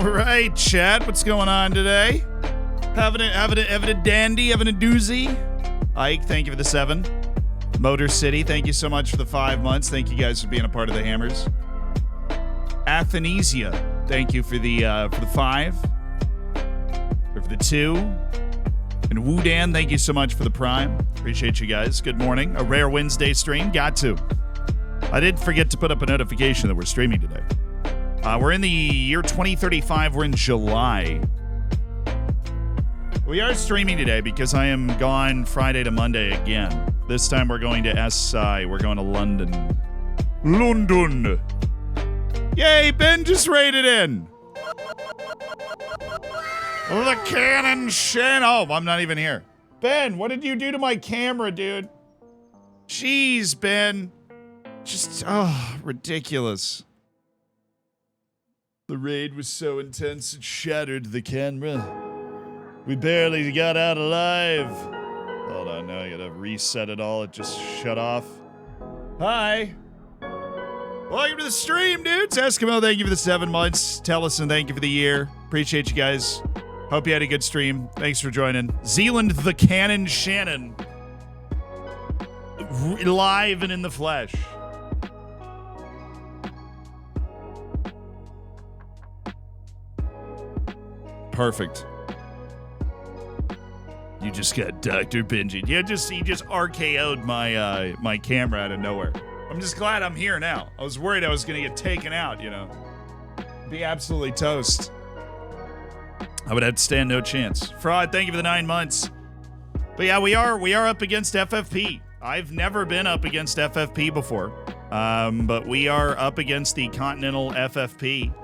All right, chat. What's going on today? Having a dandy, having a doozy. Ike, thank you for the 7. Motor City, thank you so much for the 5 months. Thank you guys for being a part of the Hammers. Athanasia, thank you for the 5. Or for the 2. And Woodan, thank you so much for the Prime. Appreciate you guys. Good morning. A rare Wednesday stream. Got to. I did forget to put up a notification that we're streaming today. We're in the year 2035. We're in July. We are streaming today because I am gone Friday to Monday again. This time we're going to SI. We're going to London. London. Yay, Ben just raided in. The cannon shin. Oh, I'm not even here. Ben, what did you do to my camera, dude? Jeez, Ben. Just, ridiculous. The raid was so intense it shattered the camera. We barely got out alive. Hold on, now I gotta reset it all. It just shut off. Hi. Welcome to the stream, dudes. Eskimo, thank you for the 7 months. Tellison, thank you for the year. Appreciate you guys. Hope you had a good stream. Thanks for joining. Zealand the Cannon Shannon. Live and in the flesh. Perfect. You just got Dr. Benji. He just RKO'd my camera out of nowhere. I'm just glad I'm here now. I was worried I was going to get taken out, you know. Be absolutely toast. I would have to stand no chance. Fraud, thank you for the 9 months. But yeah, we are up against FFP. I've never been up against FFP before. But we are up against the Continental FFP.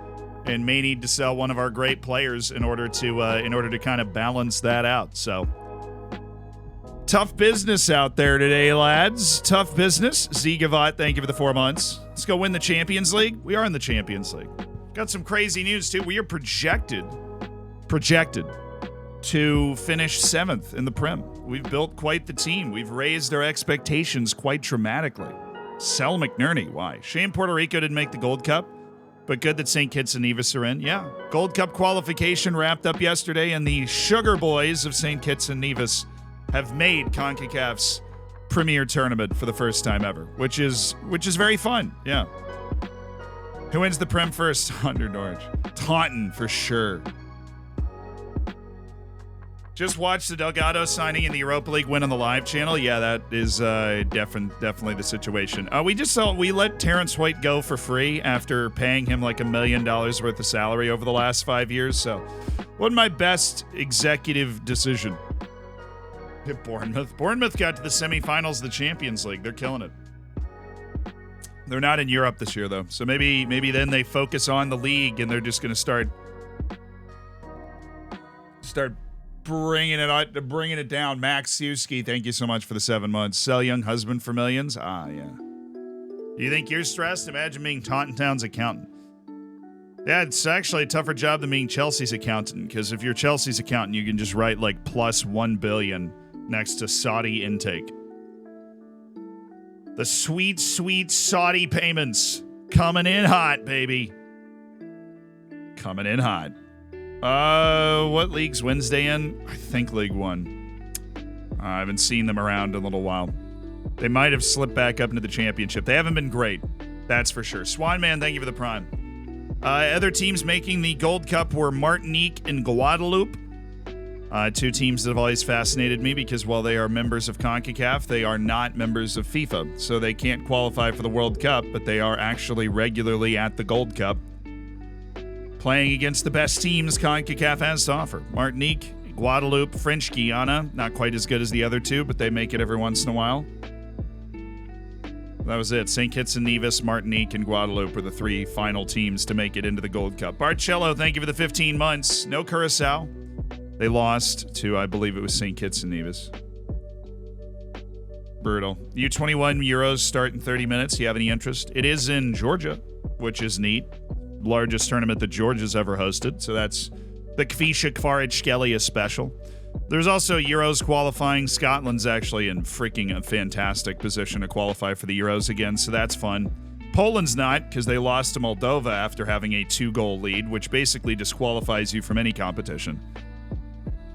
And may need to sell one of our great players in order to kind of balance that out. So, tough business out there today, lads. Tough business. Zigavat, thank you for the 4 months. Let's go win the Champions League. We are in the Champions League. Got some crazy news too. We are projected to finish 7th in the Prem. We've built quite the team. We've raised our expectations quite dramatically. Sell McNerney. Why? Shame Puerto Rico didn't make the Gold Cup. But good that St. Kitts and Nevis are in. Yeah. Gold Cup qualification wrapped up yesterday, and the Sugar Boys of St. Kitts and Nevis have made CONCACAF's premier tournament for the first time ever, which is very fun. Yeah. Who wins the Prem first? Under Norwich. Taunton, for sure. Just watched the Delgado signing in the Europa League win on the live channel. Yeah, that is definitely the situation. We let Terrence Hoyt go for free after paying him like $1 million worth of salary over the last 5 years. So, wasn't my best executive decision. Bournemouth got to the semifinals of the Champions League. They're killing it. They're not in Europe this year though, so maybe then they focus on the league and they're just going to start bringing it down. Max Siewski, thank you so much for the 7 months. Sell young husband for millions. Ah, yeah. You think you're stressed? Imagine being Taunton Town's accountant. Yeah, it's actually a tougher job than being Chelsea's accountant, because if you're Chelsea's accountant, you can just write like plus $1 billion next to Saudi intake. The sweet, sweet Saudi payments coming in hot, baby. Coming in hot. What league's Wednesday in? I think League One. I haven't seen them around in a little while. They might have slipped back up into the championship. They haven't been great. That's for sure. Swanman, thank you for the Prime. Other teams making the Gold Cup were Martinique and Guadeloupe. 2 teams that have always fascinated me because while they are members of CONCACAF, they are not members of FIFA. So they can't qualify for the World Cup, but they are actually regularly at the Gold Cup, playing against the best teams CONCACAF has to offer. Martinique, Guadeloupe, French Guiana, not quite as good as the other 2, but they make it every once in a while. That was it. St. Kitts and Nevis, Martinique, and Guadeloupe are the 3 final teams to make it into the Gold Cup. Barcello, thank you for the 15 months. No Curacao. They lost to, I believe it was St. Kitts and Nevis. Brutal. U21 Euros start in 30 minutes. You have any interest? It is in Georgia, which is neat. Largest tournament that Georgia's ever hosted. So that's the Kvisha Kvaratskhelia special. There's also Euros qualifying. Scotland's actually in freaking a fantastic position to qualify for the Euros again, so that's fun. Poland's not, because they lost to Moldova after having a 2-goal lead, which basically disqualifies you from any competition.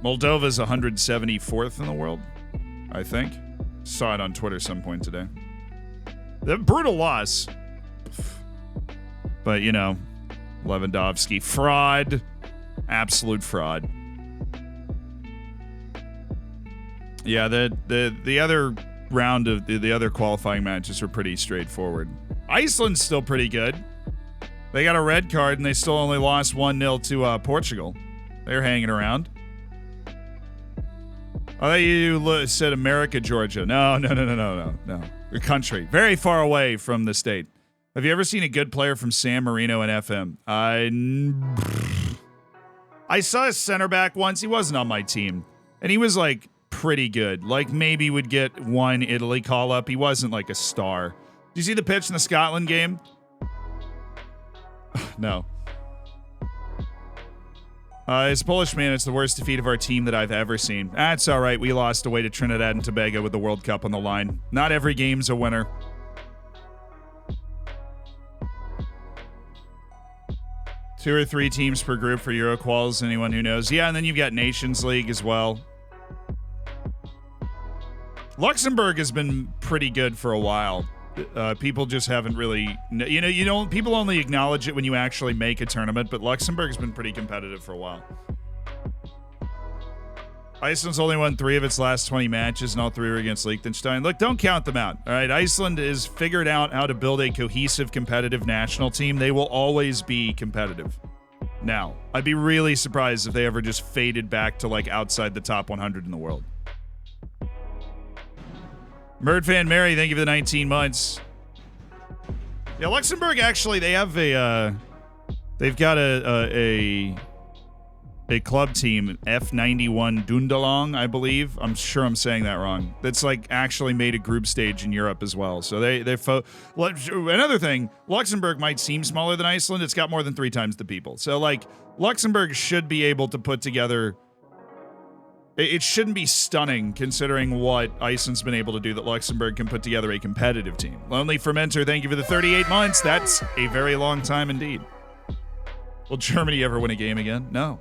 Moldova's 174th in the world, I think. Saw it on Twitter some point today. The brutal loss. But, Lewandowski. Fraud. Absolute fraud. Yeah, the other round of the other qualifying matches were pretty straightforward. Iceland's still pretty good. They got a red card and they still only lost 1-0 to Portugal. They're hanging around. I thought you said America, Georgia. No. The country. Very far away from the state. Have you ever seen a good player from San Marino and FM? I saw a center back once. He wasn't on my team. And he was, pretty good. Maybe would get one Italy call-up. He wasn't, a star. Did you see the pitch in the Scotland game? No. As a Polish man, it's the worst defeat of our team that I've ever seen. That's all right. We lost away to Trinidad and Tobago with the World Cup on the line. Not every game's a winner. Two or three teams per group for Euroquals, anyone who knows. Yeah, and then you've got Nations League as well. Luxembourg has been pretty good for a while. People just haven't really, people only acknowledge it when you actually make a tournament, but Luxembourg's been pretty competitive for a while. Iceland's only won 3 of its last 20 matches, and all 3 were against Liechtenstein. Look, don't count them out. All right, Iceland has figured out how to build a cohesive, competitive national team. They will always be competitive. Now, I'd be really surprised if they ever just faded back to outside the top 100 in the world. Murdfan Mary, thank you for the 19 months. Yeah, Luxembourg actually, they have they've got a club team, F91 Dundalong, I believe. I'm sure I'm saying that wrong. That's actually made a group stage in Europe as well. So another thing, Luxembourg might seem smaller than Iceland. It's got more than 3 times the people. So Luxembourg should be able to put together. It shouldn't be stunning considering what Iceland's been able to do that Luxembourg can put together a competitive team. Lonely Fermenter, thank you for the 38 months. That's a very long time indeed. Will Germany ever win a game again? No.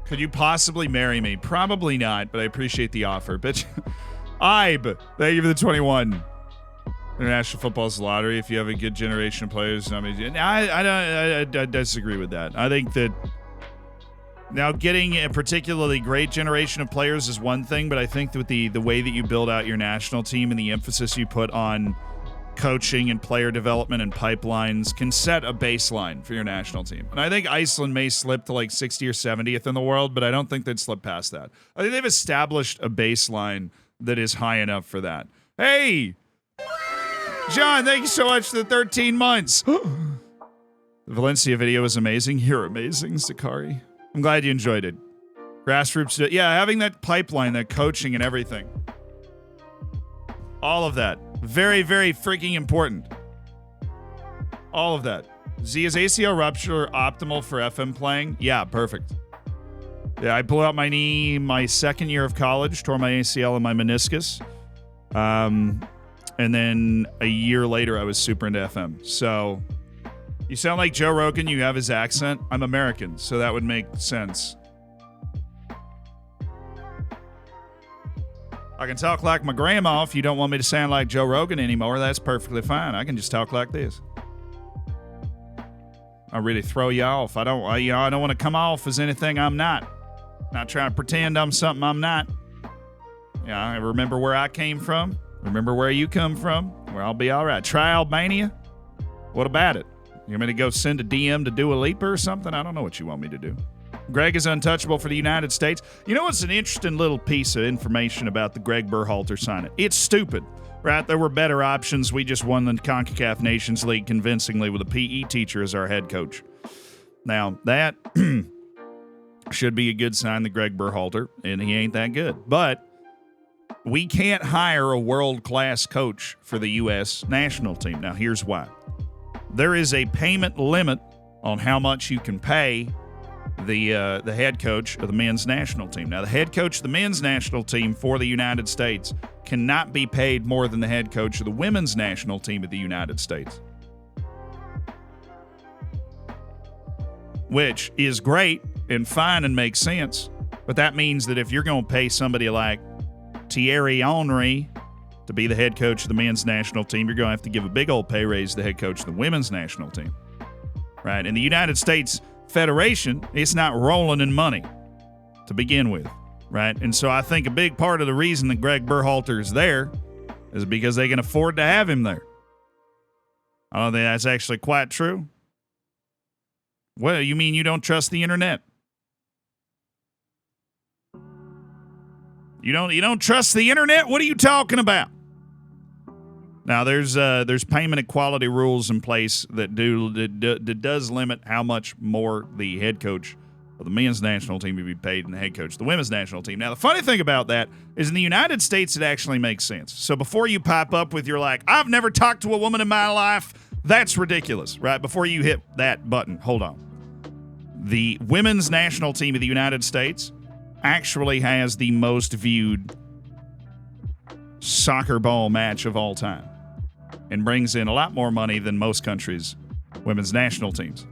Could you possibly marry me? Probably not, but I appreciate the offer. Bitch. Ibe, thank you for the 21. International football's lottery. If you have a good generation of players, I disagree with that. I think that now getting a particularly great generation of players is one thing, but I think that the way that you build out your national team and the emphasis you put on coaching and player development and pipelines can set a baseline for your national team. And I think Iceland may slip to 60 or 70th in the world, but I don't think they'd slip past that. I think they've established a baseline that is high enough for that. Hey! John, thank you so much for the 13 months. The Valencia video was amazing. You're amazing, Sakari. I'm glad you enjoyed it. Grassroots, yeah, having that pipeline, that coaching and everything. All of that. Very, very freaking important. All of that. Z, is ACL rupture optimal for FM playing? Yeah, perfect. Yeah, I blew out my knee my second year of college, tore my ACL and my meniscus. And then a year later, I was super into FM. So, you sound like Joe Rogan. You have his accent. I'm American, so that would make sense. I can talk like my grandma if you don't want me to sound like Joe Rogan anymore. That's perfectly fine. I can just talk like this. I really throw you off. I don't want to come off as anything I'm not. Not trying to pretend I'm something I'm not. Yeah, I remember where I came from. Remember where you come from, where I'll be all right. Try Albania? What about it? You want me to go send a DM to Dua Lipa or something? I don't know what you want me to do. Greg is untouchable for the United States. You know what's an interesting little piece of information about the Greg Berhalter signing? It's stupid, right? There were better options. We just won the CONCACAF Nations League convincingly with a PE teacher as our head coach. Now, that should be a good sign that Greg Berhalter, and he ain't that good. But we can't hire a world-class coach for the U.S. national team. Now, here's why. There is a payment limit on how much you can pay the head coach of the men's national team. Now, the head coach of the men's national team for the United States cannot be paid more than the head coach of the women's national team of the United States. Which is great and fine and makes sense, but that means that if you're going to pay somebody like Thierry Henry to be the head coach of the men's national team, you're going to have to give a big old pay raise to the head coach of the women's national team. Right? In the United States Federation, it's not rolling in money to begin with. Right? And so I think a big part of the reason that Greg Berhalter is there is because they can afford to have him there. I don't think that's actually quite true. Well, you mean you don't trust the internet? You don't trust the internet? What are you talking about? Now, there's payment equality rules in place that does limit how much more the head coach of the men's national team would be paid than the head coach of the women's national team. Now, the funny thing about that is in the United States, it actually makes sense. So before you pop up with your like, I've never talked to a woman in my life, that's ridiculous, right? Before you hit that button, hold on. The women's national team of the United States actually has the most viewed soccer ball match of all time and brings in a lot more money than most countries' women's national teams.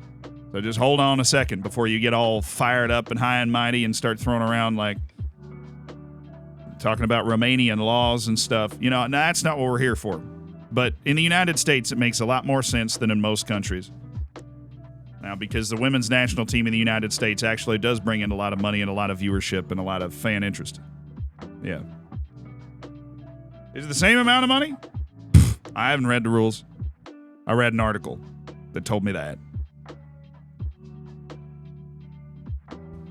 So just hold on a second before you get all fired up and high and mighty and start throwing around like talking about Romanian laws and stuff. You know, no, that's not what we're here for. But in the United States, it makes a lot more sense than in most countries. Now, because the women's national team in the United States actually does bring in a lot of money and a lot of viewership and a lot of fan interest. Yeah. Is it the same amount of money? I haven't read the rules. I read an article that told me that.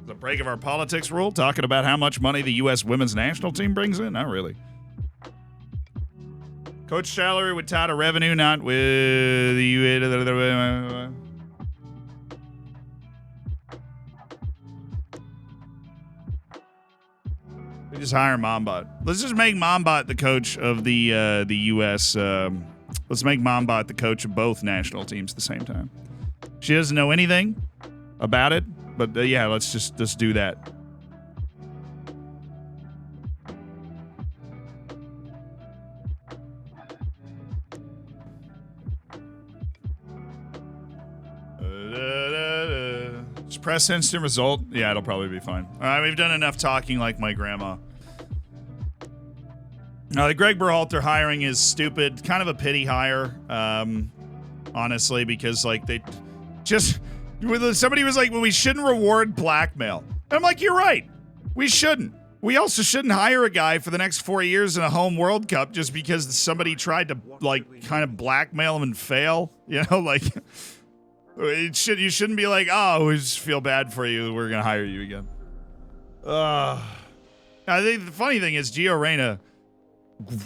The break of our politics rule, talking about how much money the U.S. women's national team brings in? Not really. Coach salary would tie to revenue, not with the We just hire Mombot. Let's just make Mombot the coach of the U.S. Let's make Mombot the coach of both national teams at the same time. She doesn't know anything about it, but yeah, let's just do that. Just press instant result. Yeah, it'll probably be fine. All right, we've done enough talking like my grandma. Now, the Greg Berhalter hiring is stupid. Kind of a pity hire, honestly, because like they just somebody was like, well, we shouldn't reward blackmail. And I'm like, you're right. We shouldn't. We also shouldn't hire a guy for the next 4 years in a home World Cup just because somebody tried to like kind of blackmail him and fail. You know, like you shouldn't be like, oh, we just feel bad for you. We're gonna hire you again. I think the funny thing is Gio Reyna.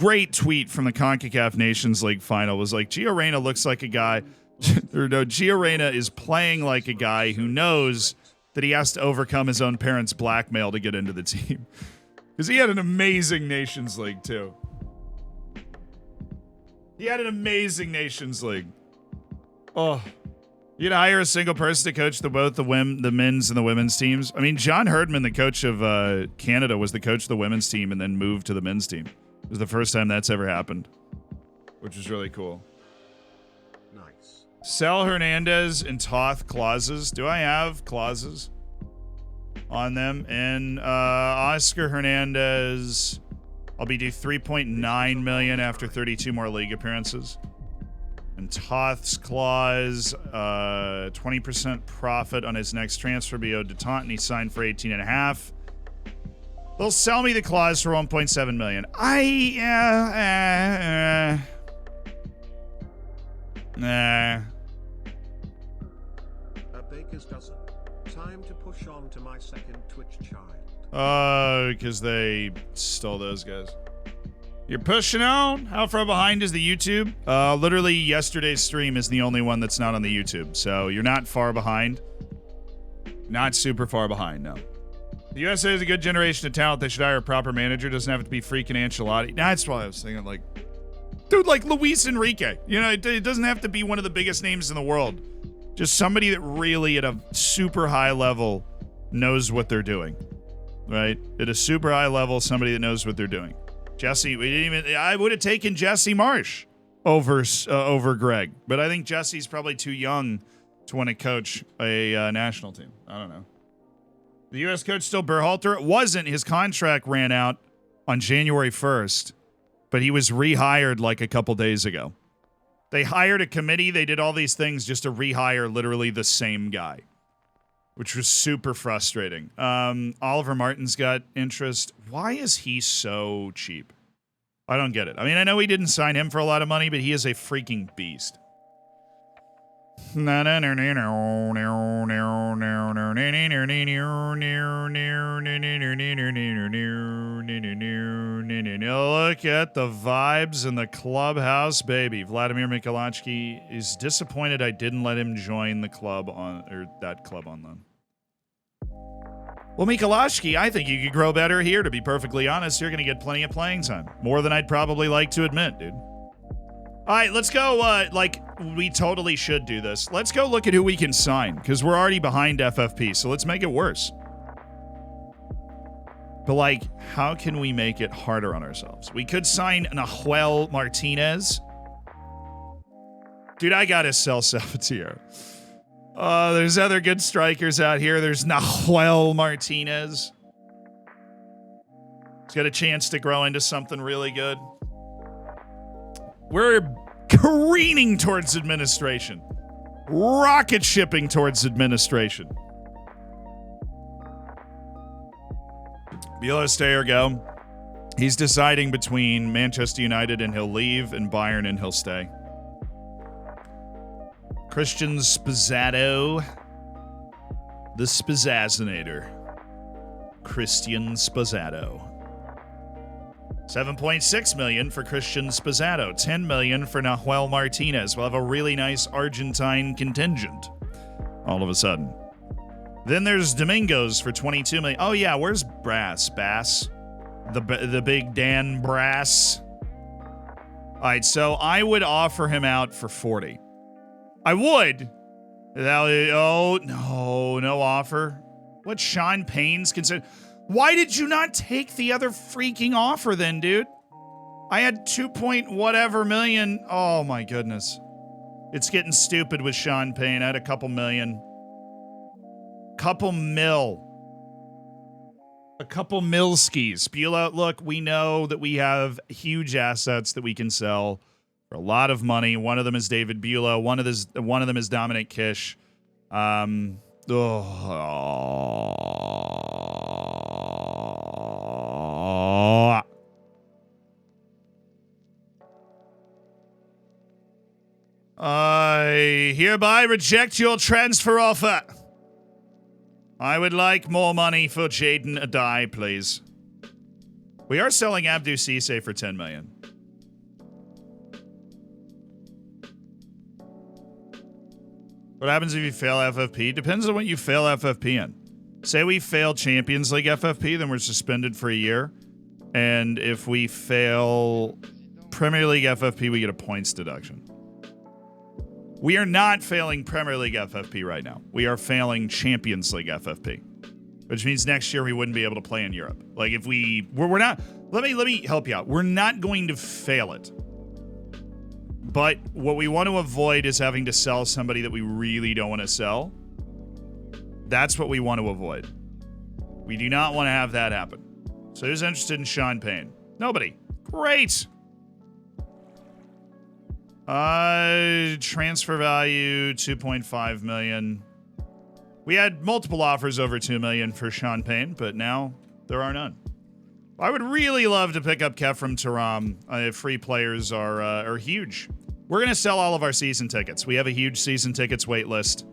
Great tweet from the CONCACAF Nations League final was like, Gio Reyna looks like a guy, or no, Gio Reyna is playing like a guy who knows that he has to overcome his own parents' blackmail to get into the team. Because he had an amazing Nations League, too. He had an amazing Nations League. Oh, you'd hire a single person to coach both the men's and the women's teams. I mean, John Herdman, the coach of Canada, was the coach of the women's team and then moved to the men's team. It was the first time that's ever happened, which was really cool. Nice. Sell Hernandez and Toth clauses. Do I have clauses on them? And Oscar Hernandez, I'll be due $3.9 million after 32 more league appearances. And Toth's clause, 20% profit on his next transfer be owed to Taunton. He signed for 18.5. They'll sell me the clause for $1.7 million. A baker's dozen. Time to push on to my second Twitch child. Oh, because they stole those guys. You're pushing on? How far behind is the YouTube? Literally yesterday's stream is the only one that's not on the YouTube. So you're not far behind. Not super far behind, no. The USA is a good generation of talent. They should hire a proper manager. Doesn't have to be freaking Ancelotti. That's why I was thinking, like, dude, like Luis Enrique. You know, it doesn't have to be one of the biggest names in the world. Just somebody that really, at a super high level, knows what they're doing, right? At a super high level, somebody that knows what they're doing. Jesse, I would have taken Jesse Marsh over Greg, but I think Jesse's probably too young to want to coach a national team. I don't know. The U.S. coach still Berhalter? It wasn't. His contract ran out on January 1st, but he was rehired like a couple days ago. They hired a committee. They did all these things just to rehire literally the same guy, which was super frustrating. Oliver Martin's got interest. Why is he so cheap? I don't get it. I mean, I know he didn't sign him for a lot of money, but he is a freaking beast. Look at the vibes in the clubhouse, baby. Vladimir Mikhailovsky is disappointed I didn't let him join the club that club on loan. Well, Mikhailovsky, I think you could grow better here, to be perfectly honest. You're going to get plenty of playing time. More than I'd probably like to admit, dude. All right, let's go. We totally should do this. Let's go look at who we can sign, because we're already behind FFP, so let's make it worse. But, how can we make it harder on ourselves? We could sign Nahuel Martinez. Dude, I got to sell Salvatierra. There's other good strikers out here. There's Nahuel Martinez. He's got a chance to grow into something really good. We're careening towards administration. Rocket shipping towards administration. Bielsa, stay or go. He's deciding between Manchester United and he'll leave, and Bayern and he'll stay. Christian Spazzato. The Spazzazinator. Christian Spazzato. 7.6 million for Christian Spazzato. 10 million for Nahuel Martinez. We'll have a really nice Argentine contingent all of a sudden. Then there's Domingos for 22 million. Oh yeah, where's Bass? The big Dan Brass. All right, so I would offer him out for 40. I would. No offer. What Sean Payne's considered? Why did you not take the other freaking offer then, dude? I had 2.whatever million. Oh my goodness. It's getting stupid with Sean Payne. I had a couple million. Couple mil skis. Beulah, look, we know that we have huge assets that we can sell for a lot of money. One of them is David Beulah. One of them is Dominic Kish. I hereby reject your transfer offer. I would like more money for Jaden Adai, please. We are selling Abdou Cisse for 10 million. What happens if you fail FFP? Depends on what you fail FFP in. Say we fail Champions League FFP, then we're suspended for a year. And if we fail Premier League FFP, we get a points deduction. We are not failing Premier League FFP right now. We are failing Champions League FFP, which means next year we wouldn't be able to play in Europe. Like if we're not, let me help you out. We're not going to fail it. But what we want to avoid is having to sell somebody that we really don't want to sell. That's what we want to avoid. We do not want to have that happen. So who's interested in Sean Payne? Nobody. Great. Transfer value, 2.5 million. We had multiple offers over 2 million for Sean Payne, but now there are none. I would really love to pick up Kefram Turam. Free players are huge. We're going to sell all of our season tickets. We have a huge season tickets wait list.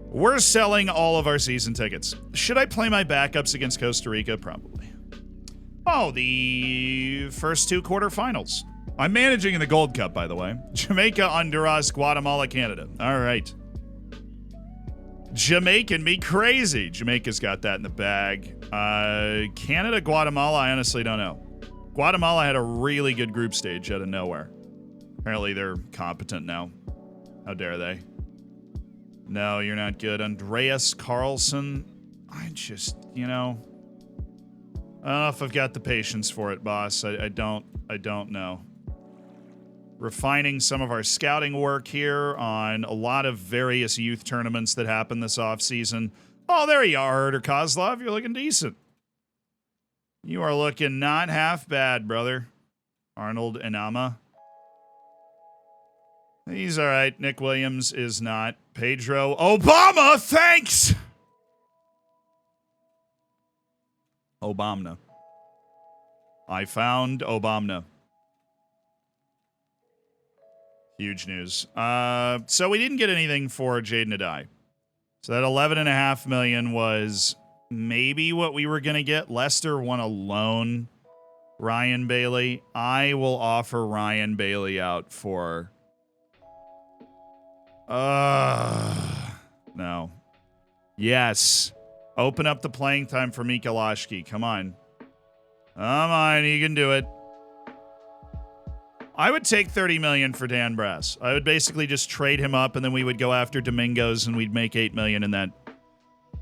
We're selling all of our season tickets. Should I play my backups against Costa Rica? Probably. Oh, the first two quarterfinals. I'm managing in the Gold Cup, by the way. Jamaica, Honduras, Guatemala, Canada. All right. Jamaican me crazy. Jamaica's got that in the bag. Canada, Guatemala, I honestly don't know. Guatemala had a really good group stage out of nowhere. Apparently they're competent now. How dare they? No, you're not good. Andreas Carlson. I just, I don't know if I've got the patience for it, boss. I don't know. Refining some of our scouting work here on a lot of various youth tournaments that happened this offseason. Oh, there you are, Herder Kozlov. You're looking decent. You are looking not half bad, brother. Arnold Inama. He's all right. Nick Williams is not. Pedro Obama, thanks! Obama. I found Obama. Huge news. So we didn't get anything for Jaden Adai. So that $11.5 million was maybe what we were going to get. Leicester won a loan. Ryan Bailey. I will offer Ryan Bailey out for... no. Yes. Open up the playing time for Mika Lashki. Come on. Come on, you can do it. I would take $30 million for Dan Brass. I would basically just trade him up, and then we would go after Domingos, and we'd make $8 million in that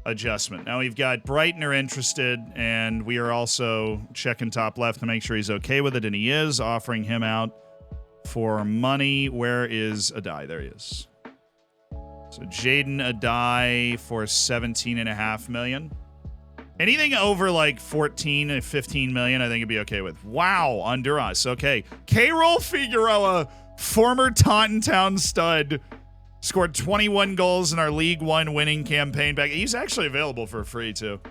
adjustment. Now we've got Brighton interested, and we are also checking top left to make sure he's okay with it, and he is, offering him out for money. Where is Adai? There he is. So Jaden Adai for $17.5 million. Anything over like 14 and 15 million, I think it'd be okay with. Wow, under us. Okay. K-Roll Figueroa, former Taunton Town stud, scored 21 goals in our League One winning campaign back. He's actually available for free too.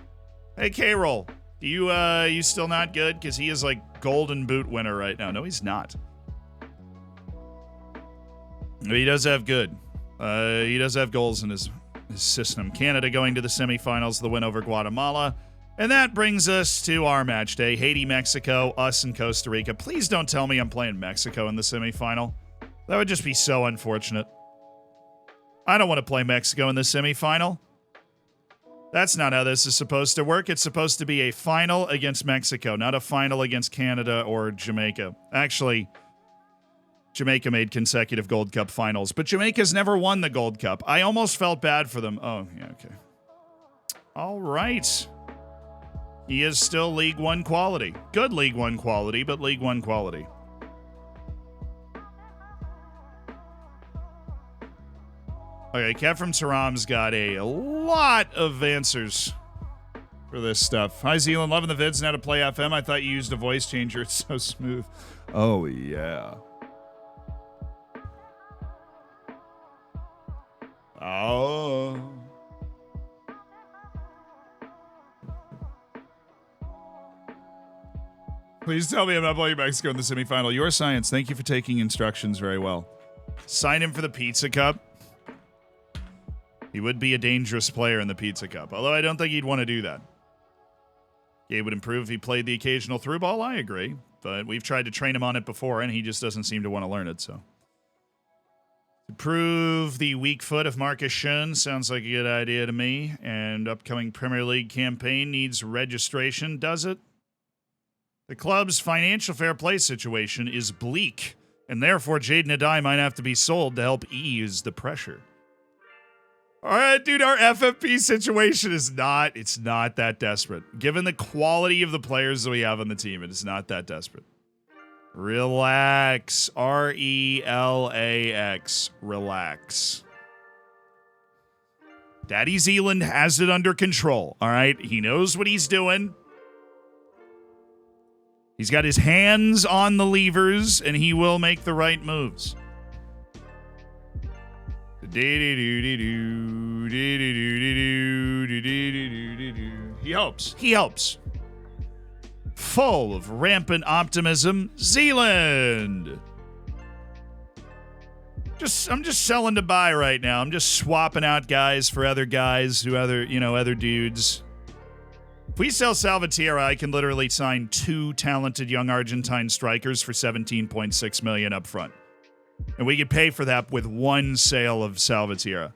Hey, K-Roll, you still not good? Because he is like golden boot winner right now. No, he's not. But he does have good. He does have goals in his system. Canada going to the semifinals, the win over Guatemala. And that brings us to our match day. Haiti, Mexico, us and Costa Rica. Please don't tell me I'm playing Mexico in the semifinal. That would just be so unfortunate. I don't want to play Mexico in the semifinal. That's not how this is supposed to work. It's supposed to be a final against Mexico, not a final against Canada or Jamaica. Actually, Jamaica made consecutive Gold Cup finals, but Jamaica's never won the Gold Cup. I almost felt bad for them. Oh, yeah, okay. All right. He is still League One quality. Good League One quality, but League One quality. Okay, Kev from Taram's got a lot of answers for this stuff. Hi, Zealand. Loving the vids and how to play FM. I thought you used a voice changer. It's so smooth. Oh, yeah. Oh. Please tell me I'm not playing Mexico in the semifinal. Your science. Thank you for taking instructions very well. Sign him for the Pizza Cup. He would be a dangerous player in the Pizza Cup, although I don't think he'd want to do that. He would improve if he played the occasional through ball. I agree, but we've tried to train him on it before, and he just doesn't seem to want to learn it, so. Improve the weak foot of Marcus Schoen sounds like a good idea to me. And upcoming Premier League campaign needs registration, does it? The club's financial fair play situation is bleak, and therefore Jaden Adai might have to be sold to help ease the pressure. All right, dude, our FFP situation is not that desperate. Given the quality of the players that we have on the team, it is not that desperate. Relax. RELAX. Relax. Daddy Zealand has it under control, all right? He knows what he's doing. He's got his hands on the levers, and he will make the right moves. He hopes. He hopes. Full of rampant optimism, Zealand. I'm just selling to buy right now. I'm just swapping out guys for other guys other dudes. If we sell Salvatierra, I can literally sign 2 talented young Argentine strikers for $17.6 million up front. And we could pay for that with one sale of Salvatierra.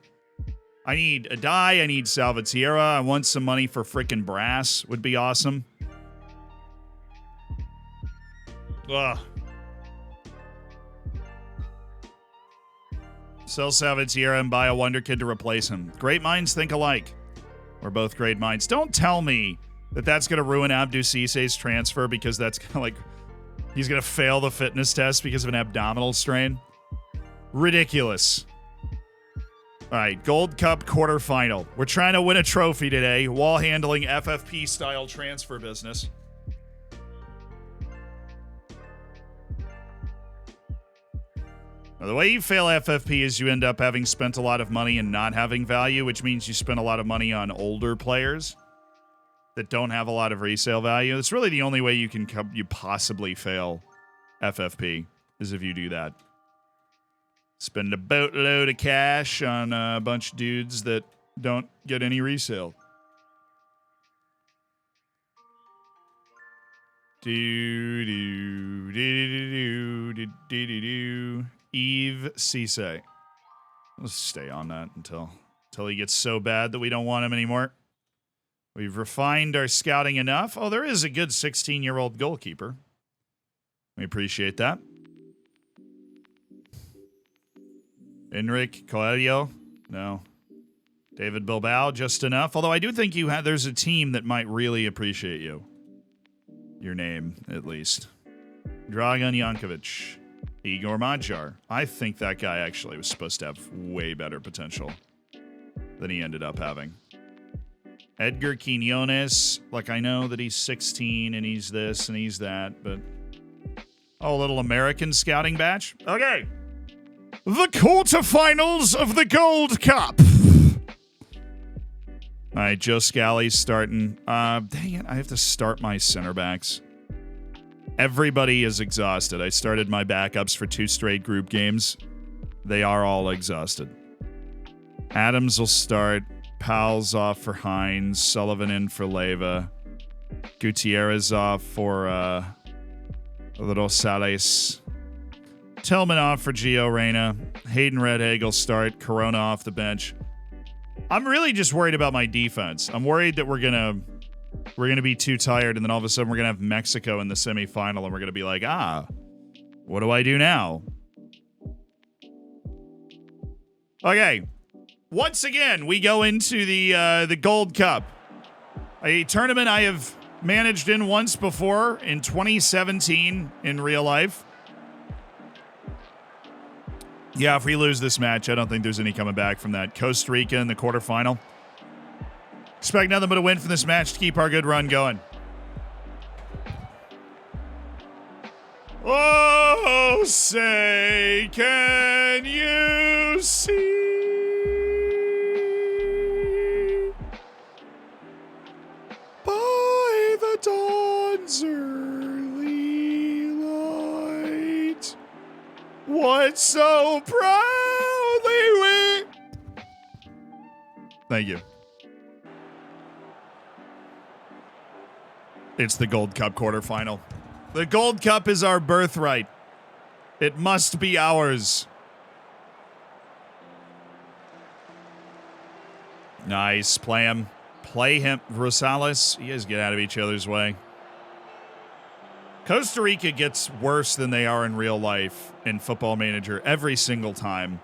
I need Adai, I need Salvatierra, I want some money for frickin' Brass, would be awesome. Ugh. Sell Salvatierra and buy a wonder kid to replace him. Great minds think alike. We're both great minds. Don't tell me that that's going to ruin Abdou Cisse's transfer because that's kind of like he's going to fail the fitness test because of an abdominal strain. Ridiculous. All right, Gold Cup quarterfinal. We're trying to win a trophy today while handling FFP-style transfer business. Now, the way you fail FFP is you end up having spent a lot of money and not having value, which means you spend a lot of money on older players that don't have a lot of resale value. It's really the only way you can possibly fail FFP is if you do that. Spend a boatload of cash on a bunch of dudes that don't get any resale. Eve Cisse. Let's stay on that until he gets so bad that we don't want him anymore. We've refined our scouting enough. Oh, there is a good 16-year-old goalkeeper. We appreciate that. Enrique Coelho? No. David Bilbao, just enough. Although I do think there's a team that might really appreciate you. Your name, at least. Dragan Jankovic. Igor Madjar. I think that guy actually was supposed to have way better potential than he ended up having. Edgar Quinones. Like, I know that he's 16 and he's this and he's that, but... Oh, a little American scouting batch? Okay. The quarterfinals of the Gold Cup. All right, Joe Scally's starting. Dang it, I have to start my center backs. Everybody is exhausted. I started my backups for 2 straight group games. They are all exhausted. Adams will start. Powell's off for Hines. Sullivan in for Leyva. Gutierrez off for Rosales. Tillman off for Gio Reyna. Hayden Redhagel start. Corona off the bench. I'm really just worried about my defense. I'm worried that we're gonna be too tired, and then all of a sudden we're gonna have Mexico in the semifinal, and we're gonna be like, what do I do now? Okay. Once again, we go into the Gold Cup, a tournament I have managed in once before in 2017 in real life. Yeah, if we lose this match, I don't think there's any coming back from that. Costa Rica in the quarterfinal. Expect nothing but a win from this match to keep our good run going. Oh, say, can you see by the dawn's early light what so proudly we... Thank you. It's the Gold Cup quarterfinal. The Gold Cup is our birthright. It must be ours. Nice. Play him. Play him. Rosales. You guys get out of each other's way. Costa Rica gets worse than they are in real life in Football Manager every single time.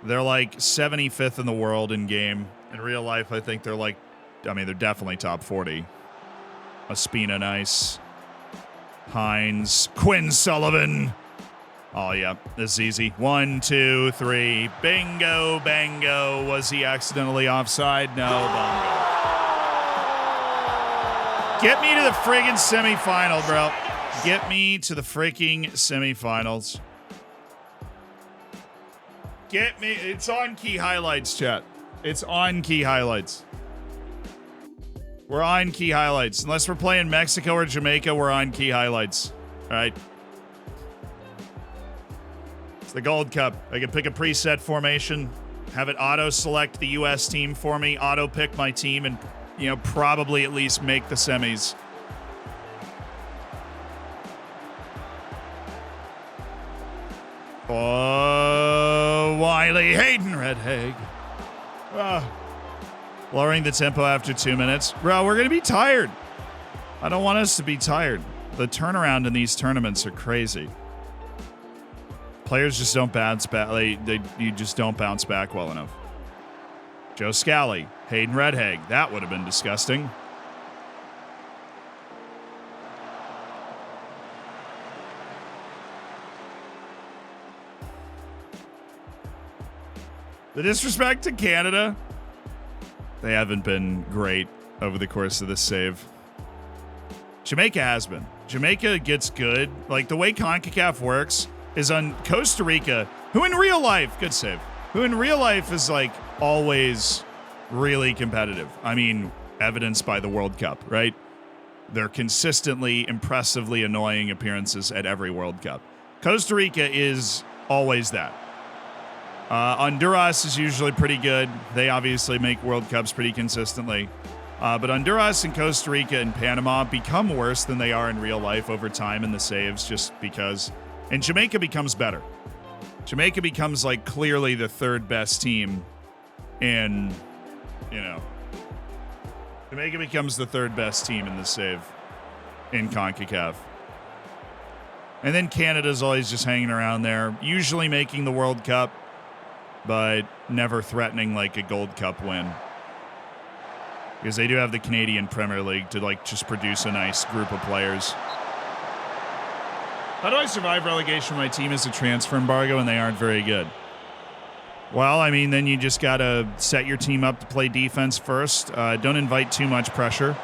They're like 75th in the world in game. In real life, I think they're like, they're definitely top 40. Ospina, nice. Hines. Quinn Sullivan. Oh, yeah. This is easy. 1, 2, 3. Bingo, bango. Was he accidentally offside? No, bongo. Get me to the friggin' semifinal, bro. Get me to the freaking semifinals. Get me. It's on key highlights, chat. It's on key highlights. We're on key highlights. Unless we're playing Mexico or Jamaica, we're on key highlights. All right. It's the Gold Cup. I can pick a preset formation, have it auto-select the U.S. team for me, auto-pick my team, and, probably at least make the semis. Oh, Wiley Hayden Redhag. Lowering the tempo after 2 minutes. Bro, we're going to be tired. I don't want us to be tired. The turnaround in these tournaments are crazy. Players just don't bounce back. You just don't bounce back well enough. Joe Scally, Hayden Redhag. That would have been disgusting. The disrespect to Canada, they haven't been great over the course of this save. Jamaica has been. Jamaica gets good. Like, the way CONCACAF works is on Costa Rica, who in real life, good save, who in real life is, like, always really competitive. I mean, evidenced by the World Cup, right? They're consistently, impressively annoying appearances at every World Cup. Costa Rica is always that. Honduras is usually pretty good. They obviously make World Cups pretty consistently. But Honduras and Costa Rica and Panama become worse than they are in real life over time in the saves just because. And Jamaica becomes better. Jamaica becomes, like, clearly the third best team in, you know. Jamaica becomes the third best team in the save in CONCACAF. And then Canada's always just hanging around there, usually making the World Cup, but never threatening, like, a Gold Cup win. Because they do have the Canadian Premier League to, like, just produce a nice group of players. How do I survive relegation when my team is a transfer embargo and they aren't very good? Well, I mean, then you just got to set your team up to play defense first. Don't invite too much pressure,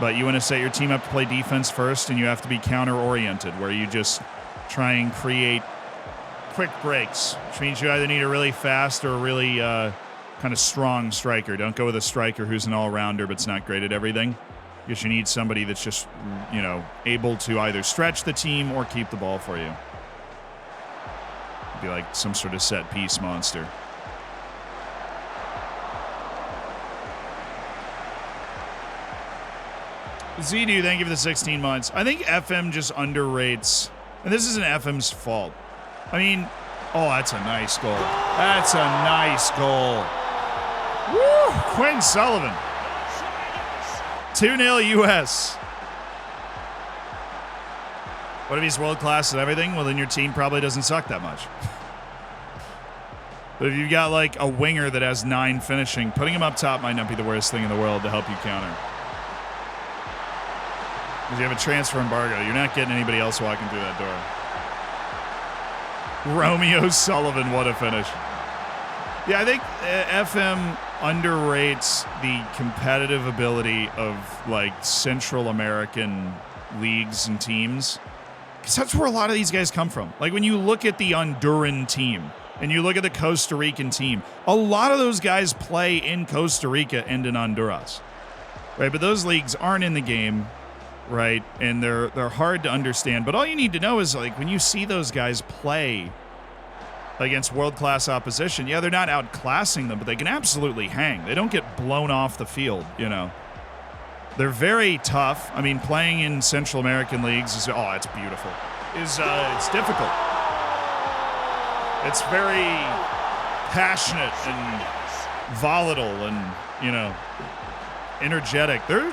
but you want to set your team up to play defense first, and you have to be counter-oriented, where you just try and create quick breaks, which means you either need a really fast or a really kind of strong striker. Don't go with a striker who's an all-rounder but's not great at everything, because you need somebody that's just, you know, able to either stretch the team or keep the ball for you. Be like some sort of set-piece monster. Zidu, thank you for the 16 months. I think FM just underrates, and this isn't FM's fault. I mean, oh, that's a nice goal. That's a nice goal. Woo! Quinn Sullivan. 2-0 U.S. What if he's world-class at everything? Well, then your team probably doesn't suck that much. But if you've got, like, a winger that has 9 finishing, putting him up top might not be the worst thing in the world to help you counter. Because you have a transfer embargo. You're not getting anybody else walking through that door. Romeo Sullivan, what a finish. Yeah, I think FM underrates the competitive ability of, like, Central American leagues and teams. Because that's where a lot of these guys come from. Like, when you look at the Honduran team and you look at the Costa Rican team, a lot of those guys play in Costa Rica and in Honduras. Right? But those leagues aren't in the game, right? And they're hard to understand. But all you need to know is, like, when you see those guys play against world-class opposition, yeah, they're not outclassing them, but they can absolutely hang. They don't get blown off the field, you know. They're very tough. I mean, playing in Central American leagues is, oh, it's beautiful. It's difficult. It's very passionate and volatile and, you know, energetic. They're,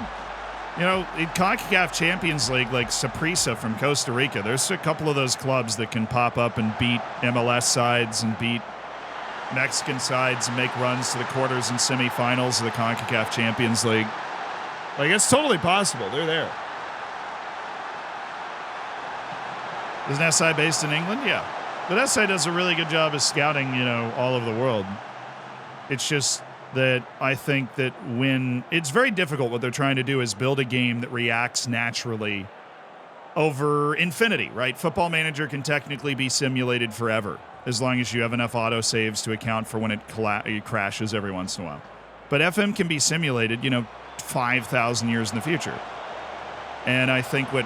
you know, in CONCACAF Champions League, like Saprissa from Costa Rica, there's a couple of those clubs that can pop up and beat MLS sides and beat Mexican sides and make runs to the quarters and semifinals of the CONCACAF Champions League. Like, it's totally possible. They're there. Isn't SI based in England? Yeah. But SI does a really good job of scouting, you know, all over the world. It's just that I think that when it's very difficult, what they're trying to do is build a game that reacts naturally over infinity, right? Football Manager can technically be simulated forever as long as you have enough auto saves to account for when it crashes every once in a while. But FM can be simulated, you know, 5,000 years in the future. And I think what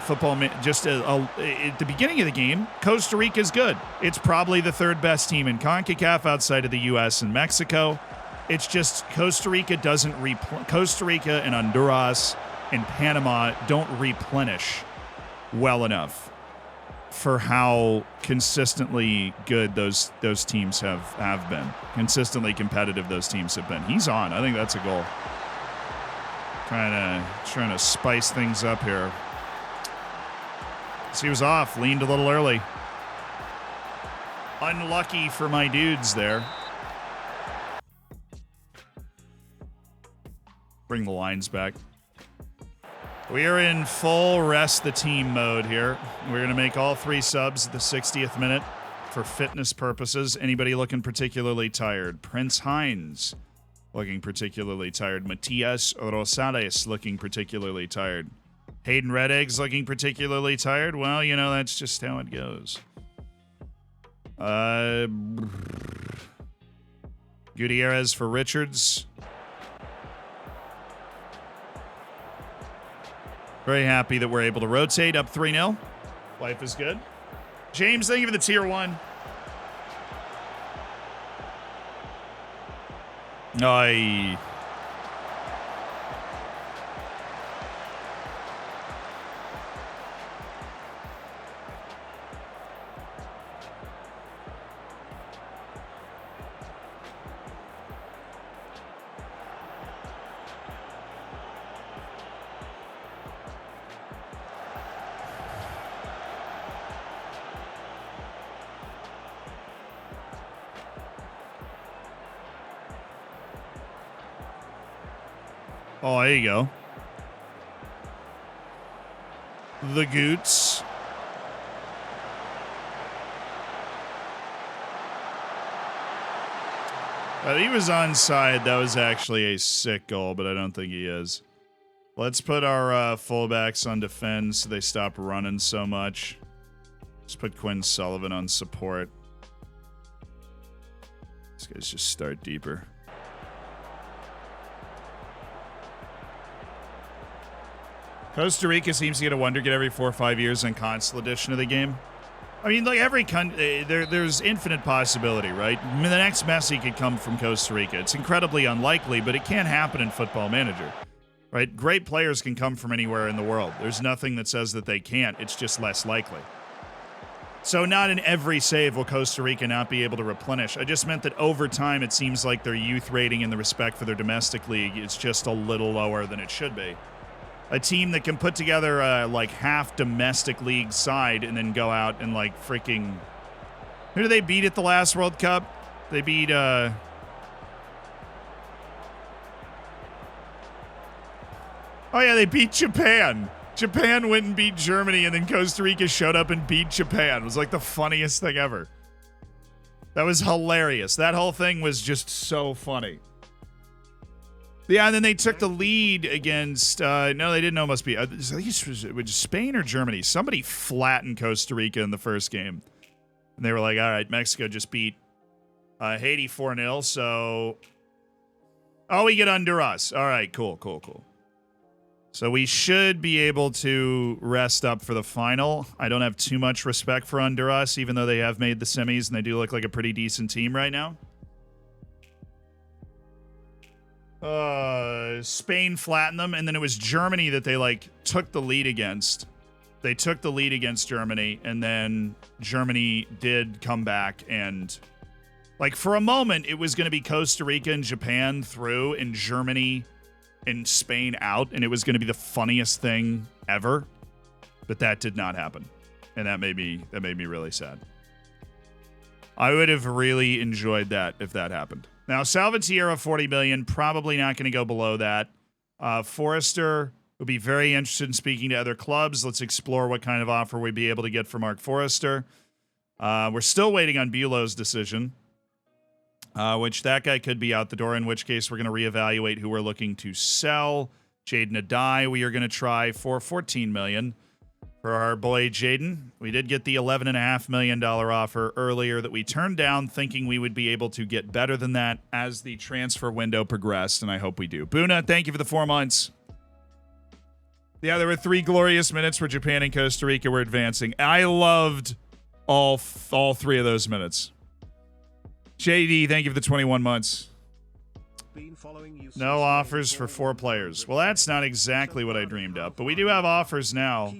just at the beginning of the game, Costa Rica is good. It's probably the third best team in CONCACAF outside of the U.S. and Mexico. It's just Costa Rica Costa Rica and Honduras and Panama don't replenish well enough for how consistently good those teams have been. Consistently competitive those teams have been. He's on. I think that's a goal. Trying to spice things up here. So he was off, leaned a little early. Unlucky for my dudes there. Bring the lines back. We are in full rest the team mode here. We're going to make all 3 subs at the 60th minute for fitness purposes. Anybody looking particularly tired? Prince Hines looking particularly tired. Matias Rosales looking particularly tired. Hayden Red Eggs looking particularly tired. Well, you know, that's just how it goes. Gutierrez for Richards. Very happy that we're able to rotate up 3-0. Life is good. James, thank you for the tier 1. Aye. Oh, there you go. The Goots. He was onside. That was actually a sick goal, but I don't think he is. Let's put our fullbacks on defense so they stop running so much. Let's put Quinn Sullivan on support. These guys just start deeper. Costa Rica seems to get a wonder kid every 4 or 5 years in console edition of the game. I mean, like every country, there's infinite possibility, right? I mean, the next Messi could come from Costa Rica. It's incredibly unlikely, but it can happen in Football Manager, right? Great players can come from anywhere in the world. There's nothing that says that they can't. It's just less likely. So not in every save will Costa Rica not be able to replenish. I just meant that over time, it seems like their youth rating and the respect for their domestic league is just a little lower than it should be. A team that can put together like half domestic league side and then go out and like freaking... Who did they beat at the last World Cup? They beat... Oh yeah, they beat Japan. Japan went and beat Germany, and then Costa Rica showed up and beat Japan. It was like the funniest thing ever. That was hilarious. That whole thing was just so funny. Yeah, and then they took the lead against, no, they didn't know, it must be, I think it was Spain or Germany. Somebody flattened Costa Rica in the first game. And they were like, all right, Mexico just beat Haiti 4-0, so... Oh, we get under us. All right, cool. So we should be able to rest up for the final. I don't have too much respect for Honduras, even though they have made the semis, and they do look like a pretty decent team right now. Spain flattened them, and then it was Germany that they like took the lead against. They took the lead against Germany, and then Germany did come back, and like for a moment it was going to be Costa Rica and Japan through and Germany and Spain out, and it was going to be the funniest thing ever. But that did not happen, and that made me really sad. I would have really enjoyed that if that happened. Now, Salvatierra, 40 million, probably not going to go below that. Forrester would be very interested in speaking to other clubs. Let's explore what kind of offer we'd be able to get for Mark Forrester. We're still waiting on Bulow's decision, which that guy could be out the door, in which case we're going to reevaluate who we're looking to sell. Jaden Adai, we are going to try for 14 million. For our boy Jaden, we did get the $11.5 million offer earlier that we turned down, thinking we would be able to get better than that as the transfer window progressed, and I hope we do. Buna, thank you for the 4 months. Yeah, there were 3 glorious minutes where Japan and Costa Rica were advancing. I loved all 3 of those minutes. JD, thank you for the 21 months. No offers for 4 players. Well, that's not exactly what I dreamed up, but we do have offers now.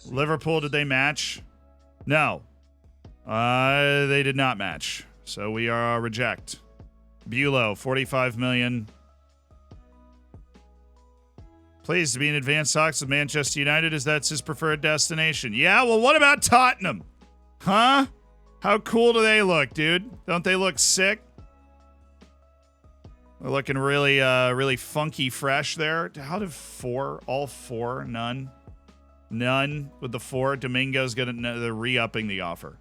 Liverpool, did they match? No. They did not match. So we are reject. Bulow, 45 million. Pleased to be in advanced talks with Manchester United as that's his preferred destination. Yeah, well, what about Tottenham? Huh? How cool do they look, dude? Don't they look sick? They're looking really, really funky fresh there. How did 4? All 4? None? None with the 4. Domingo's they're re-upping the offer.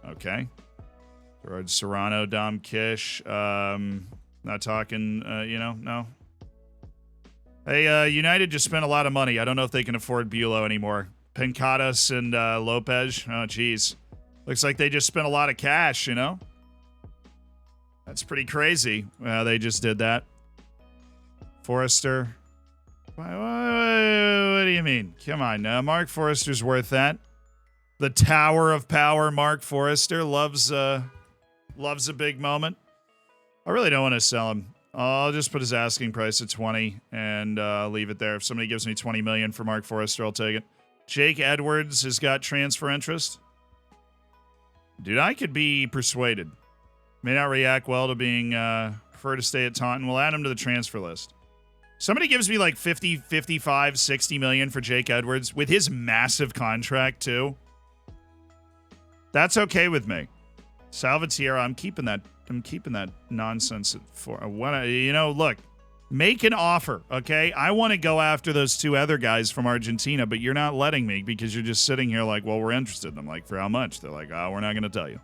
Okay. Gerard Serrano, Dom Kish. Not talking, no. Hey, United just spent a lot of money. I don't know if they can afford Bulow anymore. Pencadas and Lopez. Oh, geez. Looks like they just spent a lot of cash, you know? That's pretty crazy. They just did that. Forrester. What do you mean? Come on. Mark Forrester's worth that. The Tower of Power, Mark Forrester, loves a big moment. I really don't want to sell him. I'll just put his asking price at 20 and leave it there. If somebody gives me $20 million for Mark Forrester, I'll take it. Jake Edwards has got transfer interest. Dude, I could be persuaded. May not react well to being prefer to stay at Taunton. We'll add him to the transfer list. Somebody gives me like 50, 55, 60 million for Jake Edwards with his massive contract too. That's okay with me. Salvatierra, I'm keeping that nonsense for look, make an offer, okay? I want to go after those 2 other guys from Argentina, but you're not letting me because you're just sitting here like, well, we're interested. I'm like, for how much? They're like, oh, we're not going to tell you.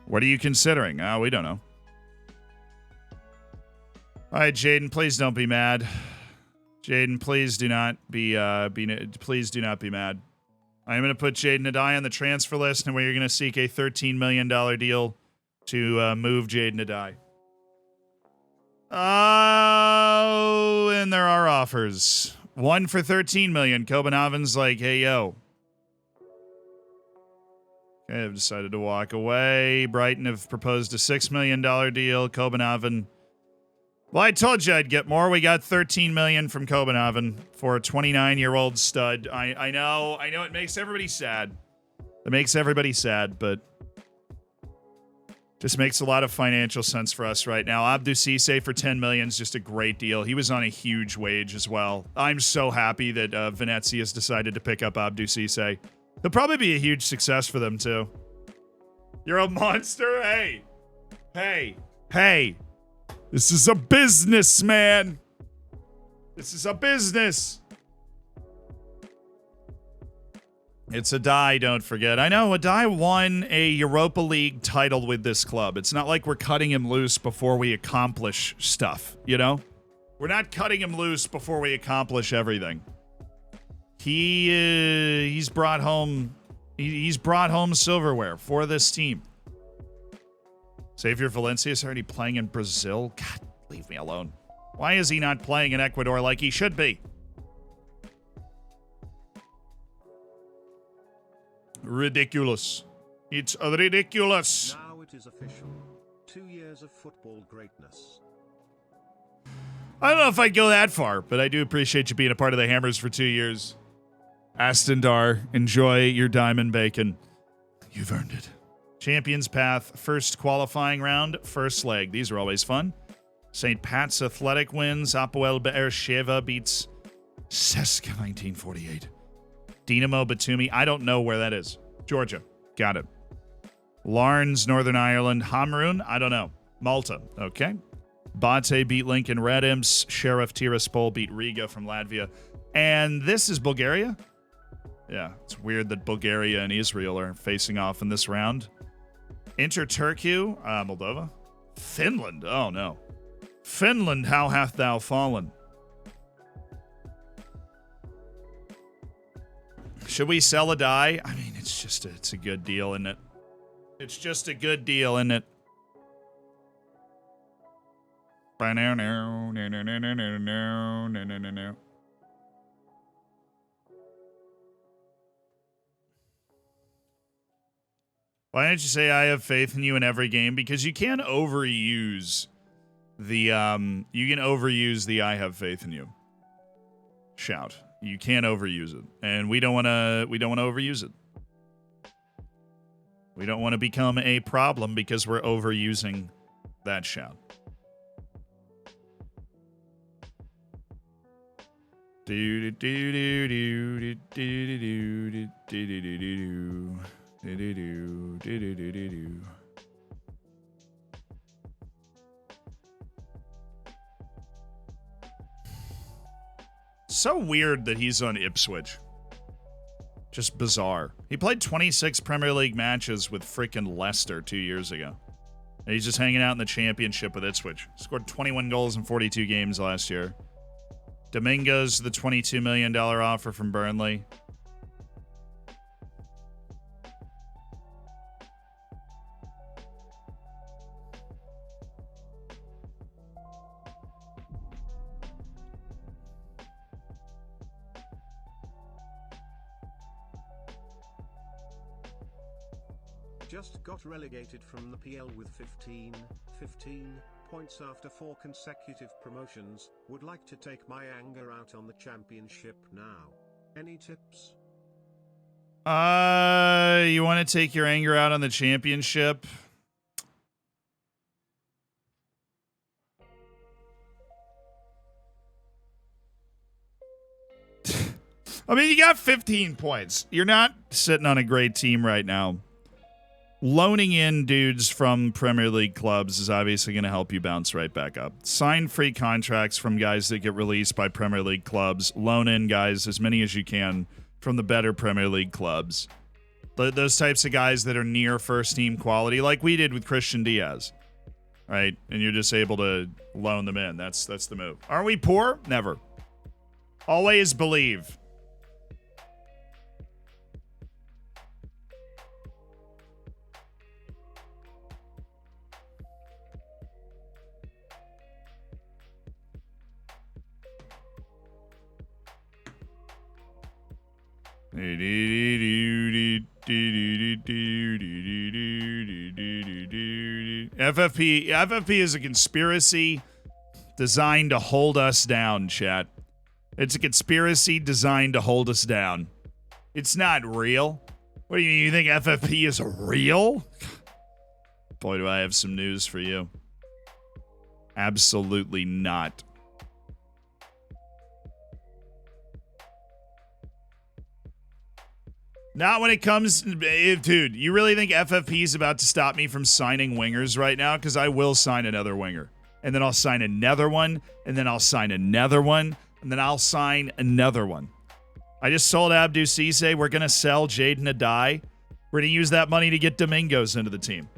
What are you considering? Oh, we don't know. All right, Jaden, please don't be mad. Jaden, please do not be please do not be mad. I'm going to put Jaden Adai on the transfer list, and we're going to seek a $13 million deal to move Jaden Adai. Oh, and there are offers. One for $13 million. Copenhagen's like, hey, yo. Okay, I've decided to walk away. Brighton have proposed a $6 million deal. Copenhagen. Well, I told you I'd get more. We got $13 million from Copenhagen for a 29-year-old stud. I know it makes everybody sad. It makes everybody sad, but just makes a lot of financial sense for us right now. Abdou Cisse for $10 million is just a great deal. He was on a huge wage as well. I'm so happy that Venezia has decided to pick up Abdou Cisse. He'll probably be a huge success for them, too. You're a monster? Hey. This is a business, man. This is a business. It's Adai, don't forget. I know, Adai won a Europa League title with this club. It's not like we're cutting him loose before we accomplish stuff, you know? We're not cutting him loose before we accomplish everything. He's brought home silverware for this team. Xavier Valencia is already playing in Brazil. God, leave me alone. Why is he not playing in Ecuador like he should be? Ridiculous. It's ridiculous. Now it is official. 2 years of football greatness. I don't know if I'd go that far, but I do appreciate you being a part of the Hammers for 2 years. Aston Dar, enjoy your diamond bacon. You've earned it. Champions Path, first qualifying round, first leg. These are always fun. St. Pat's Athletic wins. Apoel Be'er-Sheva beats Seska 1948. Dinamo Batumi. I don't know where that is. Georgia. Got it. Larnes, Northern Ireland. Hamrun. I don't know. Malta. Okay. Bate beat Lincoln Red Imps. Sheriff Tiraspol beat Riga from Latvia. And this is Bulgaria? Yeah, it's weird that Bulgaria and Israel are facing off in this round. Inter Turku, Moldova. Finland, oh no. Finland, how hath thou fallen? Should we sell a die? I mean, it's a good deal, isn't it? It's just a good deal, isn't it? Why don't you say I have faith in you in every game? Because you can overuse the I have faith in you shout. You can't overuse it. And we don't want to overuse it. We don't want to become a problem because we're overusing that shout. Do do do do do do do do do do. So weird that he's on Ipswich. Just bizarre. He played 26 Premier League matches with freaking Leicester 2 years ago. And he's just hanging out in the championship with Ipswich. Scored 21 goals in 42 games last year. Dominguez, the $22 million offer from Burnley. Just got relegated from the PL with 15 points after 4 consecutive promotions. Would like to take my anger out on the championship now. Any tips? You want to take your anger out on the championship? I mean, you got 15 points. You're not sitting on a great team right now. Loaning in dudes from Premier League clubs is obviously going to help you bounce right back up. Sign free contracts from guys that get released by Premier League clubs. Loan in guys, as many as you can, from the better Premier League clubs. Those types of guys that are near first team quality, like we did with Christian Diaz. Right? And you're just able to loan them in. That's the move. Are we poor? Never. Always believe. FFP is a conspiracy designed to hold us down, chat. It's a conspiracy designed to hold us down. It's not real. What do you mean? You think FFP is real? Boy, do I have some news for you. Absolutely not. Not when it comes, dude, you really think FFP is about to stop me from signing wingers right now? Because I will sign another winger. And then I'll sign another one. And then I'll sign another one. And then I'll sign another one. I just sold Abdou Cisse. We're going to sell Jaden Adai. We're going to use that money to get Domingos into the team.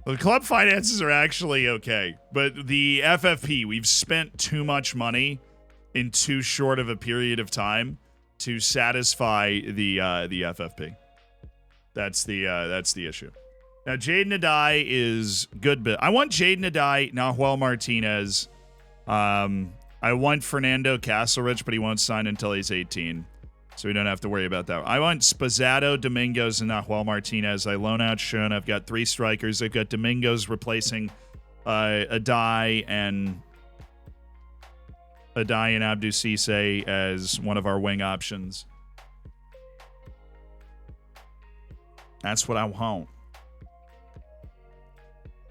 Well, the club finances are actually okay. But the FFP, we've spent too much money in too short of a period of time to satisfy the FFP. That's the issue. Now, Jaden Adai is good. But I want Jaden Adai, Nahuel Martinez. I want Fernando Castlerich, but he won't sign until he's 18. So we don't have to worry about that. I want Spazzato, Domingos, and Nahuel Martinez. I loan out Schoen. I've got 3 strikers. I've got Domingos replacing Adai and Abdou Cisse as one of our wing options. That's what I want.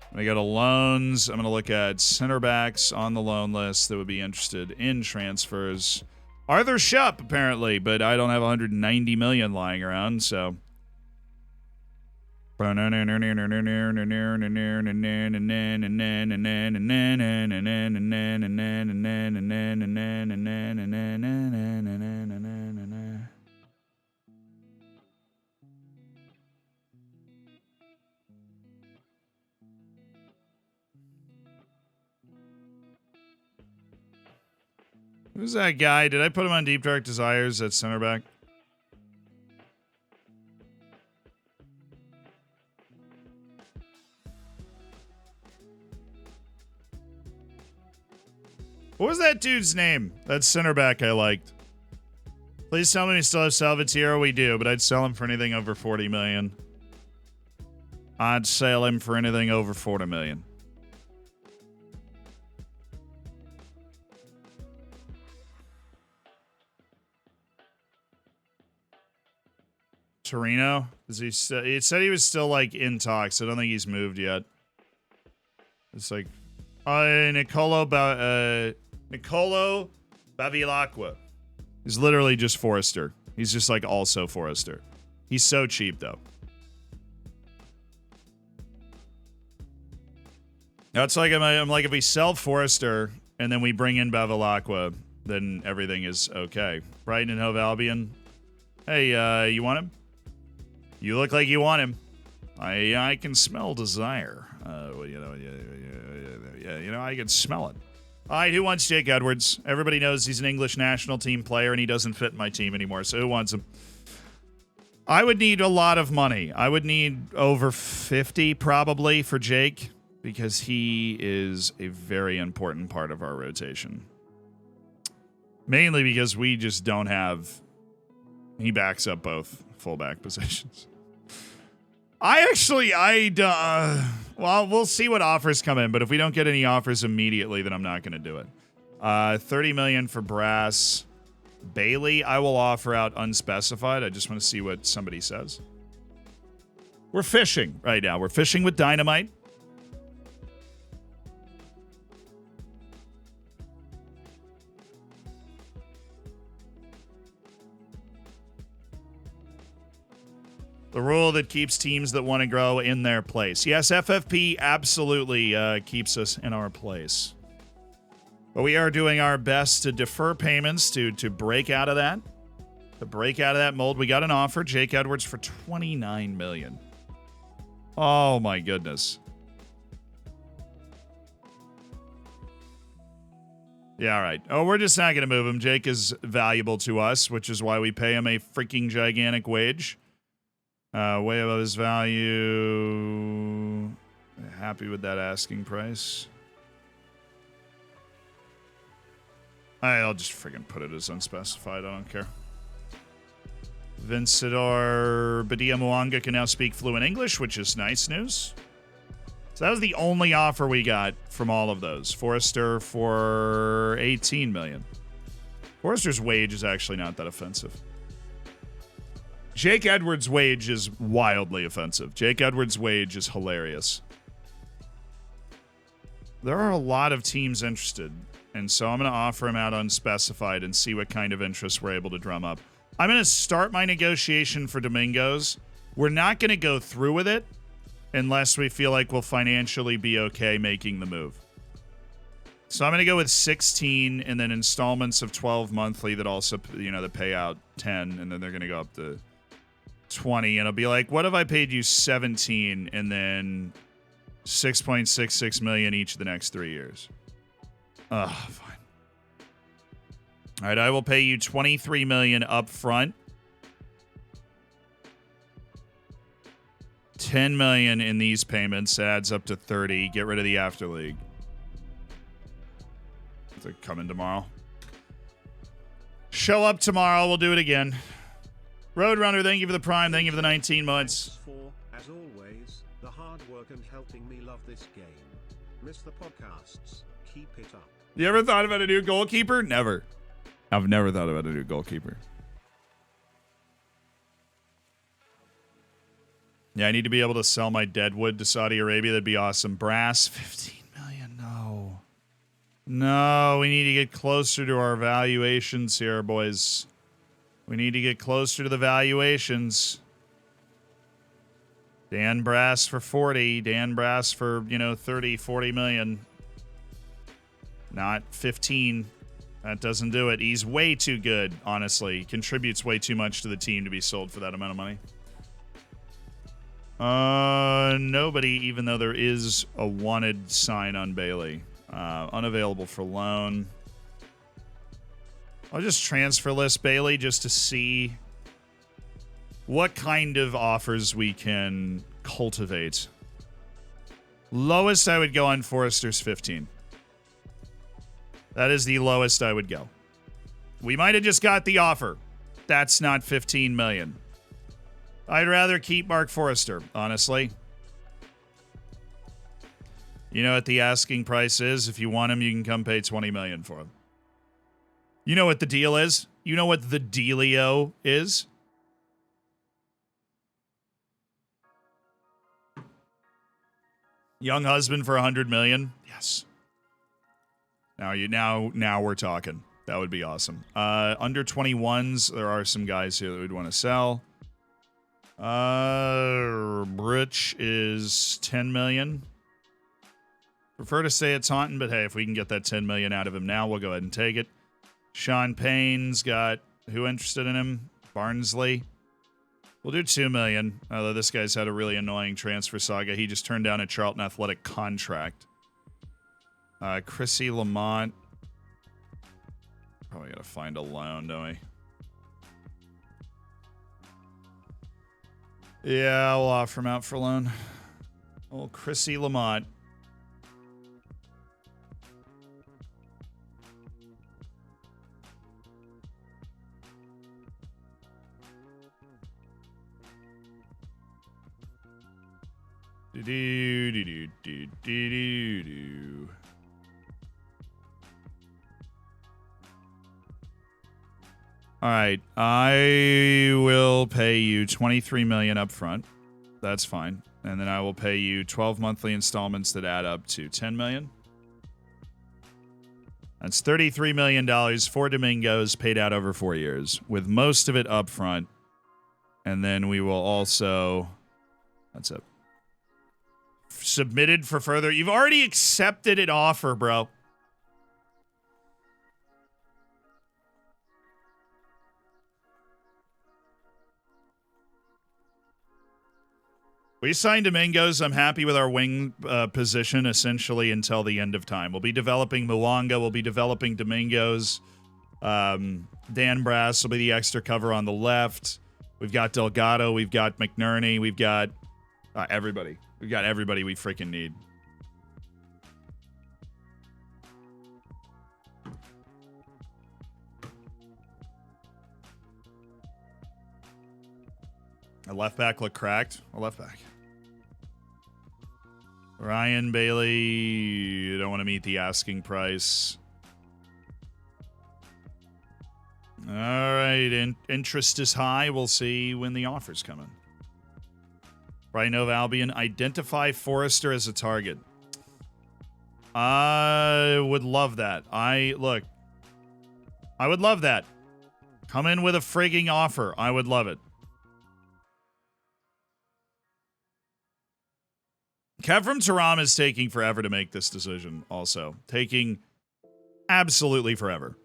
When I go to loans, I'm going to look at center backs on the loan list that would be interested in transfers. Arthur Shupp, apparently, but I don't have 190 million lying around, so. Who's that guy? Did I put him on Deep Dark Desires at center back? What was that dude's name? That center back I liked. Please tell me we still have Salvatierra. We do, but I'd sell him for anything over 40 million. I'd sell him for anything over 40 million. Torino? It said he was still like in talks. I don't think he's moved yet. It's like Nicolo Bevilacqua. He's literally just Forrester. He's just like also Forrester. He's so cheap though. That's like I'm like if we sell Forrester and then we bring in Bevilacqua, then everything is okay. Brighton and Hove Albion. Hey, you want him? You look like you want him. I can smell desire. I can smell it. All right, who wants Jake Edwards? Everybody knows he's an English national team player, and he doesn't fit in my team anymore, so who wants him? I would need a lot of money. I would need over 50 probably for Jake, because he is a very important part of our rotation. Mainly because we just don't have... He backs up both fullback positions. Well, we'll see what offers come in, but if we don't get any offers immediately, then I'm not going to do it. $30 million for Brass. Bailey, I will offer out unspecified. I just want to see what somebody says. We're fishing right now. We're fishing with dynamite. The rule that keeps teams that want to grow in their place. Yes, FFP absolutely keeps us in our place. But we are doing our best to defer payments to break out of that. To break out of that mold. We got an offer, Jake Edwards, for $29 million. Oh, my goodness. Yeah, all right. Oh, we're just not going to move him. Jake is valuable to us, which is why we pay him a freaking gigantic wage. Way above his value. Happy with that asking price. I'll just freaking put it as unspecified. I don't care. Vincedor Badia Muanga can now speak fluent English, which is nice news. So that was the only offer we got from all of those. Forrester for $18 million. Forrester's wage is actually not that offensive. Jake Edwards' wage is wildly offensive. Jake Edwards' wage is hilarious. There are a lot of teams interested, and so I'm going to offer him out unspecified and see what kind of interest we're able to drum up. I'm going to start my negotiation for Domingos. We're not going to go through with it unless we feel like we'll financially be okay making the move. So I'm going to go with 16 and then installments of 12 monthly that also, that pay out 10, and then they're going to go up to 20, and I'll be like, what if I paid you 17 and then 6.66 million each of the next 3 years? Fine. All right, I will pay you 23 million up front. 10 million in these payments adds up to 30. Get rid of the after league. They're coming tomorrow. Show up tomorrow. We'll do it again. Roadrunner, thank you for the prime. Thank you for the 19 months. As always, the hard work and helping me love this game. Miss the podcasts. Keep it up. You ever thought about a new goalkeeper? Never. I've never thought about a new goalkeeper. Yeah, I need to be able to sell my deadwood to Saudi Arabia. That'd be awesome. Brass, 15 million. No. No, we need to get closer to our valuations here, boys. We need to get closer to the valuations. Dan Brass for 40. Dan Brass for, 30, 40 million. Not 15. That doesn't do it. He's way too good, honestly. He contributes way too much to the team to be sold for that amount of money. Nobody, even though there is a wanted sign on Bailey. Unavailable for loan. I'll just transfer list Bailey just to see what kind of offers we can cultivate. Lowest I would go on Forrester's 15. That is the lowest I would go. We might have just got the offer. That's not 15 million. I'd rather keep Mark Forrester, honestly. You know what the asking price is? If you want him, you can come pay 20 million for him. You know what the deal is? You know what the dealio is? Young husband for 100 million? Yes. Now we're talking. That would be awesome. Under 21s, there are some guys here that we'd want to sell. Britch is 10 million. Prefer to stay at Taunton, but hey, if we can get that 10 million out of him now, we'll go ahead and take it. Sean Payne's got who interested in him? Barnsley. We'll do 2 million. Although this guy's had a really annoying transfer saga. He just turned down a Charlton Athletic contract. Chrissy Lamont. Probably gotta find a loan, don't we? Yeah, I'll offer him out for loan. Oh, Chrissy Lamont. Do. All right, I will pay you 23 million up front. That's fine. And then I will pay you 12 monthly installments that add up to 10 million. That's $33 million for Domingos paid out over 4 years, with most of it up front. And then we will also, that's it. Submitted for further. You've already accepted an offer, bro. We signed Domingos. I'm happy with our wing position essentially until the end of time. We'll be developing Mwanga. We'll be developing Domingos. Dan Brass will be the extra cover on the left. We've got Delgado. We've got McNerney. We've got everybody. We've got everybody we freaking need. A left back look cracked. A left back. Ryan Bailey, you don't want to meet the asking price. All right, interest is high. We'll see when the offers come in. Brighton Hove Albion, identify Forrester as a target. I would love that. I would love that. Come in with a frigging offer. I would love it. Kev from Taram is taking forever to make this decision also. Taking absolutely forever.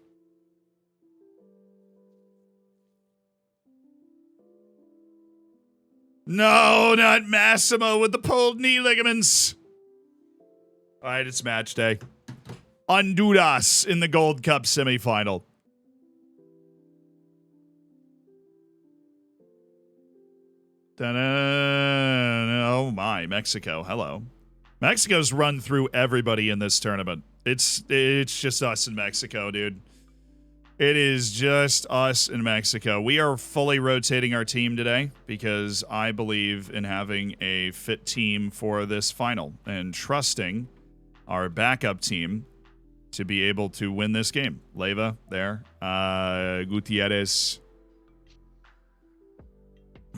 No, not Massimo with the pulled knee ligaments. All right, it's match day. Honduras in the Gold Cup semifinal. Oh my, Mexico. Hello. Mexico's run through everybody in this tournament. It's just us in Mexico, dude. It is just us in Mexico. We are fully rotating our team today because I believe in having a fit team for this final and trusting our backup team to be able to win this game. Leyva there. Gutierrez.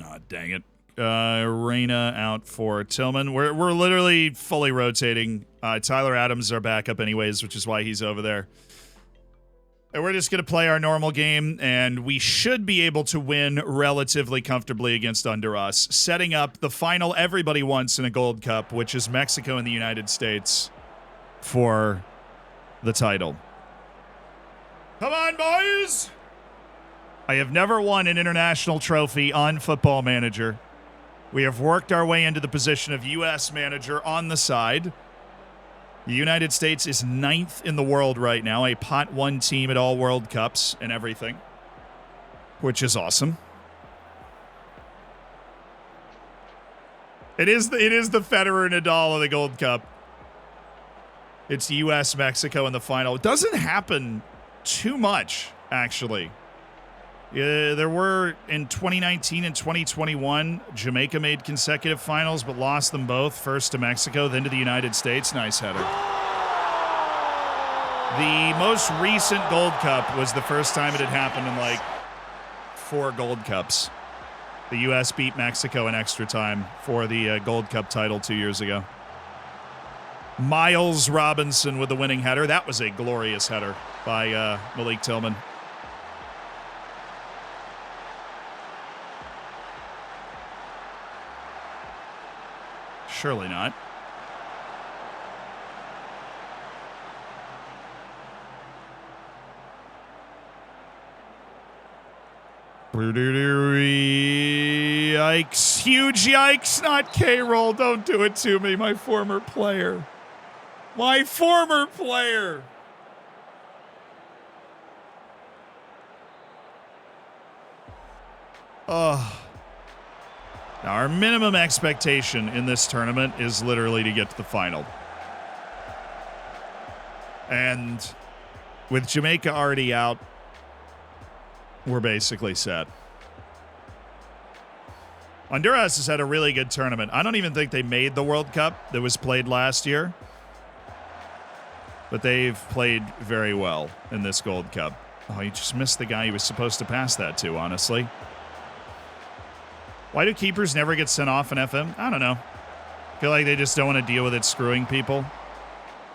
Oh, dang it. Reyna out for Tillman. We're literally fully rotating. Tyler Adams is our backup anyways, which is why he's over there. And we're just going to play our normal game, and we should be able to win relatively comfortably against Honduras, setting up the final everybody wants in a Gold Cup, which is Mexico and the United States for the title. Come on, boys! I have never won an international trophy on Football Manager. We have worked our way into the position of U.S. manager on the side. The United States is 9th in the world right now, a pot 1 team at all World Cups and everything, which is awesome. It is the Federer Nadal of the Gold Cup. It's U.S. Mexico in the final. It doesn't happen too much, actually. There were, in 2019 and 2021, Jamaica made consecutive finals, but lost them both. First to Mexico, then to the United States. Nice header. The most recent Gold Cup was the first time it had happened in, 4 Gold Cups. The U.S. beat Mexico in extra time for the Gold Cup title 2 years ago. Miles Robinson with the winning header. That was a glorious header by Malik Tillman. Surely not. Yikes. Huge yikes. Not K-roll. Don't do it to me, my former player. My former player. Oh. Now, our minimum expectation in this tournament is literally to get to the final. And with Jamaica already out, we're basically set. Honduras has had a really good tournament. I don't even think they made the World Cup that was played last year. But they've played very well in this Gold Cup. Oh, you just missed the guy he was supposed to pass that to, honestly. Why do keepers never get sent off in FM? I don't know. I feel like they just don't want to deal with it screwing people.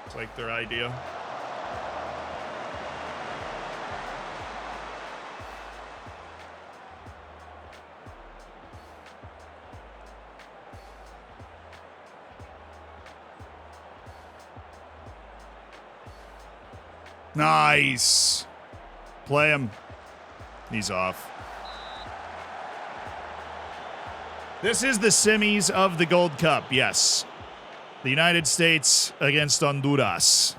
It's like their idea. Nice. Play him. He's off. This is the semis of the Gold Cup, yes. The United States against Honduras.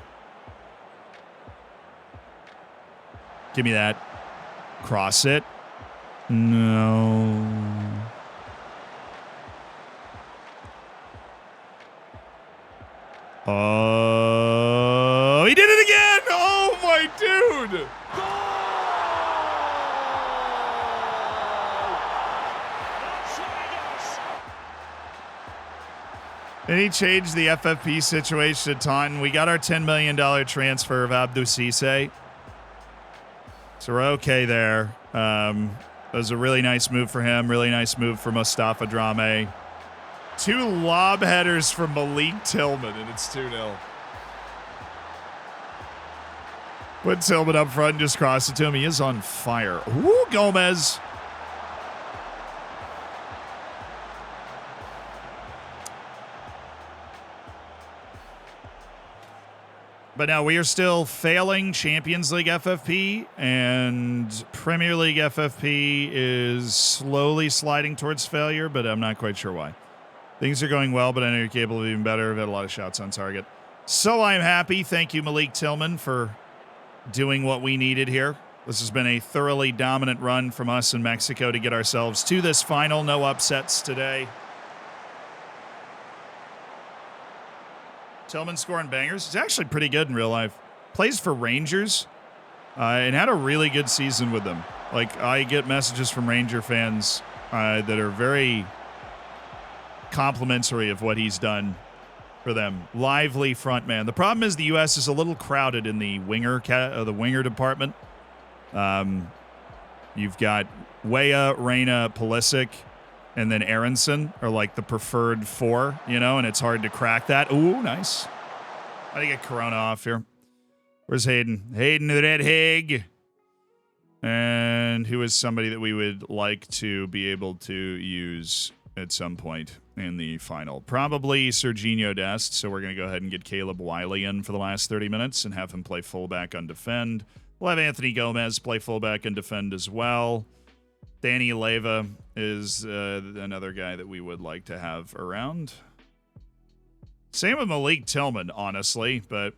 Give me that. Cross it. No. Oh, he did it again! Oh, my dude! And he changed the FFP situation a ton. We got our $10 million transfer of Abdou Cisse. So we're okay there. That was a really nice move for him. Really nice move for Mustafa Drame. 2 lob headers from Malik Tillman, and it's 2-0. Put Tillman up front and just cross it to him. He is on fire. Ooh, Gomez. But now we are still failing Champions League FFP, and Premier League FFP is slowly sliding towards failure, but I'm not quite sure why. Things are going well, but I know you're capable of even better. I've had a lot of shots on target. So I'm happy. Thank you, Malik Tillman, for doing what we needed here. This has been a thoroughly dominant run from us in Mexico to get ourselves to this final. No upsets today. Tillman scoring bangers. He's actually pretty good in real life. Plays for Rangers and had a really good season with them. Like, I get messages from Ranger fans that are very complimentary of what he's done for them. Lively front man. The problem is the U.S. is a little crowded in the winger department. You've got Weah, Reyna, Pulisic, and then Aronson are like the preferred 4, you know, and it's hard to crack that. Ooh, nice. How do you get Corona off here? Where's Hayden? Hayden the Red Hag. And who is somebody that we would like to be able to use at some point in the final? Probably Serginho Dest, so we're going to go ahead and get Caleb Wiley in for the last 30 minutes and have him play fullback on defend. We'll have Anthony Gomez play fullback and defend as well. Danny Leyva is another guy that we would like to have around. Same with Malik Tillman, honestly, but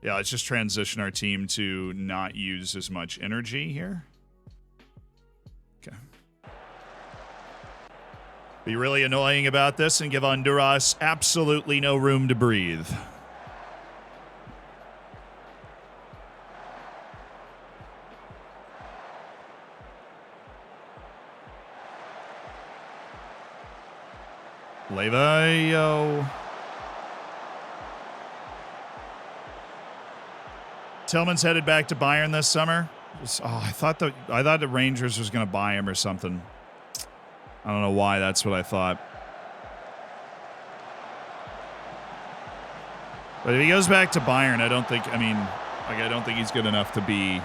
yeah, let's just transition our team to not use as much energy here. Okay. Be really annoying about this and give Honduras absolutely no room to breathe. Leyva. Tillman's headed back to Bayern this summer. I thought the Rangers was going to buy him or something. I don't know why. That's what I thought. But if he goes back to Bayern, I don't think he's good enough to be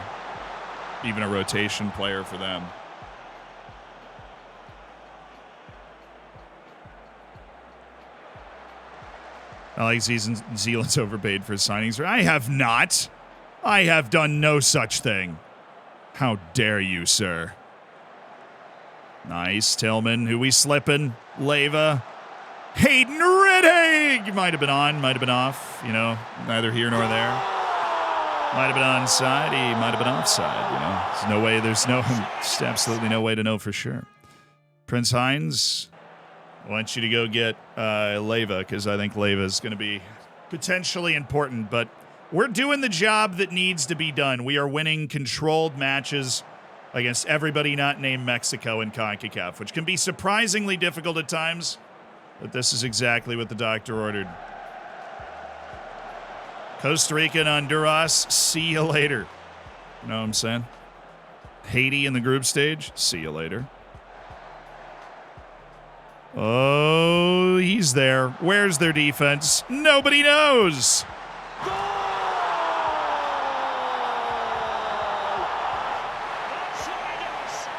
even a rotation player for them. Alex Zealand's overpaid for his signings. I have not. I have done no such thing. How dare you, sir? Nice. Tillman, who we slipping? Leva. Hayden Riddig! Might have been on, might have been off. You know, neither here nor there. Might have been onside. He might have been offside. You know, there's no way. There's just absolutely no way to know for sure. Prince Hines, I want you to go get Leva because I think Leva is going to be potentially important. But we're doing the job that needs to be done. We are winning controlled matches against everybody not named Mexico in CONCACAF, which can be surprisingly difficult at times. But this is exactly what the doctor ordered. Costa Rica and Honduras, see you later. You know what I'm saying? Haiti in the group stage, see you later. Oh, he's there. Where's their defense? Nobody knows.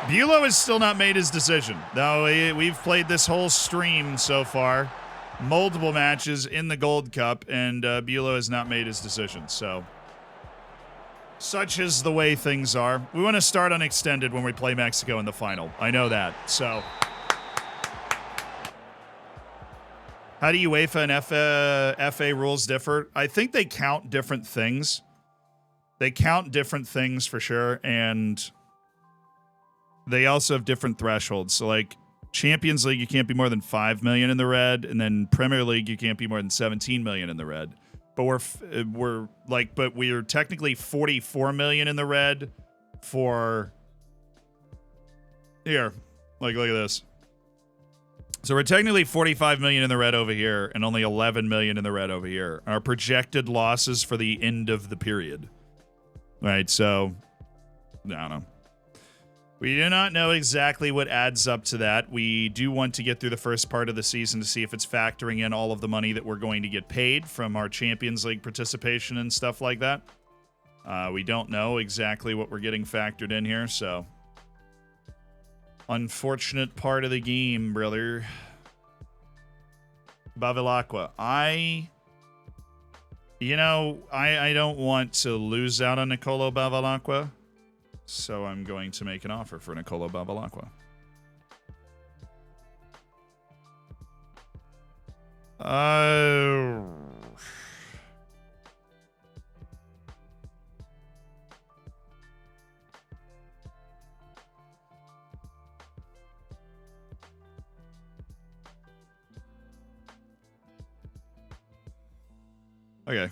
Bulow has still not made his decision. Now, we've played this whole stream so far, multiple matches in the Gold Cup, and Bulow has not made his decision. So, such is the way things are. We want to start on extended when we play Mexico in the final. I know that. So, how do UEFA and FA rules differ? I think they count different things. They count different things for sure, and they also have different thresholds. So, like, Champions League, you can't be more than 5 million in the red, and then Premier League, you can't be more than 17 million in the red. But we're technically 44 million in the red for here. Like, look at this. So we're technically 45 million in the red over here, and only 11 million in the red over here. Our projected losses for the end of the period. Right, so I don't know. We do not know exactly what adds up to that. We do want to get through the first part of the season to see if it's factoring in all of the money that we're going to get paid from our Champions League participation and stuff like that. We don't know exactly what we're getting factored in here, so unfortunate part of the game, brother. Bevilacqua. I don't want to lose out on Nicolo Bevilacqua. So I'm going to make an offer for Nicolo Bevilacqua. Okay.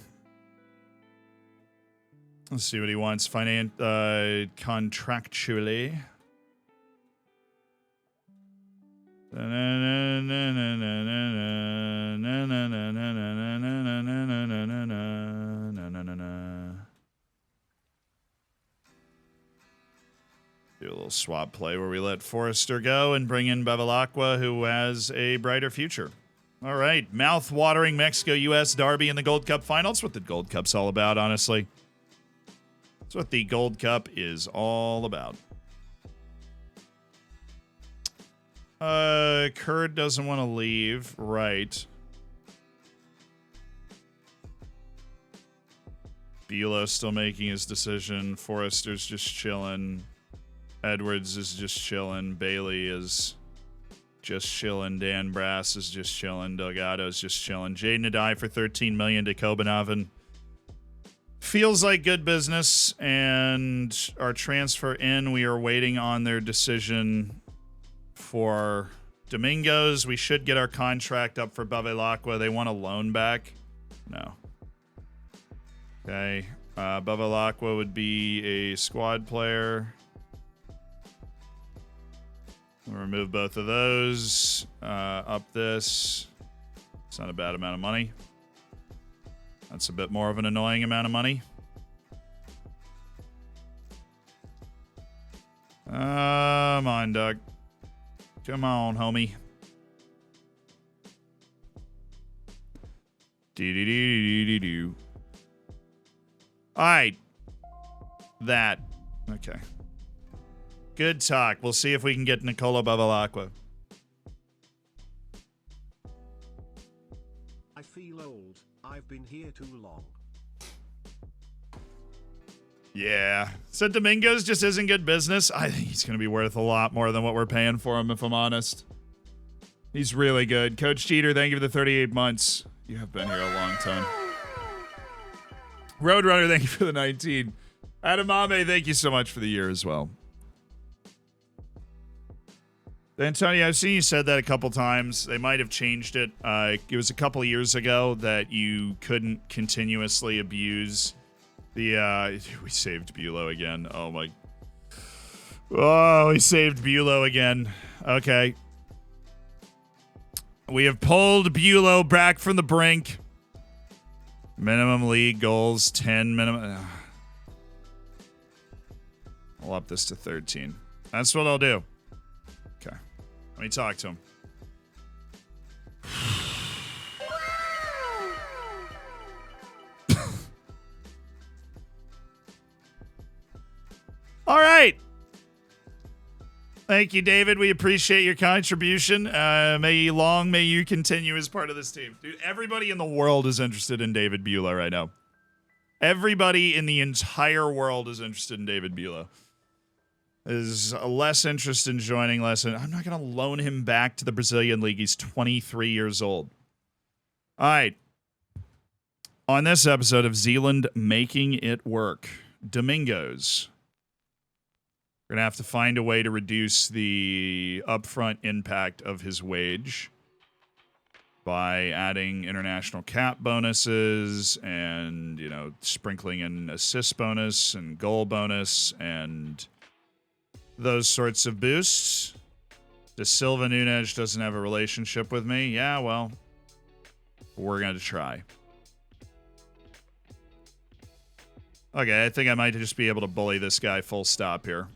Let's see what he wants. Contractually. Do a little swap play where we let Forrester go and bring in Bevilacqua, who has a brighter future. All right. Mouth-watering Mexico-U.S. derby in the Gold Cup final. That's what the Gold Cup's all about, honestly. That's what the Gold Cup is all about. Kurd doesn't want to leave. Right. Belo's still making his decision. Forrester's just chilling. Edwards is just chilling. Bailey is just chilling. Dan Brass is just chilling. Delgado's just chilling. Jaden Adai for $13 million to Copenhagen. Feels like good business, and our transfer in, we are waiting on their decision for Domingos. We should get our contract up for Bevilacqua. They want a loan back? No. Okay. Bevilacqua would be a squad player. We'll remove both of those. Up this. It's not a bad amount of money. That's a bit more of an annoying amount of money. Come on, Doug. Come on, homie. Do. All right. That. Okay. Good talk. We'll see if we can get Nicolo Bevilacqua. I feel old. I've been here too long. Yeah. So Domingo's just isn't good business. I think he's going to be worth a lot more than what we're paying for him, if I'm honest. He's really good. Coach Cheater, thank you for the 38 months. You have been here a long time. Roadrunner, thank you for the 19. Adamame, thank you so much for the year as well. Antonio, I've seen you said that a couple times. They might have changed it. It was a couple years ago that you couldn't continuously abuse the, we saved Bulow again. Oh my. Oh, we saved Bulow again. Okay. We have pulled Bulow back from the brink. Minimum league goals, 10 minimum. I'll up this to 13. That's what I'll do. Okay. Let me talk to him. All right. Thank you, David. We appreciate your contribution. May you continue as part of this team. Dude, everybody in the world is interested in David Bulow right now. Everybody in the entire world is interested in David Bulow. Is less interest in joining, I'm not going to loan him back to the Brazilian League. He's 23 years old. All right. On this episode of Zealand Making It Work, Domingos. We're going to have to find a way to reduce the upfront impact of his wage by adding international cap bonuses and, sprinkling in assist bonus and goal bonus and those sorts of boosts. De Silva Nunes doesn't have a relationship with me. Yeah, well, we're going to try. Okay, I think I might just be able to bully this guy full stop here.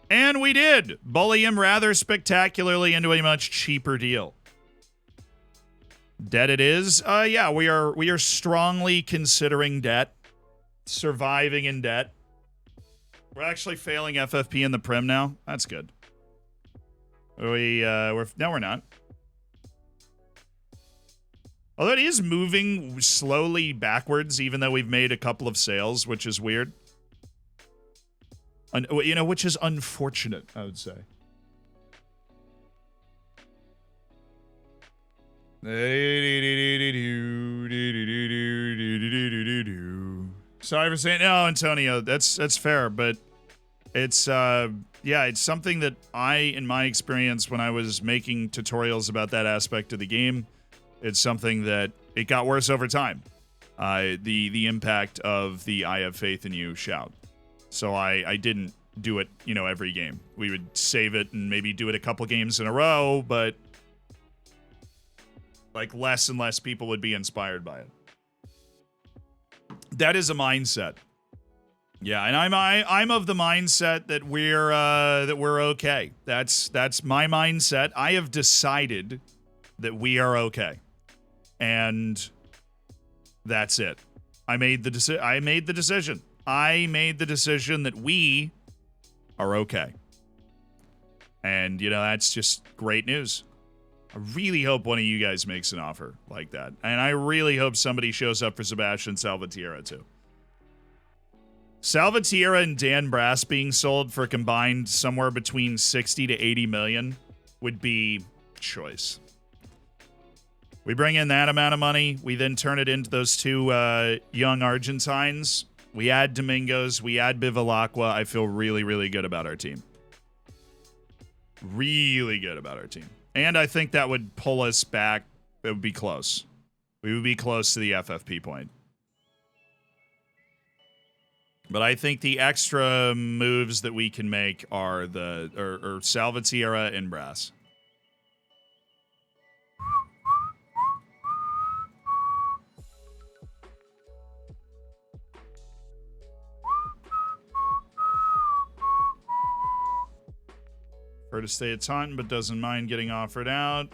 And we did bully him rather spectacularly into a much cheaper deal. Debt it is. Yeah, we are strongly considering debt. Surviving in debt. We're actually failing FFP in the Prim now. That's good. No, we're not. Although it is moving slowly backwards, even though we've made a couple of sales, which is weird. Which is unfortunate, I would say. Sorry for saying no, Antonio. That's fair, but it's it's something that in my experience, when I was making tutorials about that aspect of the game, it's something that it got worse over time. The impact of the "I have faith in you" shout. So I didn't do it, every game. We would save it and maybe do it a couple games in a row, but less and less people would be inspired by it. That is a mindset. Yeah, and I'm of the mindset that we're okay. That's my mindset. I have decided that we are okay, and that's it. I made the decision. I made the decision that we are okay. And, that's just great news. I really hope one of you guys makes an offer like that. And I really hope somebody shows up for Sebastian Salvatierra, too. Salvatierra and Dan Brass being sold for combined somewhere between 60 to 80 million would be choice. We bring in that amount of money. We then turn it into those two young Argentines. We add Domingos. We add Bivalacqua. I feel really, really good about our team. Really good about our team. And I think that would pull us back. It would be close. We would be close to the FFP point. But I think the extra moves that we can make are Salvatierra and Brass. Prefer to stay at Taunton, but doesn't mind getting offered out.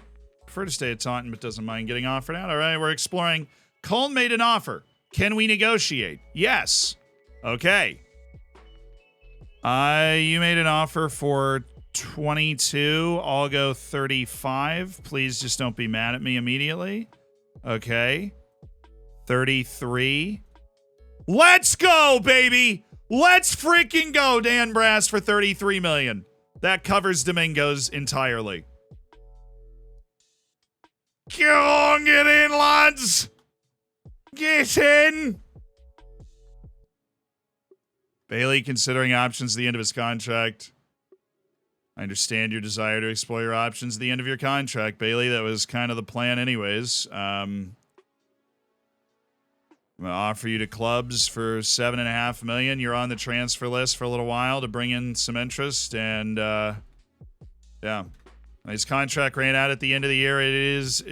Prefer to stay at Taunton, but doesn't mind getting offered out. All right, we're exploring. Colm made an offer. Can we negotiate? Yes. Okay. You made an offer for 22. I'll go 35. Please just don't be mad at me immediately. Okay. 33. Let's go, baby. Let's freaking go, Dan Brass, for $33 million. That covers Domingo's entirely. Come on, get in, lads. Get in. Bailey considering options at the end of his contract. I understand your desire to explore your options at the end of your contract, Bailey. That was kind of the plan anyways. I'm going to offer you to clubs for $7.5 million. You're on the transfer list for a little while to bring in some interest. And, yeah. His contract ran out at the end of the year.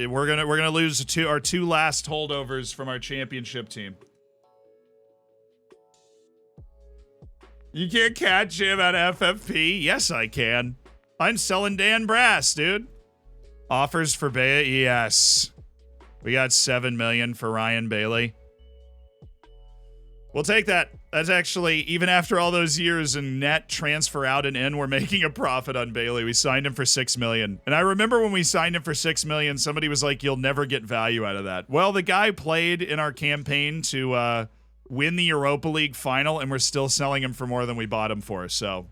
We're gonna lose our two last holdovers from our championship team. You can't catch him at FFP. Yes, I can. I'm selling Dan Brass, dude. Offers for Bailey. Yes, we got $7 million for Ryan Bailey. We'll take that. That's actually, even after all those years in net transfer out and in, we're making a profit on Bailey. We signed him for $6 million. And I remember when we signed him for $6 million, somebody was like, you'll never get value out of that. Well, the guy played in our campaign to win the Europa League final, and we're still selling him for more than we bought him for. So,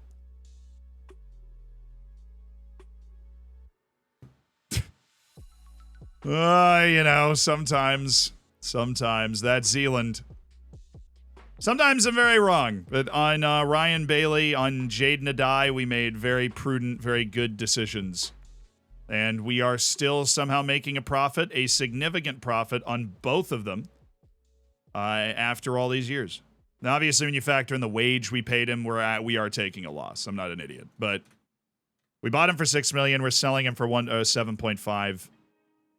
sometimes that's Zealand. Sometimes I'm very wrong, but on Ryan Bailey, on Jaden Adai, we made very prudent, very good decisions. And we are still somehow making a profit, a significant profit on both of them after all these years. Now, obviously, when you factor in the wage we paid him, we are taking a loss. I'm not an idiot. But we bought him for $6 million. We're selling him for 7.5.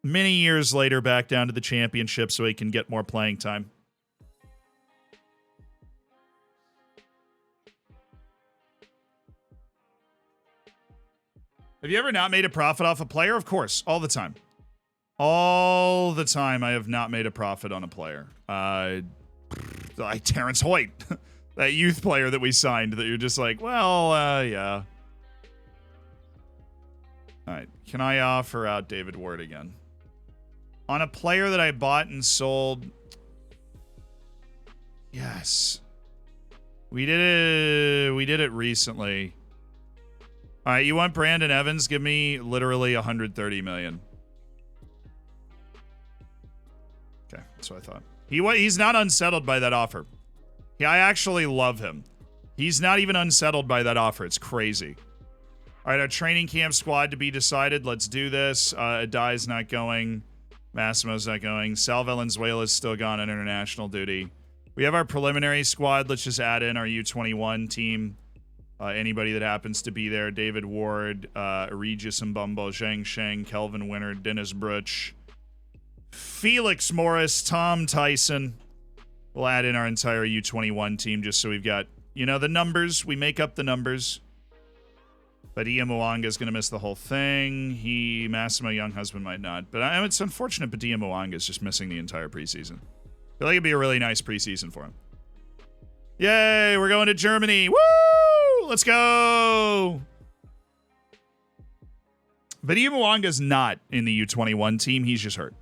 Many years later, back down to the championship so he can get more playing time. Have you ever not made a profit off a player? Of course, all the time. All the time I have not made a profit on a player. Like Terrence Hoyt, that youth player that we signed that you're just like, well, yeah. All right, can I offer out David Ward again? On a player that I bought and sold, yes. We did it recently. All right, you want Brandon Evans? Give me literally $130 million. Okay, that's what I thought. He's not unsettled by that offer. Yeah, I actually love him. He's not even unsettled by that offer. It's crazy. All right, our training camp squad to be decided. Let's do this. Adai's not going. Massimo's not going. Sal Valenzuela's still gone on international duty. We have our preliminary squad. Let's just add in our U21 team. Anybody that happens to be there. David Ward, Regis Mbumbo, Zhang Sheng, Kelvin Winter, Dennis Brutch, Felix Morris, Tom Tyson. We'll add in our entire U21 team just so we've got, the numbers. We make up the numbers. But Ia Mwanga is going to miss the whole thing. Massimo Younghusband might not. But it's unfortunate Badia Mwanga is just missing the entire preseason. I feel like it'd be a really nice preseason for him. Yay, we're going to Germany. Woo! Let's go! Badia Mwanga's not in the U21 team. He's just hurt.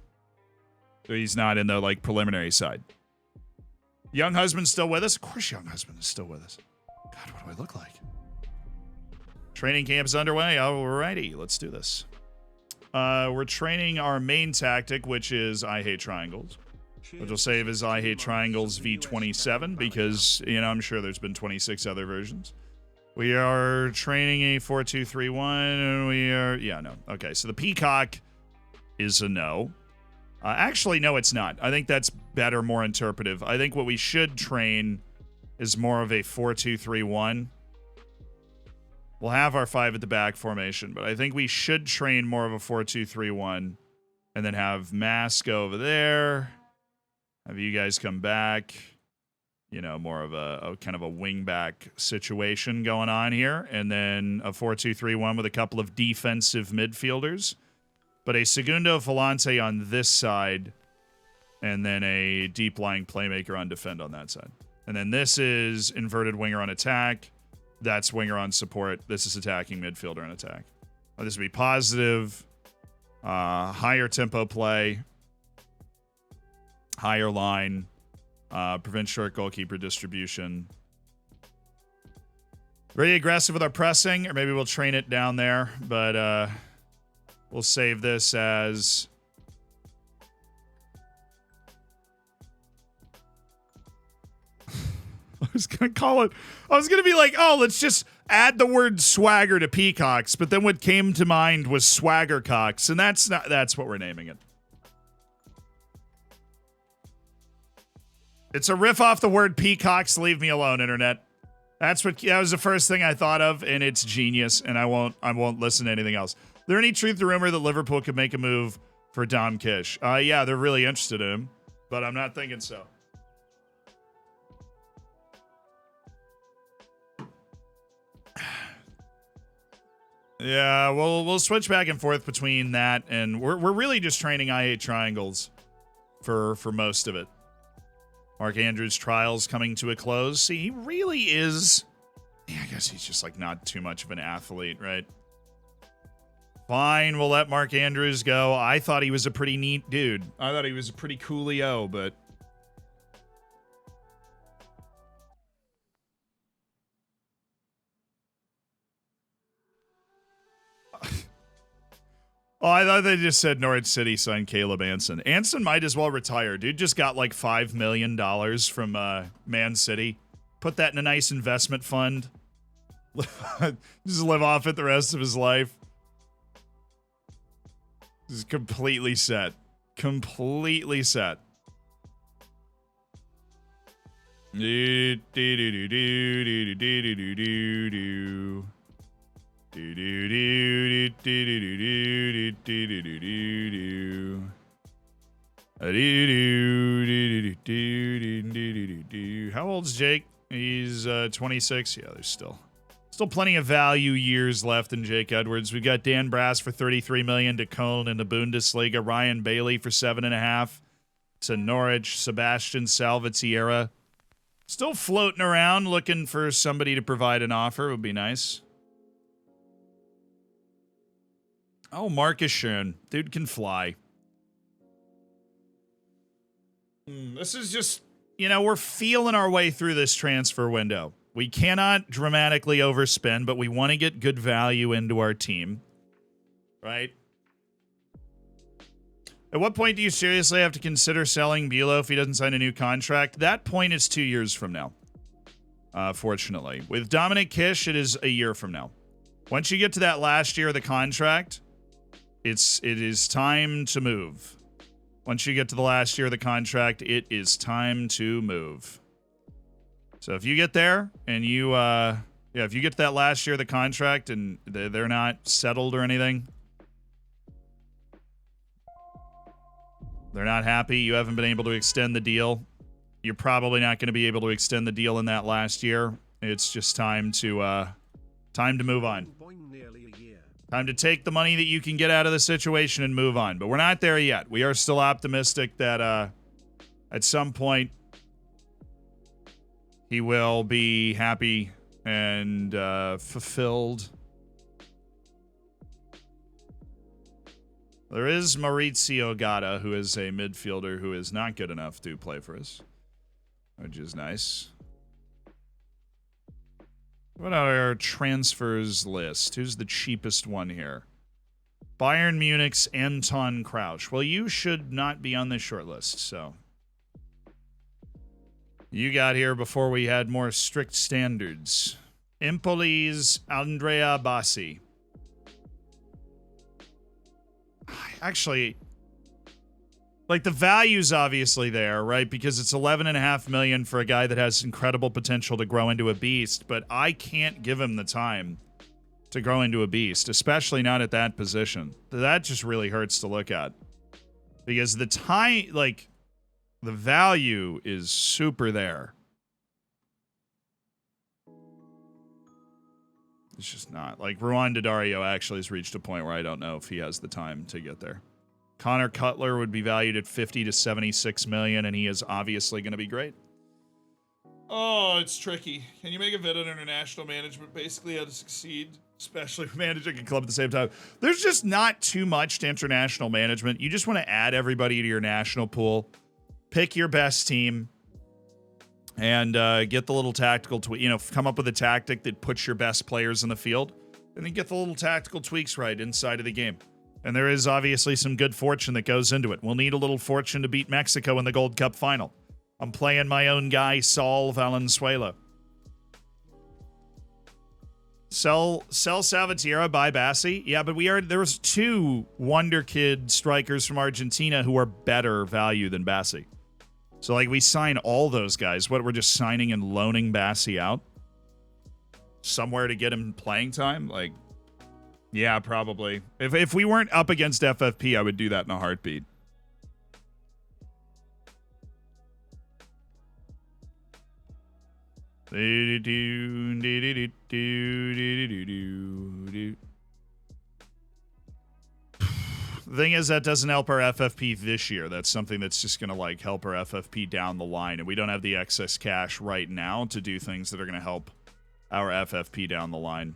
So he's not in the preliminary side. Younghusband's still with us? Of course Younghusband is still with us. God, what do I look like? Training camp's underway. Alrighty, let's do this. We're training our main tactic, which is I Hate Triangles. Which will save as I Hate Triangles V27 because, I'm sure there's been 26 other versions. We are training a 4-2-3-1 and no. Okay, so the Peacock is a no. Actually, no, it's not. I think that's better, more interpretive. I think what we should train is more of a 4-2-3-1. We'll have our 5 at the back formation, but I think we should train more of a 4-2-3-1 and then have Mass go over there. Have you guys come back, more of a kind of a wing-back situation going on here. And then a 4-2-3-1 with a couple of defensive midfielders. But a Segundo Volante on this side. And then a deep-lying playmaker on defend on that side. And then this is inverted winger on attack. That's winger on support. This is attacking midfielder on attack. This would be positive. Higher tempo play. Higher line, prevent short goalkeeper distribution, Very aggressive with our pressing, or maybe we'll train it down there, but we'll save this as... I was going to call it... I was going to be like, oh, let's just add the word swagger to peacocks, but then what came to mind was swaggercocks, and that's what we're naming it. It's a riff off the word peacocks. Leave me alone, internet. That was the first thing I thought of, and it's genius, and I won't listen to anything else. Is there any truth to rumor that Liverpool could make a move for Dom Kish? Yeah, they're really interested in him, but I'm not thinking so. Yeah, we'll switch back and forth between that, and we're really just training I8 triangles for most of it. Mark Andrews' trials coming to a close. See, he really is... Yeah, I guess he's just like not too much of an athlete, right? Fine, we'll let Mark Andrews go. I thought he was a pretty neat dude. I thought he was a pretty coolio, but... Oh, I thought they just said Norwich City signed Caleb Anson. Anson might as well retire. Dude just got like $5 million from Man City. Put that in a nice investment fund. Just live off it the rest of his life. This is completely set. Completely set. Do do do do do do do do do do. Do do do do do do do do do do do do. How old's Jake? He's 26. Yeah, there's still plenty of value years left in Jake Edwards. We've got Dan Brass for $33 million to Cologne in the Bundesliga. Ryan Bailey for $7.5 to Norwich. Sebastian Salvatierra still floating around, looking for somebody to provide an offer. Would be nice. Oh, Marcus Schoen. Dude can fly. This is just, we're feeling our way through this transfer window. We cannot dramatically overspend, but we want to get good value into our team. Right? At what point do you seriously have to consider selling Bulow if he doesn't sign a new contract? That point is 2 years from now. Fortunately. With Dominic Kish, it is a year from now. Once you get to that last year of the contract... It is time to move. Once you get to the last year of the contract, it is time to move. So if you get there and if you get to that last year of the contract and they're not settled or anything, they're not happy, you haven't been able to extend the deal, you're probably not going to be able to extend the deal in that last year. It's just time to move on. Time to take the money that you can get out of the situation and move on. But we're not there yet. We are still optimistic that at some point he will be happy and fulfilled. There is Maurizio Gatta, who is a midfielder who is not good enough to play for us, which is nice. What about our transfers list? Who's the cheapest one here? Bayern Munich's Anton Crouch. Well, you should not be on this short list, so. You got here before we had more strict standards. Empoli's Andrea Bassi. Actually, like, the value's obviously there, right? Because it's $11.5 million for a guy that has incredible potential to grow into a beast, but I can't give him the time to grow into a beast, especially not at that position. That just really hurts to look at. Because the time, like, the value is super there. It's just not. Like, Ruan Daddario actually has reached a point where I don't know if he has the time to get there. Connor Cutler would be valued at $50 to $76 million, and he is obviously going to be great. Oh, it's tricky. Can you make a vid on international management? Basically how to succeed, especially managing a club at the same time. There's just not too much to international management. You just want to add everybody to your national pool. Pick your best team. and get the little tactical tweak. Come up with a tactic that puts your best players in the field, and then get the little tactical tweaks right inside of the game. And there is obviously some good fortune that goes into it. We'll need a little fortune to beat Mexico in the Gold Cup final. I'm playing my own guy, Saul Valenzuela. Sell Salvatierra, buy Bassi. Yeah, but there's 2 wonder kid strikers from Argentina who are better value than Bassi. So, we sign all those guys. We're just signing and loaning Bassi out? Somewhere to get him playing time? Yeah, probably. If we weren't up against FFP, I would do that in a heartbeat. The thing is, that doesn't help our FFP this year. That's something that's just going to help our FFP down the line, and we don't have the excess cash right now to do things that are going to help our FFP down the line.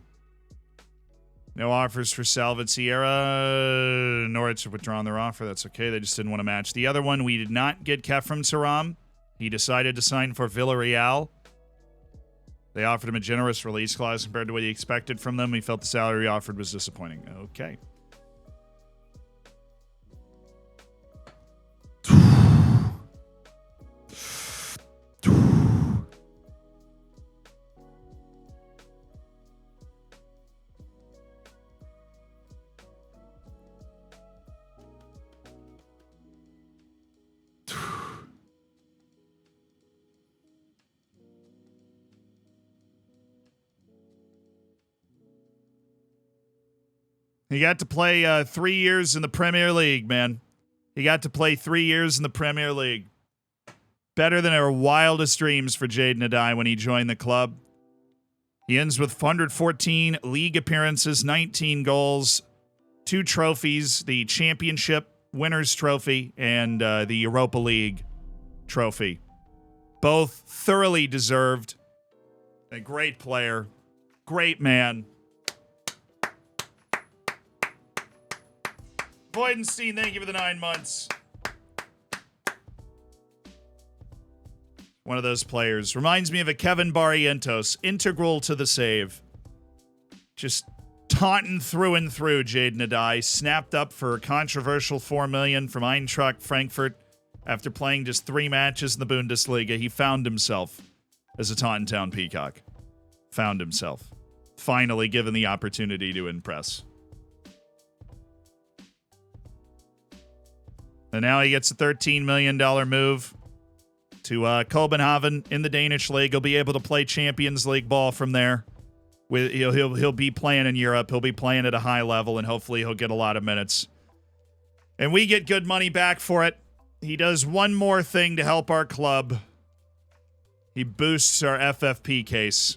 No offers for Salvatierra. Norwich have withdrawn their offer. That's okay. They just didn't want to match. The other one, we did not get Kefram Turam. He decided to sign for Villarreal. They offered him a generous release clause compared to what he expected from them. He felt the salary offered was disappointing. Okay. He got to play 3 years in the Premier League, man. He got to play 3 years in the Premier League. Better than our wildest dreams for Jaden Adai when he joined the club. He ends with 114 league appearances, 19 goals, 2 trophies, the Championship Winners' Trophy and the Europa League Trophy. Both thoroughly deserved. A great player. Great man. Boydenstein, thank you for the 9 months. One of those players. Reminds me of a Kevin Barrientos, integral to the save. Just taunting through and through Jaden Adai. Snapped up for a controversial $4 million from Eintracht Frankfurt after playing just 3 matches in the Bundesliga. He found himself as a Taunton Town Peacock. Found himself. Finally given the opportunity to impress. And now he gets a $13 million move to Copenhagen in the Danish league. He'll be able to play Champions League ball from there. He'll be playing in Europe. He'll be playing at a high level, and hopefully he'll get a lot of minutes. And we get good money back for it. He does one more thing to help our club. He boosts our FFP case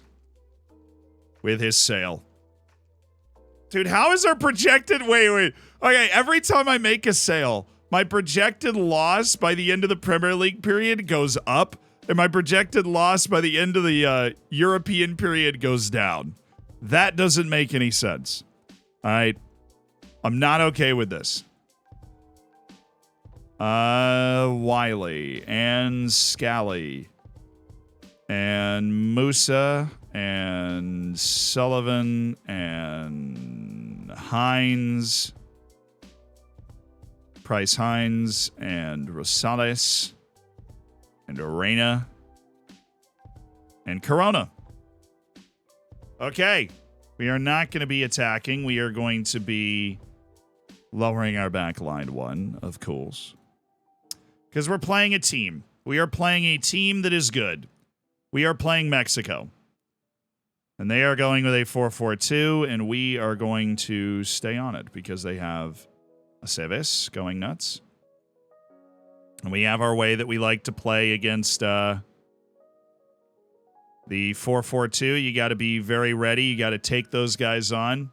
with his sale. Dude, how is our projected... Wait. Okay, every time I make a sale... my projected loss by the end of the Premier League period goes up, and my projected loss by the end of the European period goes down. That doesn't make any sense. All right. I'm not okay with this. Wiley and Scally and Musa and Sullivan and Hines... Price Hines and Rosales and Arena and Corona. Okay. We are not going to be attacking. We are going to be lowering our back line 1, of course. Because we're playing a team. We are playing a team that is good. We are playing Mexico. And they are going with a 4-4-2, and we are going to stay on it because they have Aceves going nuts. And we have our way that we like to play against the 4-4-2. You got to be very ready. You got to take those guys on.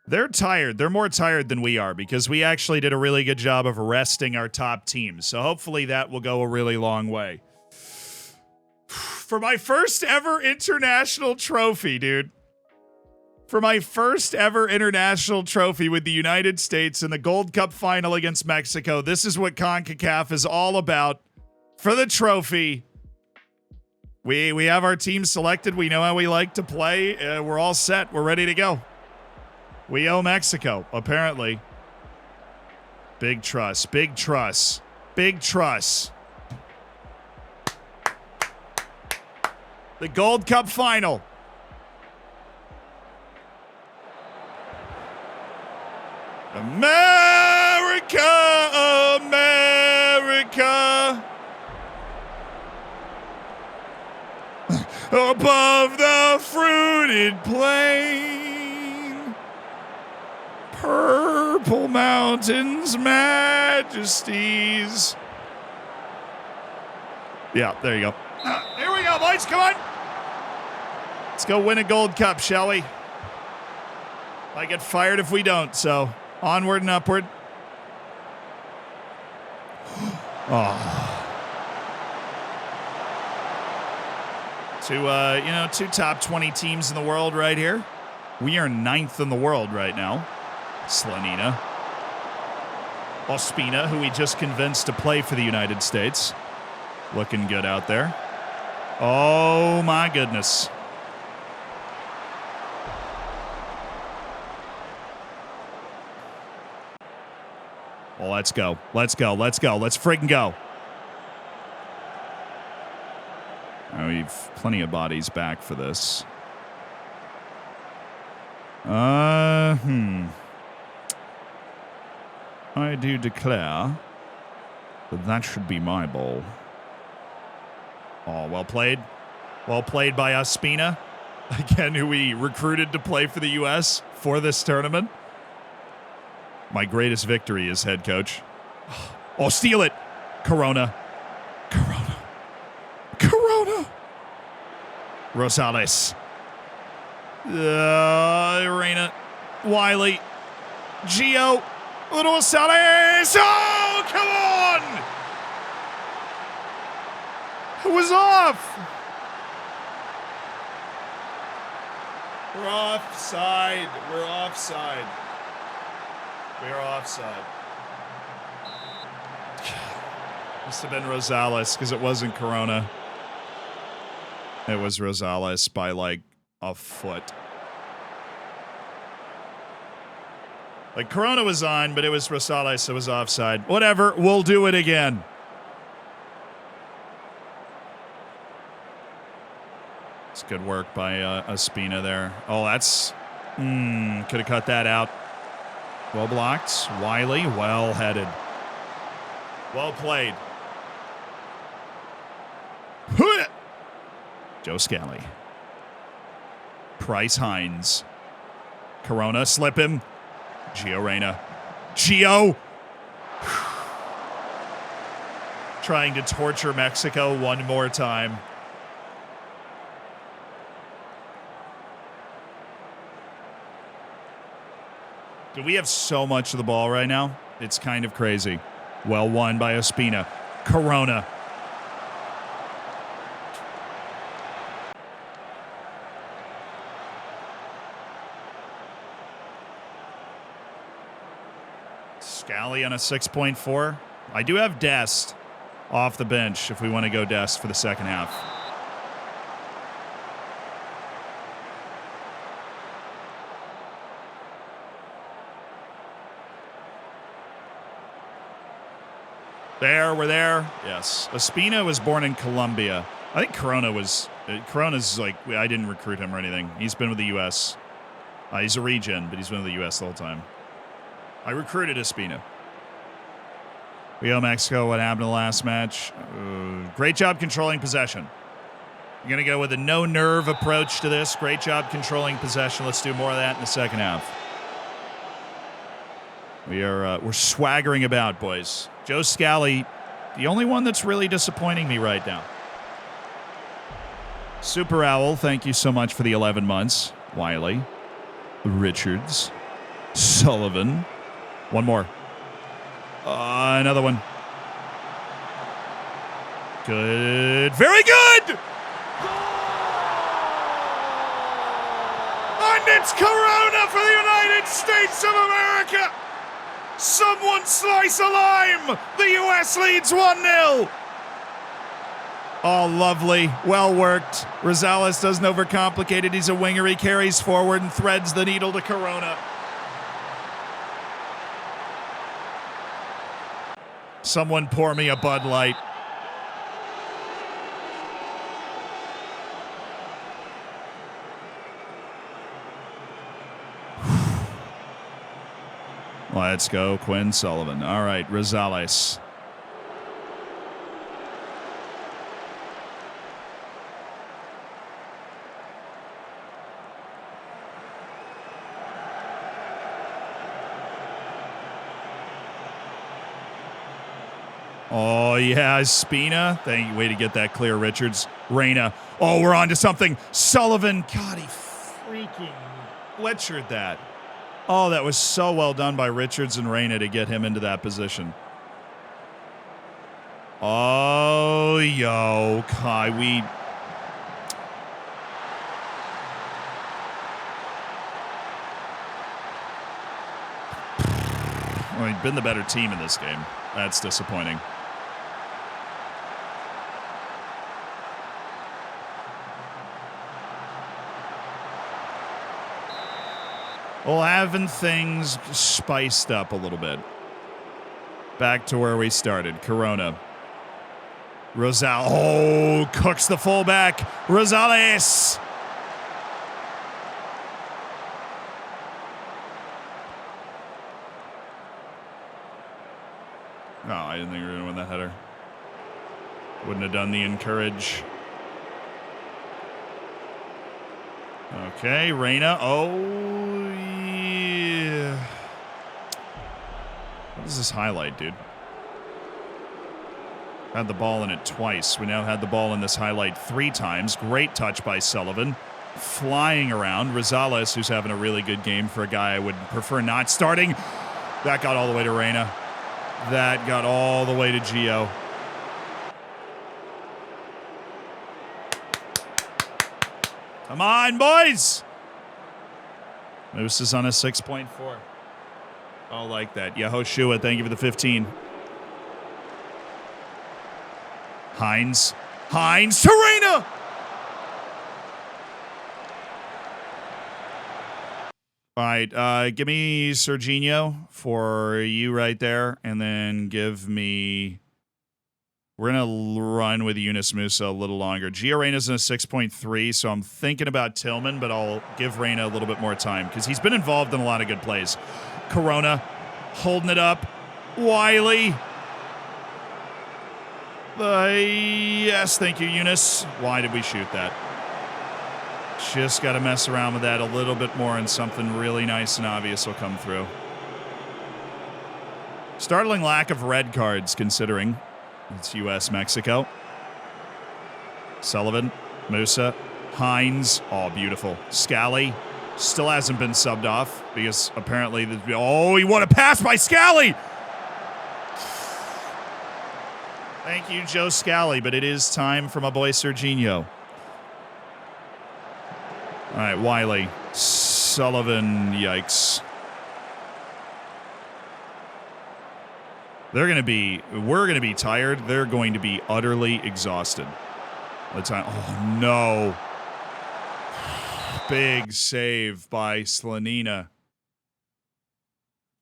They're tired. They're more tired than we are because we actually did a really good job of resting our top teams. So hopefully that will go a really long way. For my first ever international trophy, dude. For my first ever international trophy with the United States in the Gold Cup final against Mexico. This is what CONCACAF is all about. For the trophy, We have our team selected. We know how we like to play. We're all set. We're ready to go. We owe Mexico, apparently. Big trust. Big trust. Big trust. The Gold Cup final. America, America. Above the fruited plain, purple mountains, majesties. Yeah, there you go. Here we go, boys. Come on. Let's go win a Gold Cup, shall we? I get fired if we don't, so onward and upward. Oh. Two top 20 teams in the world right here. We are 9th in the world right now. Slanina. Ospina, who we just convinced to play for the United States. Looking good out there. Oh, my goodness. Well, let's go. Let's go. Let's go. Let's friggin' go. We've plenty of bodies back for this. I do declare that should be my ball. Oh, well played. Well played by Ospina. Again, who we recruited to play for the U.S. for this tournament. My greatest victory as head coach. Oh, steal it. Corona. Corona. Corona. Rosales. Reina. Wiley. Gio. Rosales. Oh, come on. It was off. We're offside. We're offside. We're offside. Must have been Rosales because it wasn't Corona. It was Rosales by like a foot. Like Corona was on, but it was Rosales, so it was offside. Whatever, we'll do it again. It's good work by Ospina there. Oh, that's... could have cut that out. Well blocked. Wiley, well headed. Well played. Joe Scally. Price Hines. Corona, slip him. Gio Reyna. Gio! Trying to torture Mexico one more time. Do we have so much of the ball right now? It's kind of crazy. Well won by Ospina. Corona. Scally on a 6.4. I do have Dest off the bench if we want to go Dest for the second half. There, we're there. Yes. Ospina was born in Colombia. I think Corona's like, I didn't recruit him or anything. He's been with the U.S. He's a regen, but he's been with the U.S. the whole time. I recruited Ospina. We owe Mexico what happened in the last match. Great job controlling possession. You're going to go with a no-nerve approach to this. Great job controlling possession. Let's do more of that in the second half. We're swaggering about, boys. Joe Scally, the only one that's really disappointing me right now. Super Owl, thank you so much for the 11 months. Wiley. Richards. Sullivan. One more. Another one. Good. Very good! And it's Corona for the United States of America! Someone slice a lime! The U.S. leads 1-0! Oh, lovely. Well worked. Rosales doesn't overcomplicate it. He's a winger. He carries forward and threads the needle to Corona. Someone pour me a Bud Light. Let's go, Quinn Sullivan. All right, Rosales. Oh, yeah, Spina. Thank you. Way to get that clear, Richards. Reyna. Oh, we're on to something. Sullivan. God, he freaking butchered that. Oh, that was so well done by Richards and Reyna to get him into that position. Oh, yo, Kai, Well, we've been the better team in this game. That's disappointing. Well, having things spiced up a little bit. Back to where we started. Corona. Rosales. Oh, cooks the fullback. Rosales. Oh, I didn't think we were going to win that header. Wouldn't have done the encourage. Okay, Reyna. Oh, yeah. What is this highlight, dude? Had the ball in it twice. We now had the ball in this highlight 3 times. Great touch by Sullivan. Flying around. Rosales, who's having a really good game for a guy I would prefer not starting. That got all the way to Reyna. That got all the way to Gio. Come on, boys! Moose is on a 6.4. I like that. Yehoshua, thank you for the 15. Hines. Hines to Reyna! All right, give me Serginho for you right there, and then give me... We're going to run with Yunus Musa a little longer. Gio Reyna's in a 6.3, so I'm thinking about Tillman, but I'll give Reyna a little bit more time because he's been involved in a lot of good plays. Corona holding it up. Wiley. Yes, thank you, Eunice. Why did we shoot that? Just got to mess around with that a little bit more and something really nice and obvious will come through. Startling lack of red cards considering it's US-Mexico. Sullivan, Musa, Hines. Oh, beautiful. Scally still hasn't been subbed off because apparently... Oh, he won a pass by Scally! Thank you, Joe Scally, but it is time for my boy Serginho. All right, Wiley. Sullivan, yikes. We're going to be tired. They're going to be utterly exhausted. Oh, no. Big save by Slanina.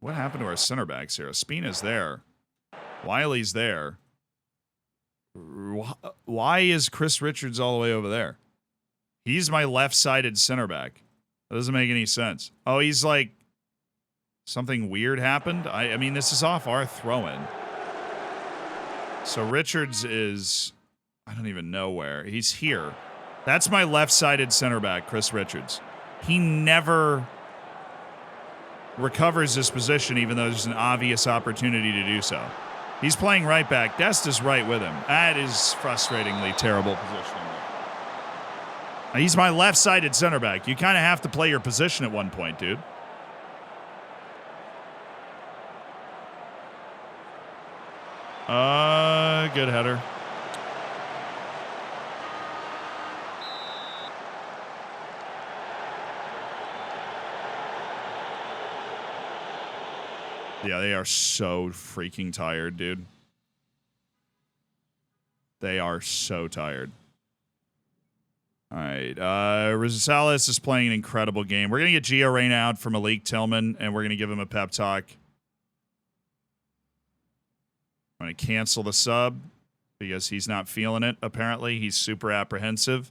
What happened to our center backs here? Espina's there. Wiley's there. Why is Chris Richards all the way over there? He's my left-sided center back. That doesn't make any sense. Oh, he's like... Something weird happened? I mean, this is off our throw-in. So Richards is... I don't even know where. He's here. That's my left-sided center back, Chris Richards. He never recovers his position, even though there's an obvious opportunity to do so. He's playing right back. Dest is right with him. That is frustratingly terrible positioning. He's my left-sided center back. You kind of have to play your position at one point, dude. Good header. Yeah, they are so freaking tired, dude. They are so tired. All right. Rosales is playing an incredible game. We're going to get Gio Reyna out for Malik Tillman, and we're going to give him a pep talk. I'm going to cancel the sub because he's not feeling it, apparently. He's super apprehensive.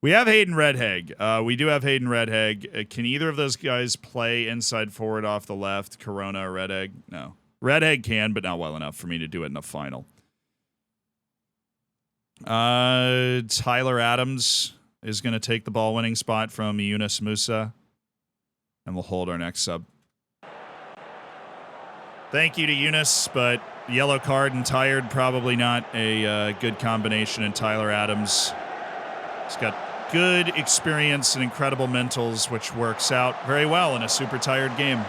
We have Hayden Redhag. We do have Hayden Redhag. Can either of those guys play inside forward off the left, Corona or Redhag? No. Redhag can, but not well enough for me to do it in the final. Tyler Adams is going to take the ball-winning spot from Yunus Musa, and we'll hold our next sub. Thank you to Yunus, but yellow card and tired, probably not a good combination. And Tyler Adams, he's got good experience and incredible mentals, which works out very well in a super tired game.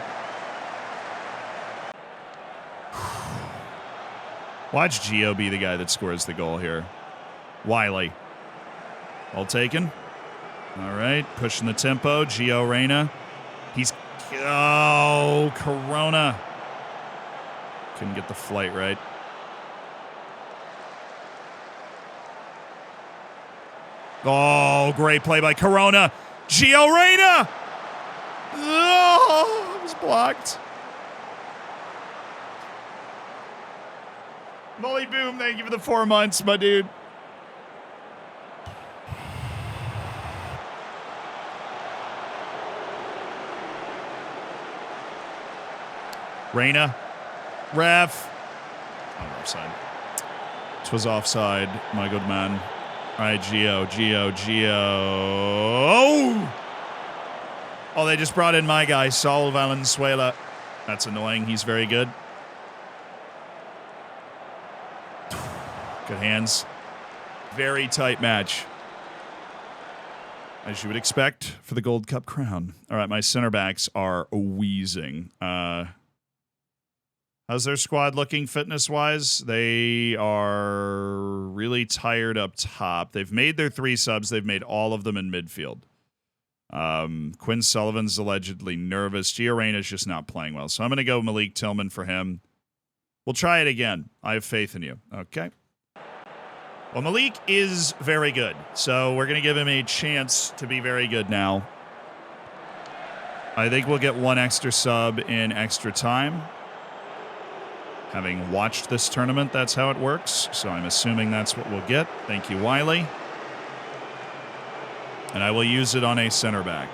Watch Gio be the guy that scores the goal here. Wiley. All taken. All right, pushing the tempo. Gio Reyna. He's... Oh, Corona. Couldn't get the flight right. Oh, great play by Corona. Gio Reyna. Oh, it was blocked. Molly Boom, thank you for the 4 months, my dude. Reyna. Ref. Oh, offside. This was offside, my good man. All right, Gio. Oh, they just brought in my guy, Saul Valenzuela. That's annoying. He's very good. Good hands. Very tight match. As you would expect for the Gold Cup crown. All right, my center backs are wheezing. How's their squad looking fitness-wise? They are really tired up top. They've made their 3 subs. They've made all of them in midfield. Quinn Sullivan's allegedly nervous. Gio Reyna's just not playing well. So I'm going to go Malik Tillman for him. We'll try it again. I have faith in you. Okay. Well, Malik is very good. So we're going to give him a chance to be very good now. I think we'll get 1 extra sub in extra time. Having watched this tournament, that's how it works. So I'm assuming that's what we'll get. Thank you, Wiley. And I will use it on a center back.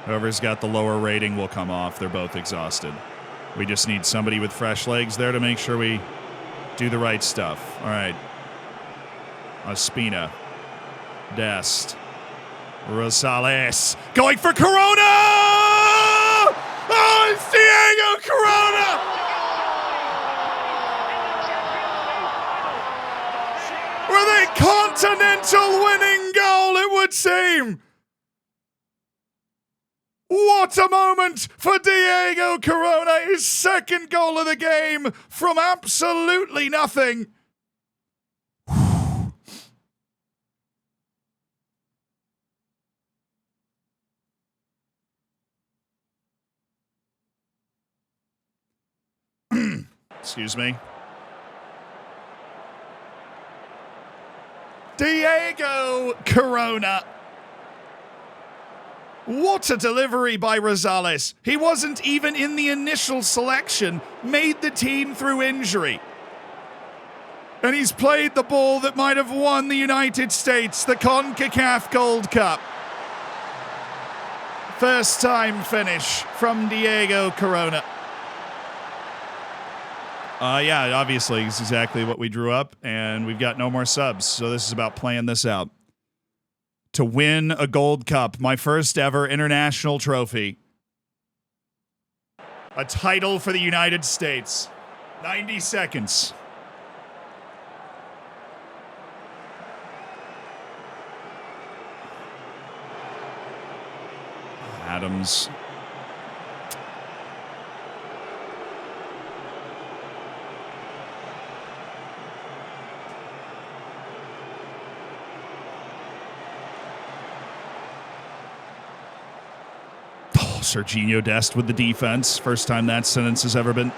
Whoever's got the lower rating will come off. They're both exhausted. We just need somebody with fresh legs there to make sure we do the right stuff. All right. Ospina. Dest. Rosales. Going for Corona! Oh, it's Diego Corona! With a continental winning goal, it would seem. What a moment for Diego Corona. His 2nd goal of the game from absolutely nothing. Excuse me. Diego Corona. What a delivery by Rosales. He wasn't even in the initial selection, made the team through injury. And he's played the ball that might have won the United States the CONCACAF Gold Cup. First time finish from Diego Corona. Yeah, obviously, it's exactly what we drew up, and we've got no more subs, so this is about playing this out. To win a Gold Cup, my first ever international trophy. A title for the United States. 90 seconds. Adams. Serginho Dest with the defense. First time that sentence has ever been.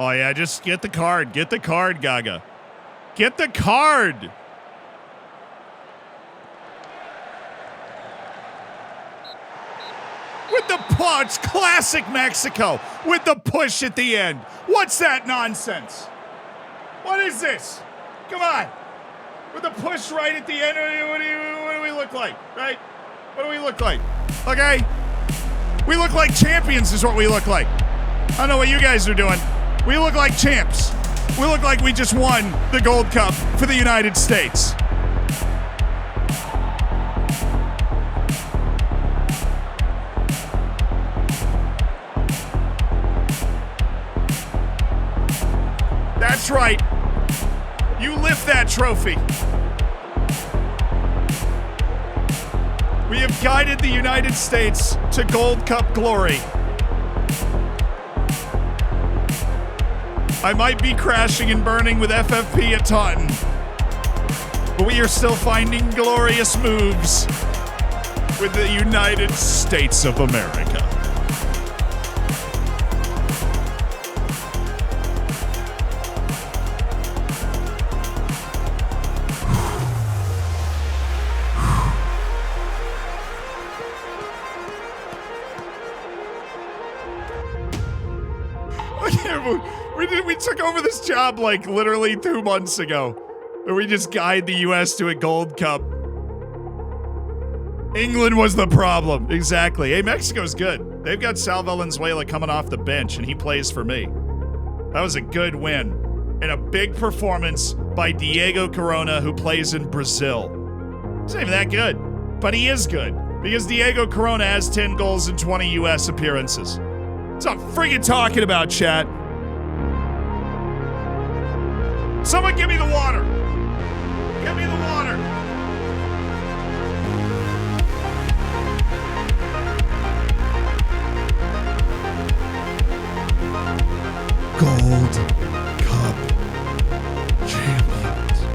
Oh, yeah, just get the card. Get the card, Gaga. Get the card. With the punch, classic Mexico, with the push at the end. What's that nonsense? What is this? Come on. With the push right at the end, what do we look like, right? What do we look like? Okay? We look like champions is what we look like. I don't know what you guys are doing. We look like champs. We look like we just won the Gold Cup for the United States. That's right. You lift that trophy. We have guided the United States to Gold Cup glory. I might be crashing and burning with FFP at Taunton, but we are still finding glorious moves with the United States of America. We took over this job like literally 2 months ago, and we just guide the U.S. to a Gold Cup. England was the problem. Exactly. Hey, Mexico's good. They've got Sal Valenzuela coming off the bench, and he plays for me. That was a good win. And a big performance by Diego Corona, who plays in Brazil. He's not even that good, but he is good because Diego Corona has 10 goals in 20 U.S. appearances. That's what I'm friggin' talking about, chat. Someone give me the water. Give me the water. Gold Cup champions.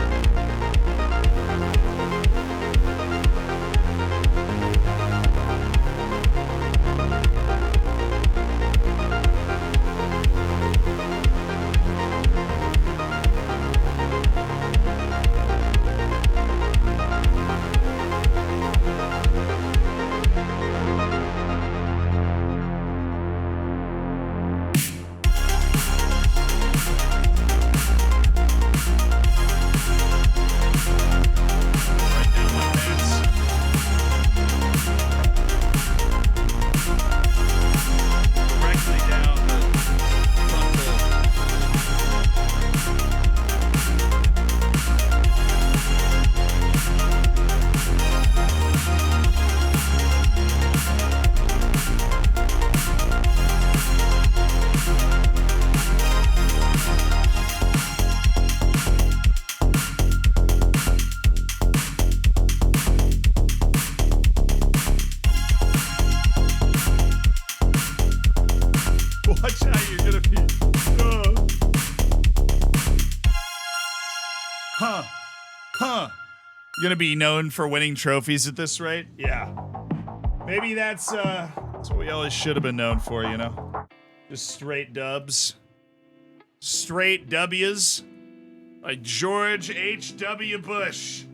Gonna be known for winning trophies at this rate? Yeah. Maybe that's what we always should have been known for, you know? Just straight dubs. Straight W's. Like George H.W. Bush.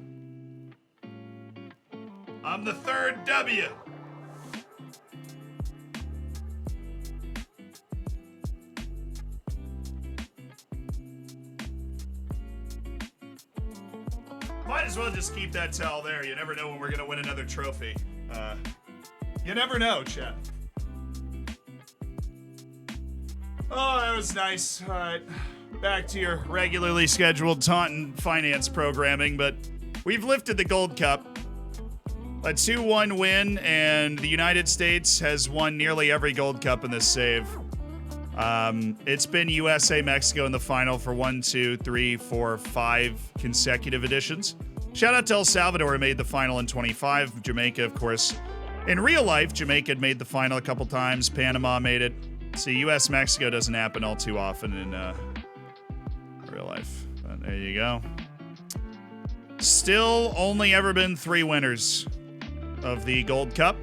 I'm the third W. Might as well just keep that towel there. You never know when we're going to win another trophy. You never know, chat. Oh, that was nice. All right. Back to your regularly scheduled Taunton finance programming, but we've lifted the Gold Cup. A 2-1 win, and the United States has won nearly every Gold Cup in this save. It's been USA-Mexico in the final for 1, 2, 3, 4, 5 consecutive editions. Shout out to El Salvador, who made the final in 25. Jamaica, of course. In real life, Jamaica had made the final a couple times. Panama made it. See, US-Mexico doesn't happen all too often in real life. But there you go. Still only ever been 3 winners of the Gold Cup.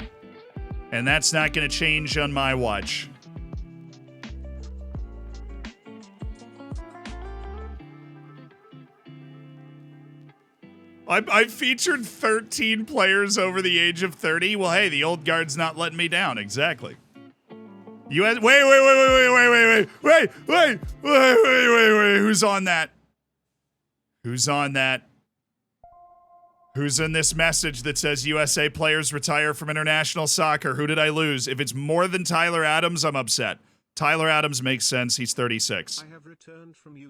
And that's not going to change on my watch. I've featured 13 players over the age of 30. Well, hey, the old guard's not letting me down. Exactly. Wait. Who's on that? Who's on that? Who's in this message that says USA players retire from international soccer? Who did I lose? If it's more than Tyler Adams, I'm upset. Tyler Adams makes sense. He's 36.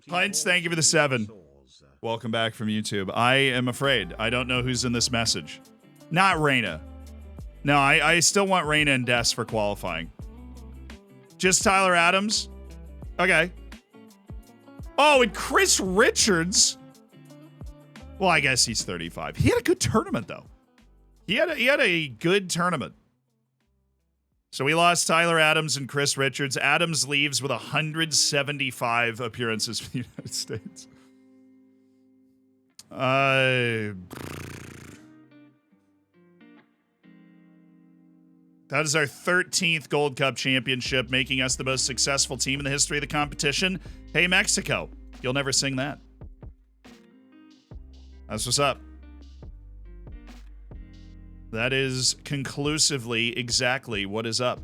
Heinz, thank you for the 7. Welcome back from YouTube. I am afraid. I don't know who's in this message. Not Reyna. No, I still want Reyna and Des for qualifying. Just Tyler Adams? Okay. Oh, and Chris Richards? Well, I guess he's 35. He had a good tournament, though. He had a good tournament. So we lost Tyler Adams and Chris Richards. Adams leaves with 175 appearances for the United States. That is our 13th Gold Cup championship, making us the most successful team in the history of the competition. Hey, Mexico. You'll never sing that. That's what's up. That is conclusively exactly what is up.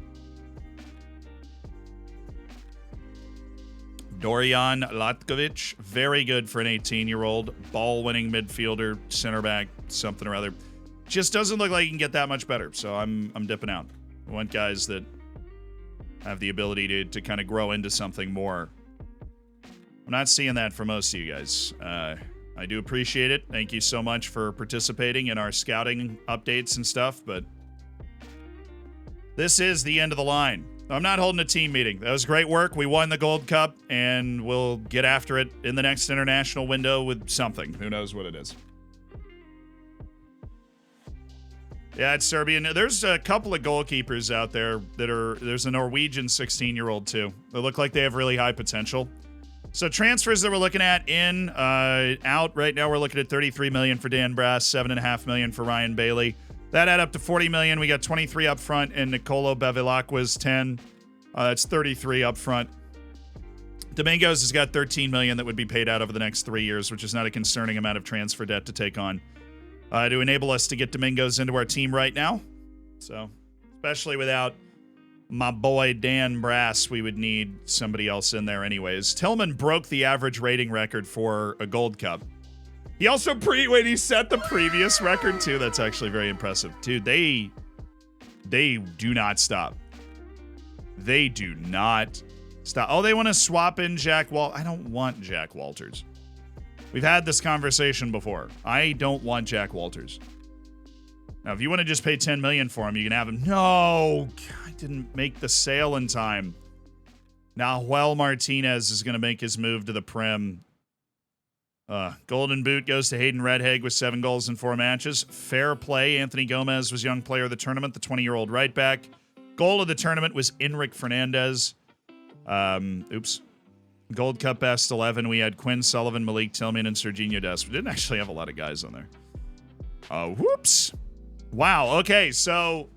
Dorian Latkovic, very good for an 18-year-old. Ball-winning midfielder, center back, something or other. Just doesn't look like he can get that much better, so I'm dipping out. I want guys that have the ability to kind of grow into something more. I'm not seeing that for most of you guys. I do appreciate it. Thank you so much for participating in our scouting updates and stuff, but this is the end of the line. I'm not holding a team meeting. That was great work. We won the Gold Cup, and we'll get after it in the next international window with something. Who knows what it is. Yeah, it's Serbian. There's a couple of goalkeepers out there there's a Norwegian 16-year-old too. They look like they have really high potential. So transfers that we're looking at out right now, we're looking at $33 million for Dan Brass, $7.5 million for Ryan Bailey. That add up to $40 million. We got 23 up front, and Nicolo Bevilacqua's 10. That's 33 up front. Domingos has got $13 million that would be paid out over the next 3 years, which is not a concerning amount of transfer debt to take on. To enable us to get Domingos into our team right now. So, especially without my boy Dan Brass, we would need somebody else in there anyways. Tillman broke the average rating record for a Gold Cup. He also he set the previous record too. That's actually very impressive. Dude, they do not stop. They do not stop. Oh, they want to swap in Jack Walt. I don't want Jack Walters. We've had this conversation before. I don't want Jack Walters. Now, if you want to just pay $10 million for him, you can have him. No, I didn't make the sale in time. Now, Nahuel Martinez is going to make his move to the Prim. Golden Boot goes to Hayden Redhaig with 7 goals in 4 matches. Fair play. Anthony Gomez was young player of the tournament, the 20-year-old right back. Goal of the tournament was Enric Fernandez. Gold Cup best 11. We had Quinn Sullivan, Malik Tillman, and Serginho Dest. We didn't actually have a lot of guys on there. Whoops. Wow. Okay, so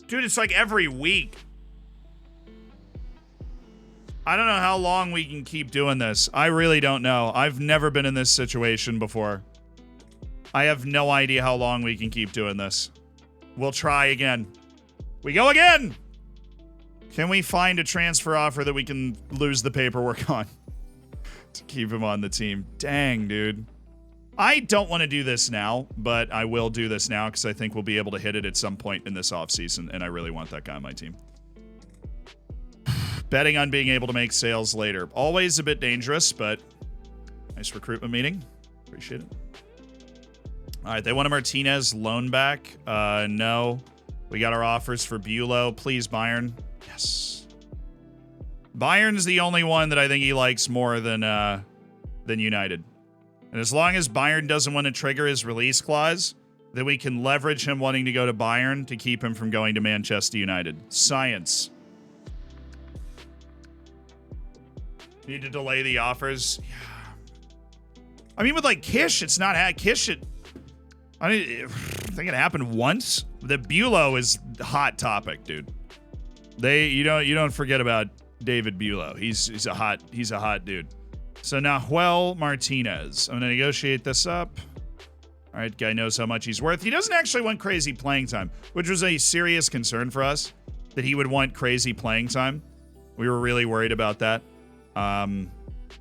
dude, it's like every week. I don't know how long we can keep doing this. I really don't know. I've never been in this situation before. I have no idea how long we can keep doing this. We'll try again. We go again! Can we find a transfer offer that we can lose the paperwork on to keep him on the team? Dang, dude. I don't want to do this now, but I will do this now because I think we'll be able to hit it at some point in this offseason, and I really want that guy on my team. Betting on being able to make sales later. Always a bit dangerous, but nice recruitment meeting. Appreciate it. All right, they want a Martinez loan back. No. We got our offers for Bulow. Please, Bayern. Yes. Bayern's the only one that I think he likes more than United. And as long as Bayern doesn't want to trigger his release clause, then we can leverage him wanting to go to Bayern to keep him from going to Manchester United. Science. Need to delay the offers. Yeah. I mean, with like Kish, it's not Kish. I think it happened once. The Bulow is hot topic, dude. You don't forget about David Bulow. He's a hot dude. So Nahuel Martinez. I'm going to negotiate this up. All right, guy knows how much he's worth. He doesn't actually want crazy playing time, which was a serious concern for us, that he would want crazy playing time. We were really worried about that.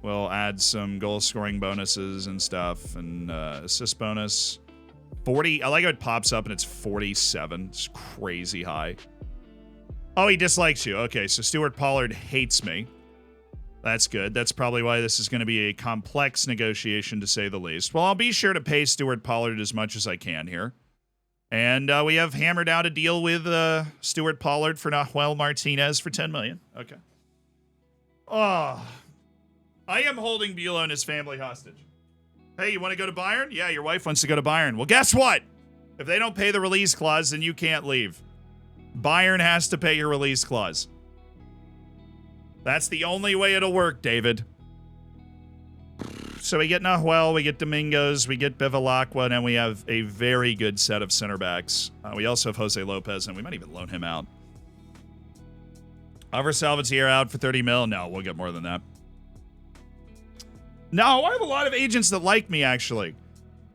We'll add some goal scoring bonuses and stuff, and assist bonus. 40. I like how it pops up and it's 47. It's crazy high. Oh, he dislikes you. Okay, so Stuart Pollard hates me. That's good. That's probably why this is going to be a complex negotiation, to say the least. Well, I'll be sure to pay Stuart Pollard as much as I can here. And we have hammered out a deal with Stuart Pollard for Nahuel Martinez for $10 million. Okay. Oh, I am holding Buelow and his family hostage. Hey, you want to go to Bayern? Yeah, your wife wants to go to Bayern. Well, guess what? If they don't pay the release clause, then you can't leave. Bayern has to pay your release clause. That's the only way it'll work, David. So we get Nahuel, we get Domingos, we get Bevilacqua, and then we have a very good set of center backs. We also have Jose Lopez, and we might even loan him out. Over Salvatierra out for 30 mil. No, we'll get more than that. No, I have a lot of agents that like me, actually.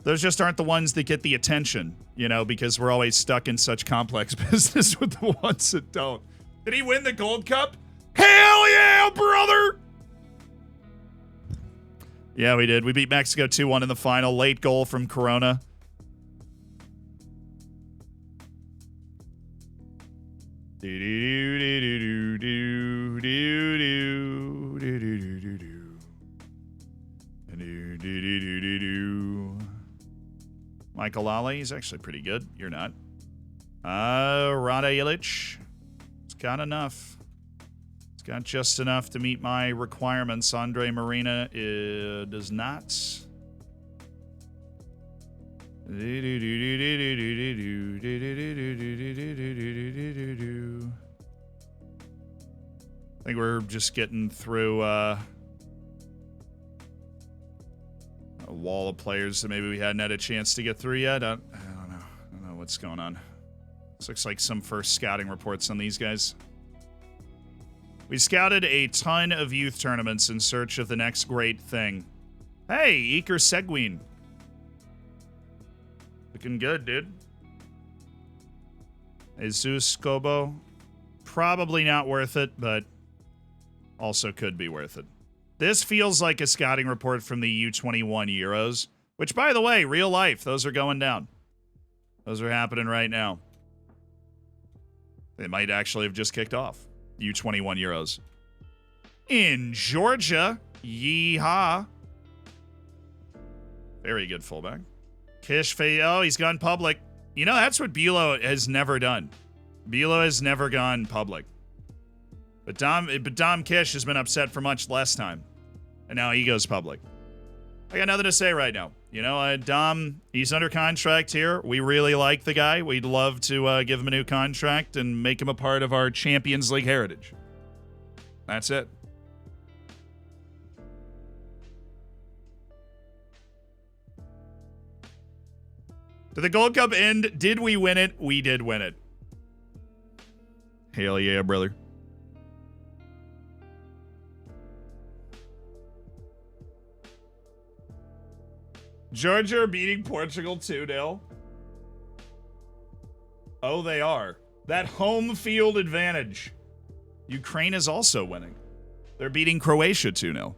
Those just aren't the ones that get the attention, you know, because we're always stuck in such complex business with the ones that don't. Did he win the Gold Cup? Hell yeah, brother! Yeah, we did. We beat Mexico 2-1 in the final. Late goal from Corona. Michael Lally, he's actually pretty good. You're not. Rada Illich. It's got enough. It's got just enough to meet my requirements. Andre Marina does not. I think we're just getting through a wall of players that maybe we hadn't had a chance to get through yet. I don't know. I don't know what's going on. This looks like some first scouting reports on these guys. We scouted a ton of youth tournaments in search of the next great thing. Hey, Iker Seguin. Looking good, dude. Jesus Scobo. Probably not worth it, but also could be worth it. This feels like a scouting report from the U21 Euros, which, by the way, real life, those are going down. Those are happening right now. They might actually have just kicked off. U21 Euros. In Georgia, yeehaw. Very good fullback. Kish, oh, he's gone public. You know, that's what Buelow has never done. Buelow has never gone public. But Dom Kish has been upset for much less time. And now he goes public. I got nothing to say right now. You know, Dom, he's under contract here. We really like the guy. We'd love to give him a new contract and make him a part of our Champions League heritage. That's it. Did the Gold Cup end? Did we win it? We did win it. Hell yeah, brother. Georgia are beating Portugal 2-0. Oh, they are. That home field advantage. Ukraine is also winning. They're beating Croatia 2-0.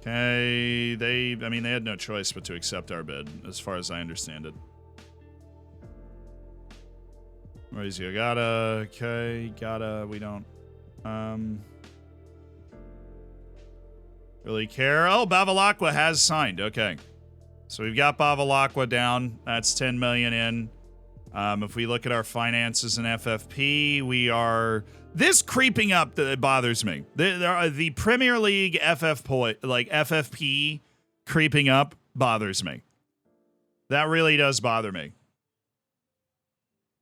Okay, they had no choice but to accept our bid, as far as I understand it. Where's Yogata? Okay, Gata, we don't really care. Oh, Bevilacqua has signed. Okay. So we've got Bevilacqua down. That's 10 million in. If we look at our finances in FFP, we are this creeping up that bothers me. The Premier League FFP creeping up bothers me. That really does bother me.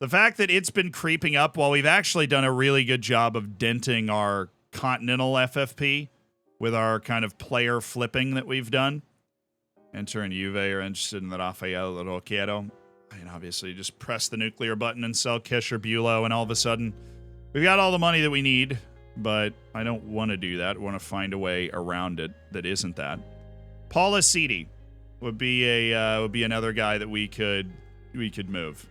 The fact that it's been creeping up while we've actually done a really good job of denting our continental FFP with our kind of player flipping that we've done. Inter and Juve are interested in the Rafael Roquero. I mean, obviously, just press the nuclear button and sell Kish or Bulow, and all of a sudden, we've got all the money that we need. But I don't want to do that. I want to find a way around it that isn't that. Paula Cidi would be another guy that we could move.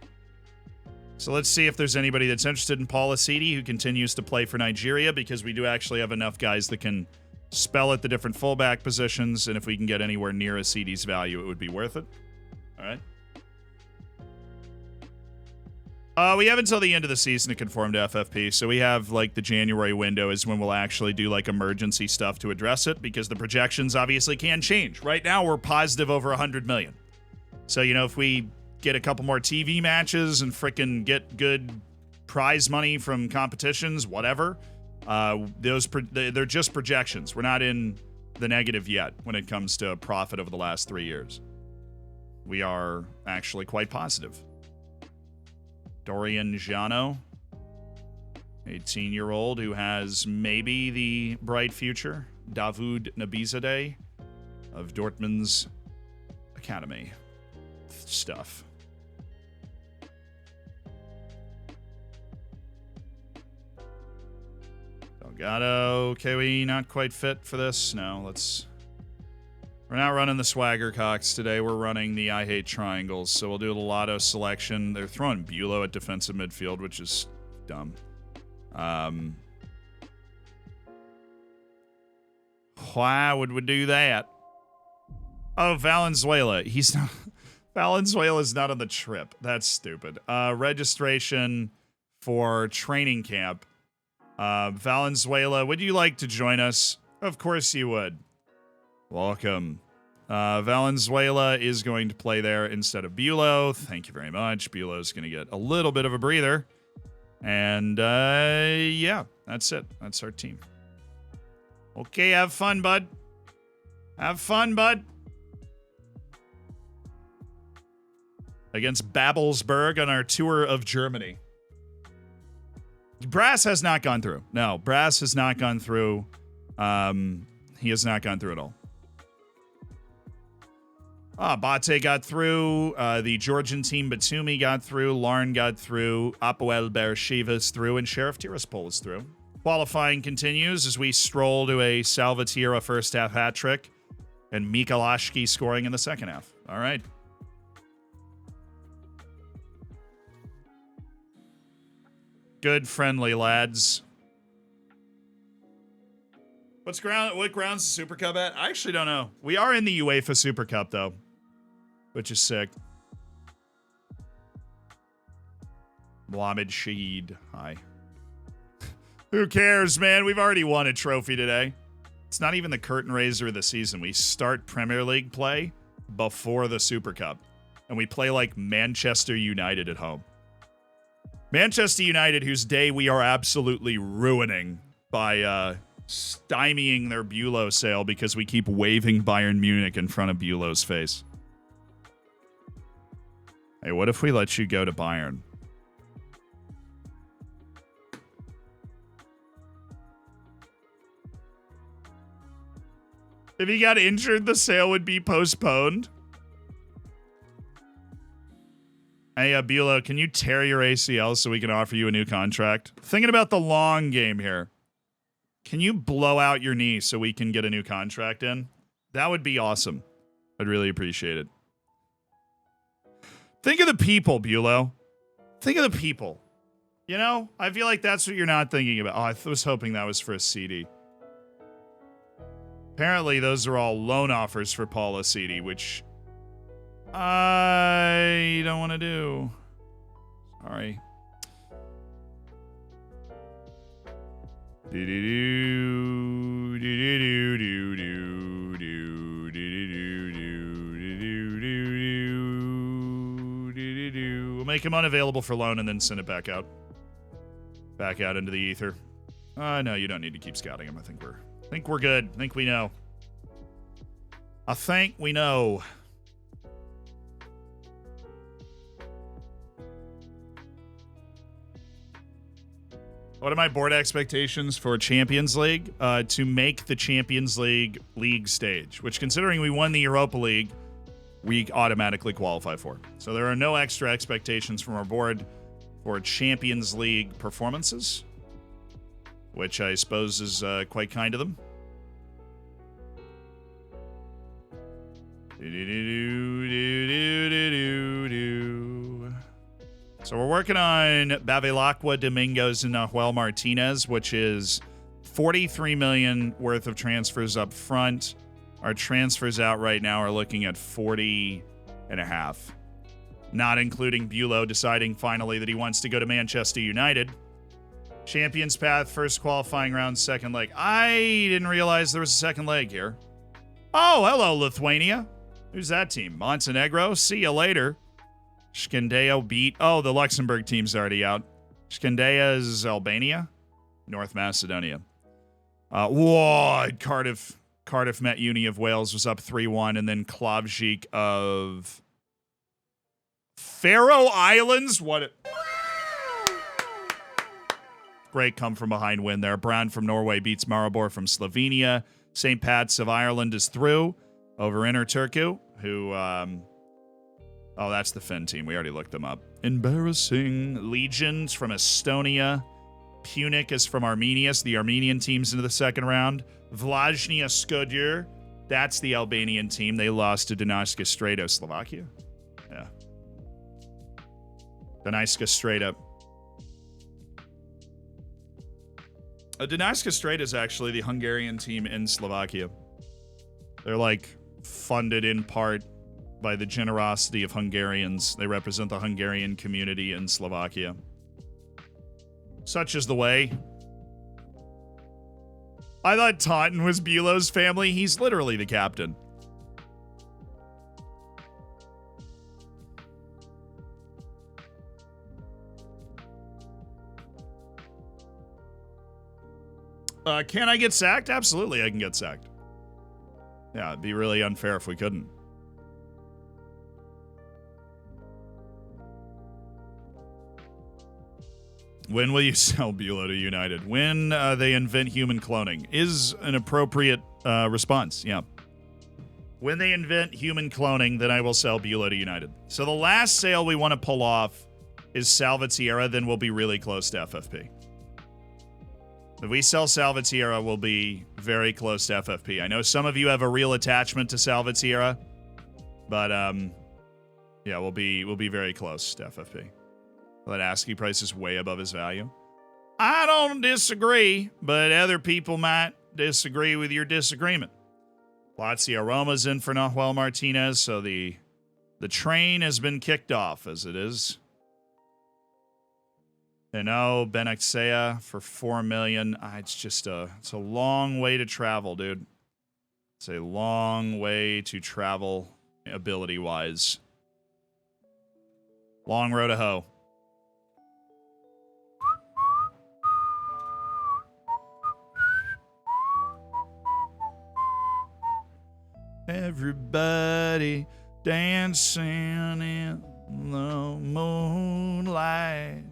So let's see if there's anybody that's interested in Paula Cidi who continues to play for Nigeria, because we do actually have enough guys that can spell at the different fullback positions, and if we can get anywhere near a Cidi's value, it would be worth it. All right. We have until the end of the season to conform to FFP, so we have, like, the January window is when we'll actually do, like, emergency stuff to address it, because the projections obviously can change. Right now, we're positive over 100 million. So, you know, if we get a couple more TV matches and frickin' get good prize money from competitions, whatever, they're just projections. We're not in the negative yet when it comes to profit over the last 3 years. We are actually quite positive. Dorian Giano, 18-year-old who has maybe the bright future. Davud Nabizadeh of Dortmund's academy stuff. Delgado, okay, we not quite fit for this. No, we're not running the Swagger Cocks today. We're running the I Hate Triangles. So we'll do the Lotto selection. They're throwing Bulow at defensive midfield, which is dumb. Why would we do that? Oh, Valenzuela. He's not. Valenzuela's not on the trip. That's stupid. Registration for training camp. Valenzuela, would you like to join us? Of course you would. Welcome. Valenzuela is going to play there instead of Bulow. Thank you very much. Bulow's going to get a little bit of a breather. And, yeah, that's it. That's our team. Okay, have fun, bud. Have fun, bud. Against Babelsberg on our tour of Germany. Brass has not gone through. No, Brass has not gone through. He has not gone through at all. Bate got through. The Georgian team, Batumi, got through. Larn got through. Apoel Beersheva through. And Sheriff Tiraspol is through. Qualifying continues as we stroll to a Salvatierra first half hat trick and Mikalashki scoring in the second half. All right. Good friendly lads. What ground's the Super Cup at? I actually don't know. We are in the UEFA Super Cup, though, which is sick. Mohamed Shahid. Hi. Who cares, man? We've already won a trophy today. It's not even the curtain raiser of the season. We start Premier League play before the Super Cup, and we play like Manchester United at home. Manchester United, whose day we are absolutely ruining by stymieing their Bulow sale because we keep waving Bayern Munich in front of Bulow's face. Hey, what if we let you go to Bayern? If he got injured, the sale would be postponed. Hey, Bulow, can you tear your ACL so we can offer you a new contract? Thinking about the long game here. Can you blow out your knee so we can get a new contract in? That would be awesome. I'd really appreciate it. Think of the people, Bulow. Think of the people. You know, I feel like that's what you're not thinking about. Oh, I was hoping that was for a CD. Apparently, those are all loan offers for Paula CD, which I don't want to do. Sorry. We'll make him unavailable for loan and then send it back out. Back out into the ether. No, you don't need to keep scouting him. I think we're good. I think we know. I think we know. What are my board expectations for Champions League? To make the Champions League stage, which, considering we won the Europa League, we automatically qualify for. So there are no extra expectations from our board for Champions League performances, which I suppose is quite kind of them. So we're working on Bevilacqua, Domingos, and Nahuel Martinez, which is $43 million worth of transfers up front. Our transfers out right now are looking at 40.5, not including Bulow deciding finally that he wants to go to Manchester United. Champions Path, first qualifying round, second leg. I didn't realize there was a second leg here. Oh, hello, Lithuania. Who's that team? Montenegro? See you later. Shkandeo beat... Oh, the Luxembourg team's already out. Shkandeo is Albania? North Macedonia. Cardiff Met Uni of Wales was up 3-1, and then Klavjik of Faroe Islands? Great come-from-behind win there. Brown from Norway beats Maribor from Slovenia. St. Pat's of Ireland is through over Inter Turku, who... Oh, that's the Finn team. We already looked them up. Embarrassing. Legions from Estonia. Punic is from Armenia. So the Armenian team's into the second round. Vlajnia Skodyr. That's the Albanian team. They lost to Donetsk Strata, Slovakia. Yeah. Donetsk Strata. Donetsk Strata is actually the Hungarian team in Slovakia. They're like funded in part by the generosity of Hungarians. They represent the Hungarian community in Slovakia. Such is the way. I thought Taunton was Bulow's family. He's literally the captain. Can I get sacked? Absolutely, I can get sacked. Yeah, it'd be really unfair if we couldn't. When will you sell Bulow to United? When they invent human cloning is an appropriate response. Yeah. When they invent human cloning, then I will sell Bulow to United. So the last sale we want to pull off is Salvatierra, then we'll be really close to FFP. If we sell Salvatierra, we'll be very close to FFP. I know some of you have a real attachment to Salvatierra, but yeah, we'll be very close to FFP. That ASCII price is way above his value. I don't disagree, but other people might disagree with your disagreement. Lazio Roma's in for Nahuel Martinez, so the train has been kicked off as it is. And Benexea for $4 million. It's a long way to travel, dude. It's a long way to travel ability-wise. Long road to hoe. Everybody dancing in the moonlight.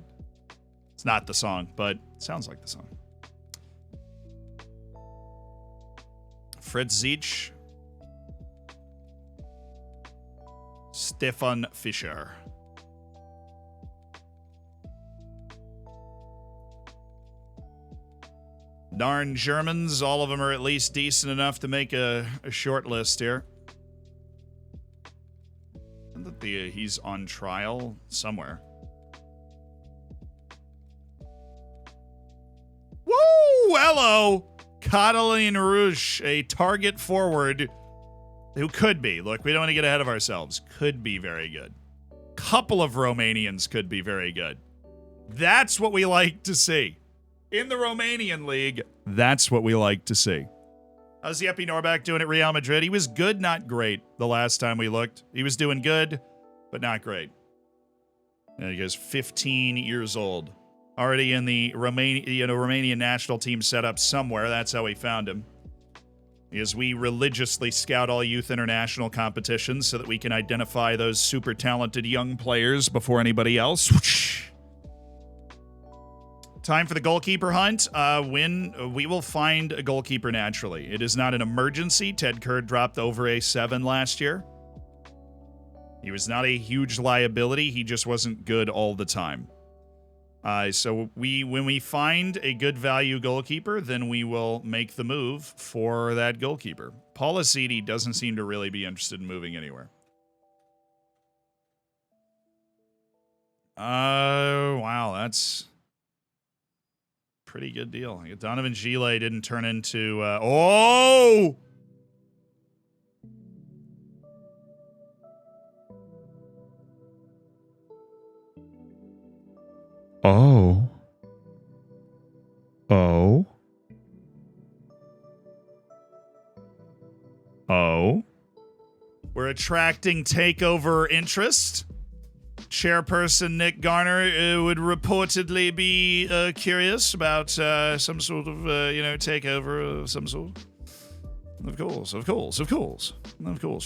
It's not the song, but it sounds like the song. Fritz Zeech. Stefan Fischer. Darn Germans, all of them are at least decent enough to make a short list here. And that he's on trial somewhere. Woo! Hello! Catalin Rouge, a target forward who could be. Look, we don't want to get ahead of ourselves. Could be very good. Couple of Romanians could be very good. That's what we like to see. In the Romanian league, that's what we like to see. How's Jeppe Norback doing at Real Madrid? He was good, not great, the last time we looked. He was doing good, but not great. And he goes 15 years old. Already in the Romanian national team setup somewhere. That's how we found him. As we religiously scout all youth international competitions so that we can identify those super talented young players before anybody else. Time for the goalkeeper hunt. We will find a goalkeeper naturally. It is not an emergency. Ted Kerr dropped over a 7 last year. He was not a huge liability. He just wasn't good all the time. So when we find a good value goalkeeper, then we will make the move for that goalkeeper. Polizidi doesn't seem to really be interested in moving anywhere. Wow, that's pretty good deal. Donovan Gile didn't turn into oh! Oh. Oh. Oh. We're attracting takeover interest. Chairperson Nick Garner would reportedly be curious about some sort of, takeover of some sort. Of course,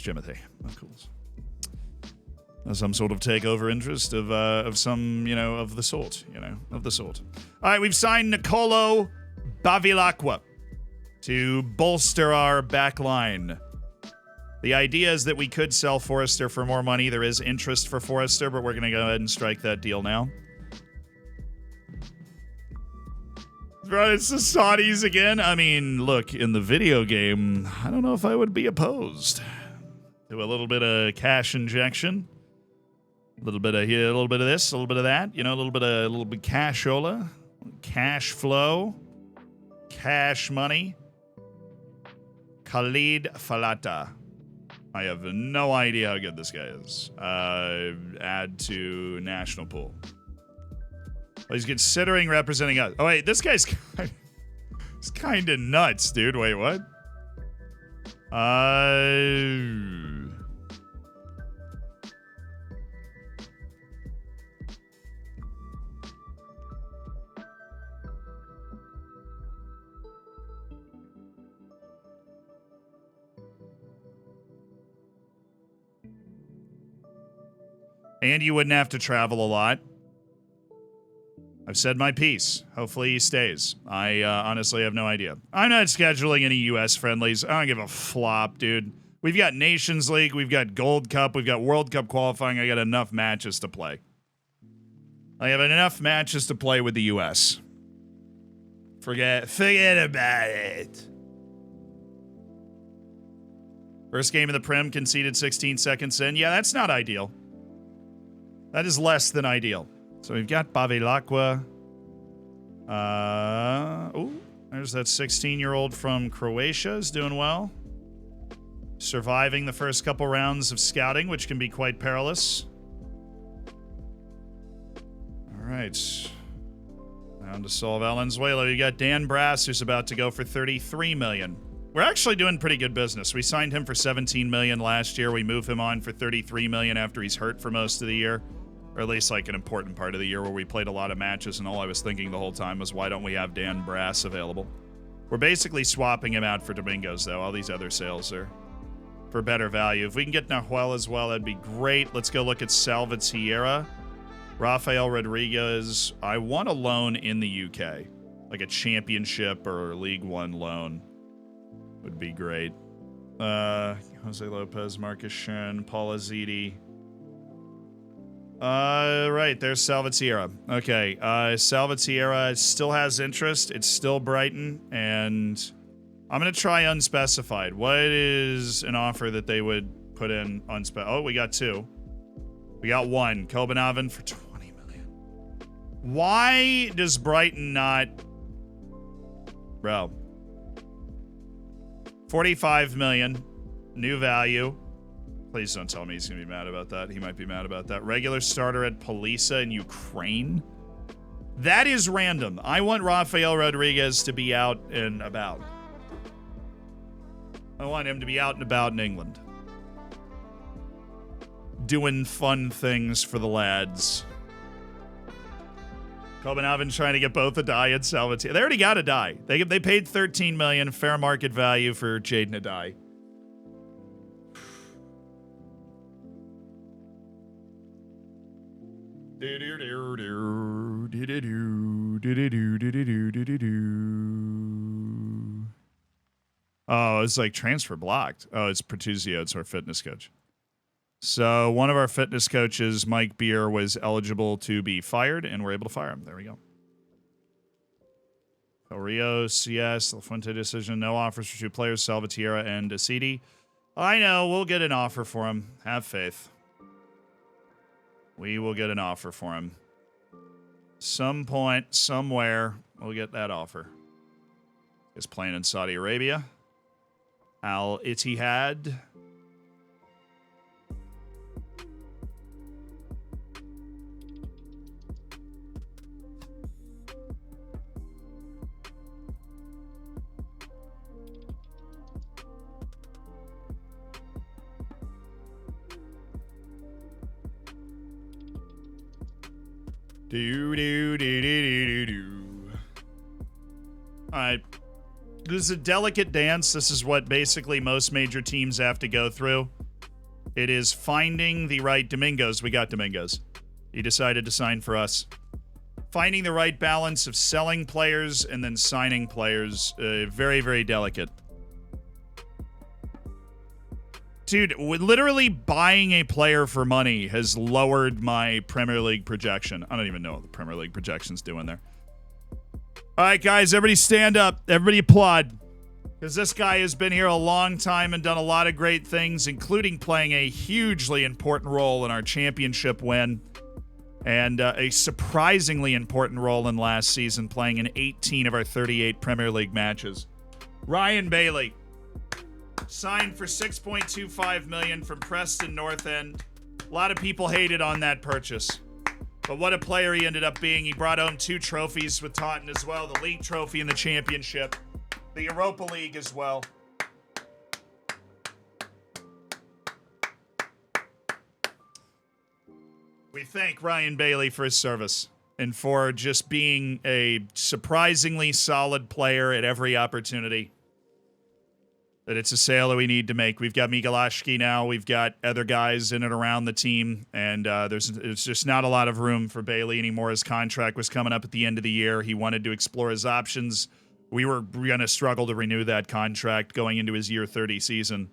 Timothy. Of course. Some sort of takeover interest of some, of the sort, All right, we've signed Nicolo Bavilacqua to bolster our back line. The idea is that we could sell Forrester for more money. There is interest for Forrester, but we're going to go ahead and strike that deal now. Bro, it's the Saudis again. I mean, look, in the video game, I don't know if I would be opposed to a little bit of cash injection. A little bit of here, a little bit of this, a little bit of that. A little bit cashola, cash flow, cash money. Khalid Falata. I have no idea how good this guy is. Add to national pool. Oh, he's considering representing us. Oh, wait, this guy's kind of nuts, dude. Wait, what? And you wouldn't have to travel a lot. I've said my piece. Hopefully he stays. I honestly have no idea. I'm not scheduling any U.S. friendlies. I don't give a flop, dude. We've got Nations League. We've got Gold Cup. We've got World Cup qualifying. I got enough matches to play. I have enough matches to play with the U.S. Forget about it. First game of the Prem conceded 16 seconds in. Yeah, that's not ideal. That is less than ideal. So we've got Bavilacqua. There's that 16-year-old from Croatia is doing well. Surviving the first couple rounds of scouting, which can be quite perilous. All right. Down to Sol Valenzuela. You got Dan Brass, who's about to go for $33 million. We're actually doing pretty good business. We signed him for $17 million last year. We move him on for $33 million after he's hurt for most of the year. Or at least like an important part of the year where we played a lot of matches, and all I was thinking the whole time was, why don't we have Dan Brass available? We're basically swapping him out for Domingos, though. All these other sales are for better value. If we can get Nahuel as well, that'd be great. Let's go look at Salvatierra. Rafael Rodriguez. I want a loan in the UK. Like a championship or League One loan would be great. Jose Lopez, Marcus Schoen, Polizidi. Right, there's Salvatierra. Okay, Salvatierra still has interest. It's still Brighton, and I'm going to try unspecified. What is an offer that they would put in unspecified? Oh, we got two. We got one. Kopenhagen for $20 million. Why does Brighton not... Bro. $45 million. New value. Please don't tell me he's going to be mad about that. He might be mad about that. Regular starter at Polisa in Ukraine. That is random. I want Rafael Rodriguez to be out and about. I want him to be out and about in England. Doing fun things for the lads. Copenhagen trying to get both a die and Salvatierra. They already got a die. They paid $13 million, fair market value for Jaden Adai. Oh, it's like transfer blocked. Oh, it's Pertuzio. It's our fitness coach. So one of our fitness coaches, Mike Beer, was eligible to be fired, and we're able to fire him. There we go. El Rios, yes. La Fuente decision. No offers for 2 players, Salvatierra and Acidi. I know. We'll get an offer for him. Have faith. We will get an offer for him. Some point, somewhere, we'll get that offer. He's playing in Saudi Arabia. Al Ittihad. All right. This is a delicate dance. This is what basically most major teams have to go through. It is finding the right Domingos. We got Domingos. He decided to sign for us. Finding the right balance of selling players and then signing players. Very, very delicate. Dude, literally buying a player for money has lowered my Premier League projection. I don't even know what the Premier League projection's doing there. All right, guys, everybody stand up. Everybody applaud. Because this guy has been here a long time and done a lot of great things, including playing a hugely important role in our championship win. And a surprisingly important role in last season, playing in 18 of our 38 Premier League matches. Ryan Bailey. Signed for $6.25 million from Preston North End. A lot of people hated on that purchase. But what a player he ended up being. He brought home 2 trophies with Taunton as well. The league trophy and the championship. The Europa League as well. We thank Ryan Bailey for his service and for just being a surprisingly solid player at every opportunity. That it's a sale that we need to make. We've got Migalaschke now. We've got other guys in and around the team, and there's just not a lot of room for Bailey anymore. His contract was coming up at the end of the year. He wanted to explore his options. We were going to struggle to renew that contract going into his year 30 season.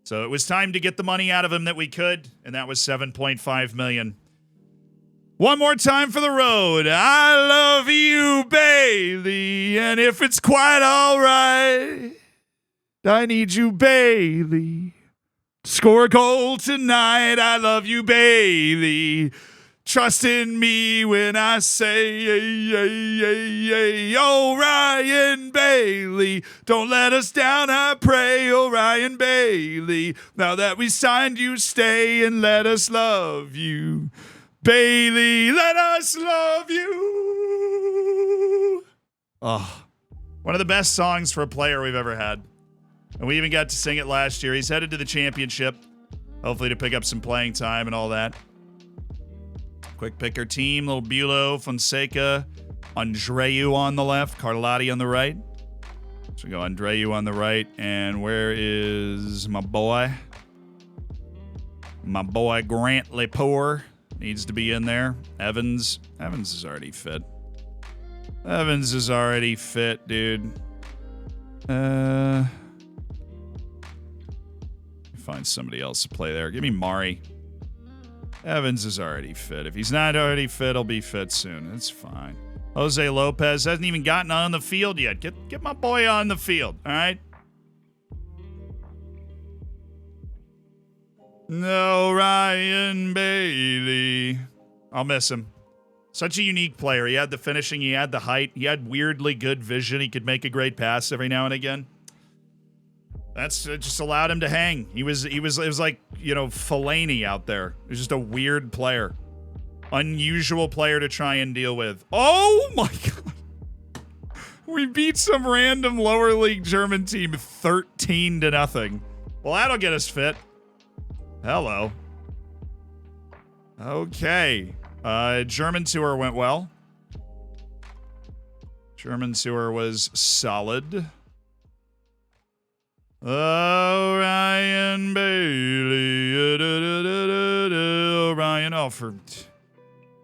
So it was time to get the money out of him that we could, and that was $7.5 million. One more time for the road. I love you, Bailey, and if it's quite all right, I need you, Bailey. Score a goal tonight. I love you, Bailey. Trust in me when I say, oh, Ryan Bailey. Don't let us down, I pray, oh, Ryan Bailey. Now that we signed you, stay and let us love you. Bailey, let us love you. Oh, one of the best songs for a player we've ever had. And we even got to sing it last year. He's headed to the championship, hopefully to pick up some playing time and all that. Quick picker team, little Bulo, Fonseca, Andreu on the left, Carlotti on the right. So we go Andreu on the right, and where is my boy? My boy Grant Lepore needs to be in there. Evans is already fit. Evans is already fit, dude. Find somebody else to play there. Give me Mari. Evans is already fit. If he's not already fit, he'll be fit soon. It's fine. Jose Lopez hasn't even gotten on the field yet. Get my boy on the field, all right? No, Ryan Bailey. I'll miss him. Such a unique player. He had the finishing. He had the height. He had weirdly good vision. He could make a great pass every now and again. That's just allowed him to hang. It was like, Fellaini out there. He was just a weird player. Unusual player to try and deal with. Oh my God. We beat some random lower league German team 13-0. Well, that'll get us fit. Hello. Okay. German tour went well. German tour was solid. Oh, Ryan Bailey. Ryan. Oh,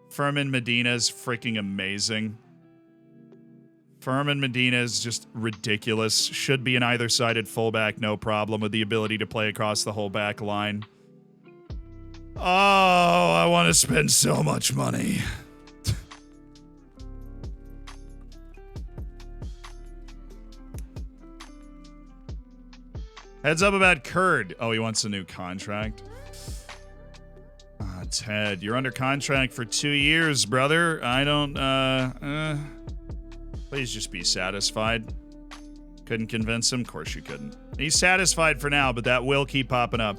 Furman Medina is freaking amazing. Furman Medina is just ridiculous. Should be an either-sided fullback, no problem, with the ability to play across the whole back line. Oh, I want to spend so much money. Heads up about Kurd. Oh, he wants a new contract. Ted, you're under contract for 2 years, brother. I don't, please just be satisfied. Couldn't convince him? Of course you couldn't. He's satisfied for now, but that will keep popping up.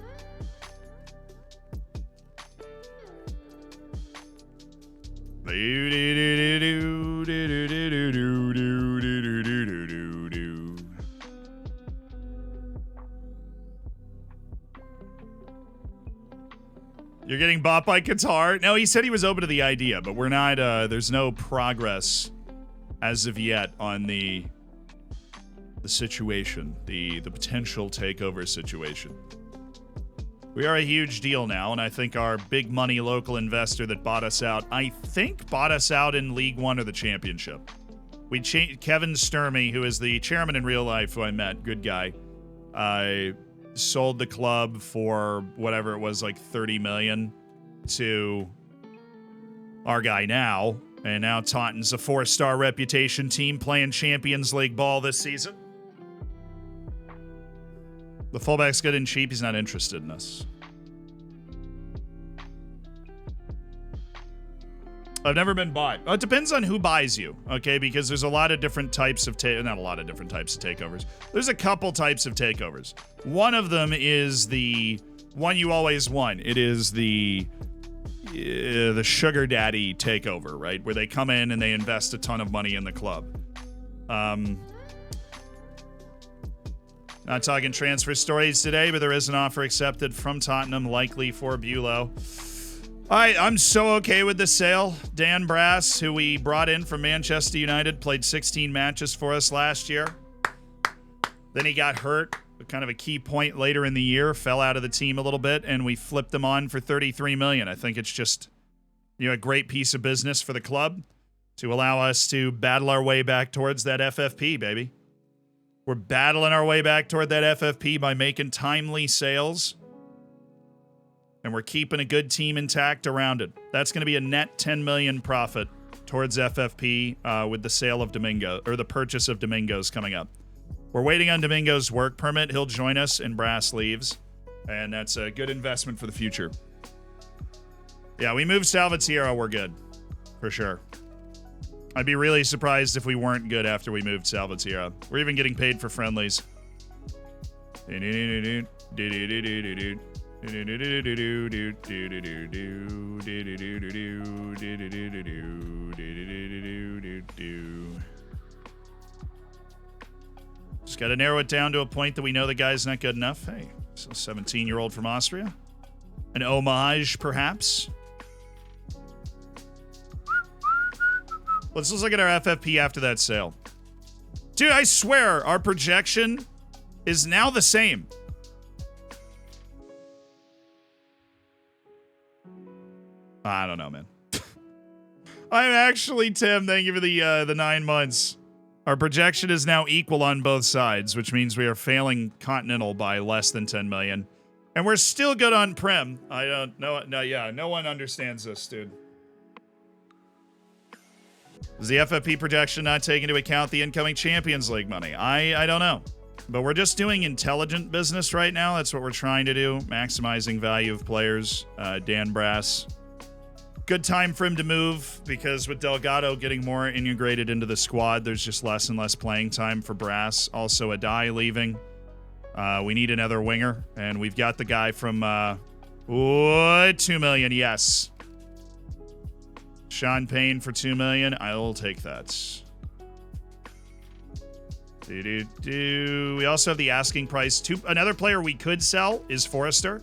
You're getting bought by Qatar? No, he said he was open to the idea, but we're not, there's no progress as of yet on the situation, the potential takeover situation. We are a huge deal now, and I think our big money local investor that bought us out, bought us out in League One or the Championship. Kevin Sturmey, who is the chairman in real life, who I met, good guy, sold the club for whatever it was, like 30 million to our guy now. And now Taunton's a 4-star reputation team playing Champions League ball this season. The fullback's good and cheap. He's not interested in us. I've never been bought. Well, it depends on who buys you, okay? Because there's a lot of different types of not a lot of different types of takeovers. There's a couple types of takeovers. One of them is the one you always want. It is the sugar daddy takeover, right? Where they come in and they invest a ton of money in the club. Not talking transfer stories today, but there is an offer accepted from Tottenham, likely for Bulow. All right, I'm so okay with the sale. Dan Brass, who we brought in from Manchester United, played 16 matches for us last year. Then he got hurt, kind of a key point later in the year, fell out of the team a little bit, and we flipped him on for $33 million. I think it's just, a great piece of business for the club to allow us to battle our way back towards that FFP, baby. We're battling our way back toward that FFP by making timely sales. And we're keeping a good team intact around it. That's going to be a net $10 million profit towards FFP with the sale of Domingo, or the purchase of Domingos coming up. We're waiting on Domingo's work permit. He'll join us and Brass leaves. And that's a good investment for the future. Yeah, we moved Salvatierra. We're good. For sure. I'd be really surprised if we weren't good after we moved Salvatierra. We're even getting paid for friendlies. Just got to narrow it down to a point that we know the guy's not good enough. Hey, so 17-year-old from Austria. An homage, perhaps. Let's look at our FFP after that sale. Dude, I swear, our projection is now the same. I don't know, man. I'm actually, Tim, thank you for the 9 months. Our projection is now equal on both sides, which means we are failing Continental by less than 10 million. And we're still good on Prem. I don't know. No one understands this, dude. Is the FFP projection not take into account the incoming Champions League money? I don't know. But we're just doing intelligent business right now. That's what we're trying to do. Maximizing value of players. Dan Brass. Good time for him to move because with Delgado getting more integrated into the squad, there's just less and less playing time for Brass. Also, Adai leaving. We need another winger, and we've got the guy from 2 million. Yes. Sean Payne for 2 million. I will take that. We also have the asking price. Another player we could sell is Forrester.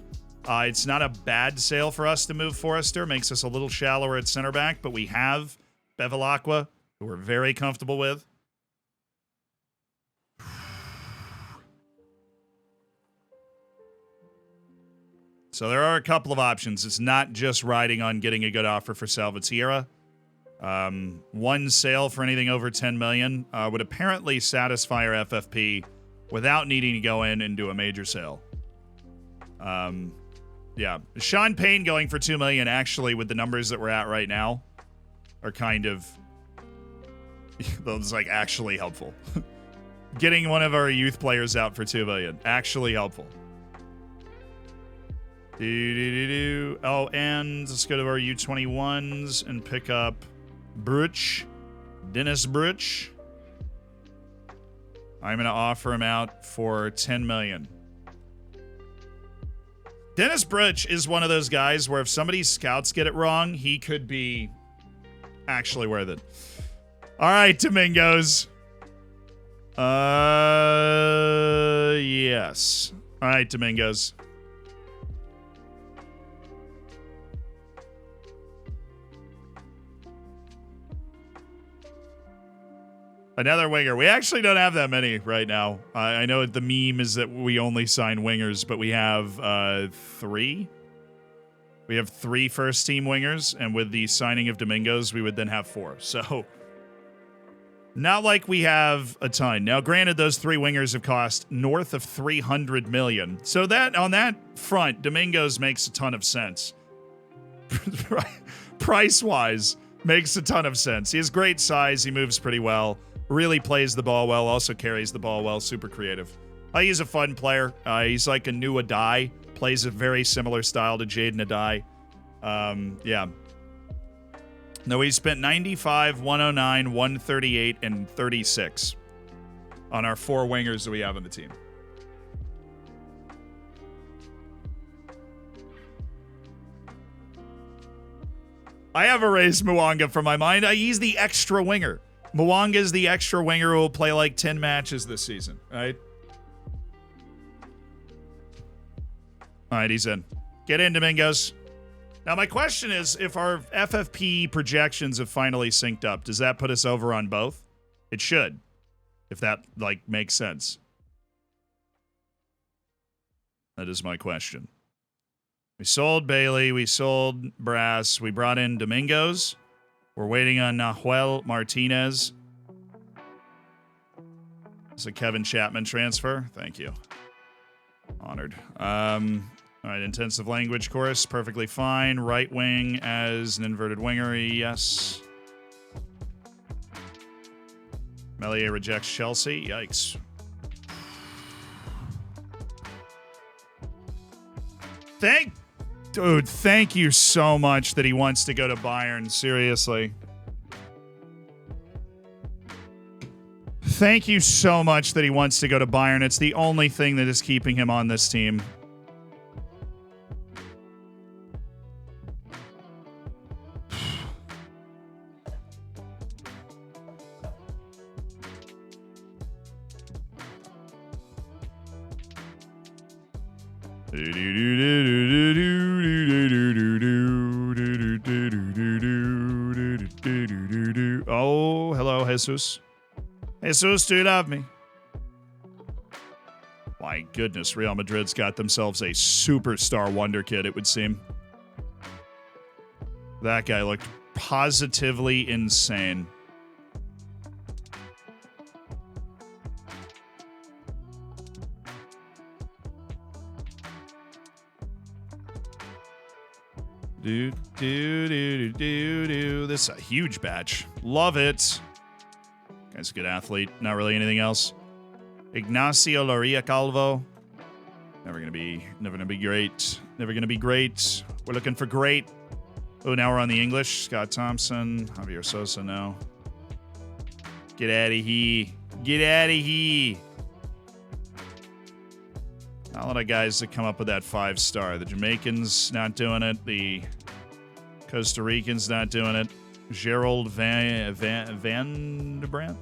It's not a bad sale for us to move Forrester. Makes us a little shallower at center back, but we have Bevilacqua, who we're very comfortable with. So there are a couple of options. It's not just riding on getting a good offer for Salvatierra. One sale for anything over 10 million would apparently satisfy our FFP without needing to go in and do a major sale. Yeah. Sean Payne going for $2 million, actually, with the numbers that we're at right now, are kind of, those like actually helpful. Getting one of our youth players out for $2 million, actually helpful. Oh, and let's go to our U21s and pick up Bruch, Dennis Bruch. I'm going to offer him out for $10 million. Dennis Bruch is one of those guys where if somebody's scouts get it wrong, he could be actually worth it. All right, Domingos. Yes. All right, Domingos. Another winger. We actually don't have that many right now. I know the meme is that we only sign wingers, but we have 3. We have 3 first-team wingers, and with the signing of Domingos, we would then have 4. So, not like we have a ton. Now, granted, those 3 wingers have cost north of $300 million. So that on that front, Domingos makes a ton of sense. Price-wise, makes a ton of sense. He has great size. He moves pretty well. Really plays the ball well, also carries the ball well, super creative. He's a fun player. He's like a new Adai, plays a very similar style to Jaden Adai. Yeah. No, we spent 95, 109, 138, and 36 on our 4 wingers that we have on the team. I have erased Mwanga from my mind. He's the extra winger. Mwanga is the extra winger who will play like 10 matches this season, right? All right, he's in. Get in, Domingos. Now, my question is, if our FFP projections have finally synced up, does that put us over on both? It should, if that, like, makes sense. That is my question. We sold Bailey. We sold Brass. We brought in Domingos. We're waiting on Nahuel Martinez. It's a Kevin Chapman transfer. Thank you. Honored. All right, intensive language course. Perfectly fine. Right wing as an inverted winger. Yes. Melier rejects Chelsea. Yikes. Dude, thank you so much that he wants to go to Bayern. Seriously. Thank you so much that he wants to go to Bayern. It's the only thing that is keeping him on this team. Oh, hello, Jesus. Jesus, do you love me? My goodness, Real Madrid's got themselves a superstar wonder kid, it would seem. That guy looked positively insane. This is a huge batch. Love it. Guy's a good athlete. Not really anything else. Ignacio Loria Calvo. Never gonna be great. Never gonna be great. We're looking for great. Oh, now we're on the English. Scott Thompson. Javier Sosa, no. Get out of here. Get out of here. Not a lot of guys that come up with that 5-star. The Jamaicans not doing it. The Costa Ricans not doing it. Gerald Van de Brandt.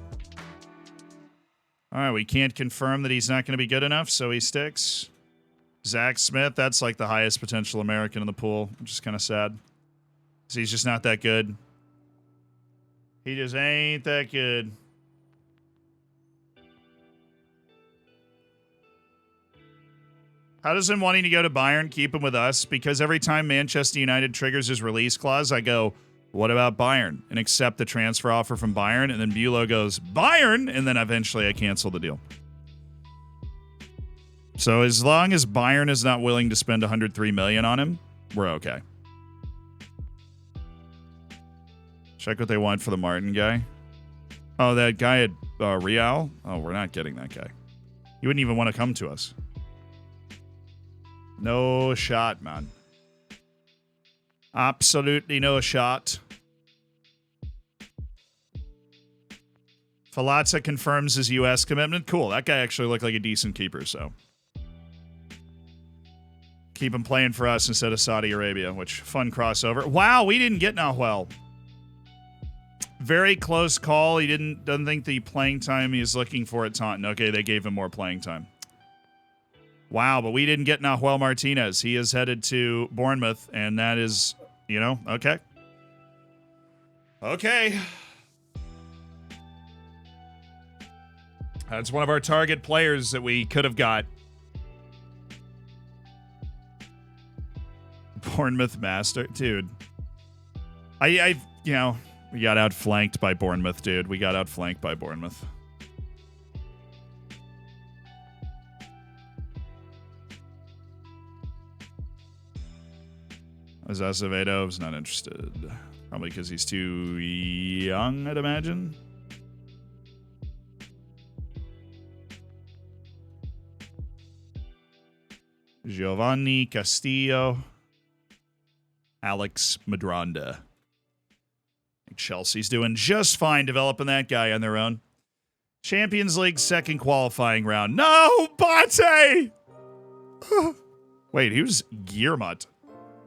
All right, we can't confirm that he's not going to be good enough, so he sticks. Zach Smith, that's like the highest potential American in the pool, which is kind of sad. He's just not that good. He just ain't that good. How does him wanting to go to Bayern keep him with us? Because every time Manchester United triggers his release clause, I go, what about Bayern? And accept the transfer offer from Bayern. And then Bulow goes, Bayern? And then eventually I cancel the deal. So as long as Bayern is not willing to spend 103 million on him, we're okay. Check what they want for the Martin guy. Oh, that guy at Real? Oh, we're not getting that guy. He wouldn't even want to come to us. No shot, man. Absolutely no shot. Falazza confirms his U.S. commitment. Cool. That guy actually looked like a decent keeper, so. Keep him playing for us instead of Saudi Arabia, which, fun crossover. Wow, we didn't get Nahuel. Very close call. He doesn't think the playing time he's looking for at Taunton. Okay, they gave him more playing time. Wow, but we didn't get Nahuel Martinez. He is headed to Bournemouth, and that is, okay. Okay. That's one of our target players that we could have got. Bournemouth master. Dude. We got outflanked by Bournemouth, dude. We got outflanked by Bournemouth. Azevedo is not interested. Probably because he's too young, I'd imagine. Giovanni Castillo. Alex Madronda. Chelsea's doing just fine developing that guy on their own. Champions League second qualifying round. No, Bate! Wait, who's Guillemot?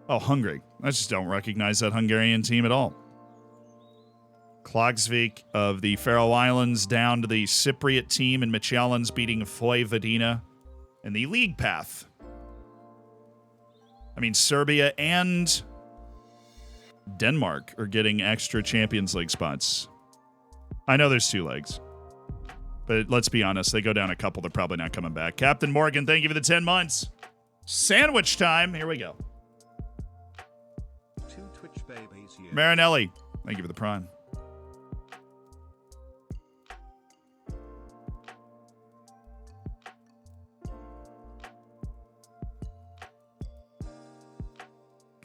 Oh, Hungary. I just don't recognize that Hungarian team at all. Klagsvik of the Faroe Islands down to the Cypriot team in Michallens beating Vojvodina in the league path. I mean, Serbia and Denmark are getting extra Champions League spots. I know there's 2 legs. But let's be honest, they go down a couple, they're probably not coming back. Captain Morgan, thank you for the 10 months. Sandwich time. Here we go. 2 Twitch babies here. Marinelli, thank you for the prime.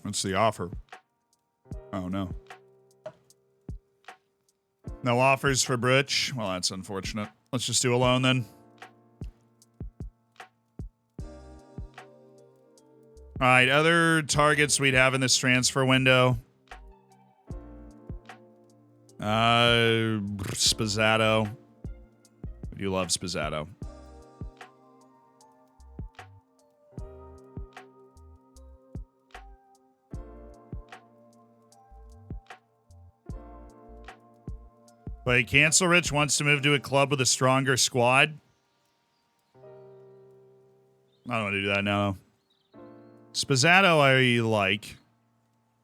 What's the offer? Oh, no. No offers for Britch? Well, that's unfortunate. Let's just do a loan then. All right, other targets we'd have in this transfer window. Spazzato. We do love Spazzato. Wait, Cancel Rich wants to move to a club with a stronger squad? I don't want to do that now. Spazzato I like.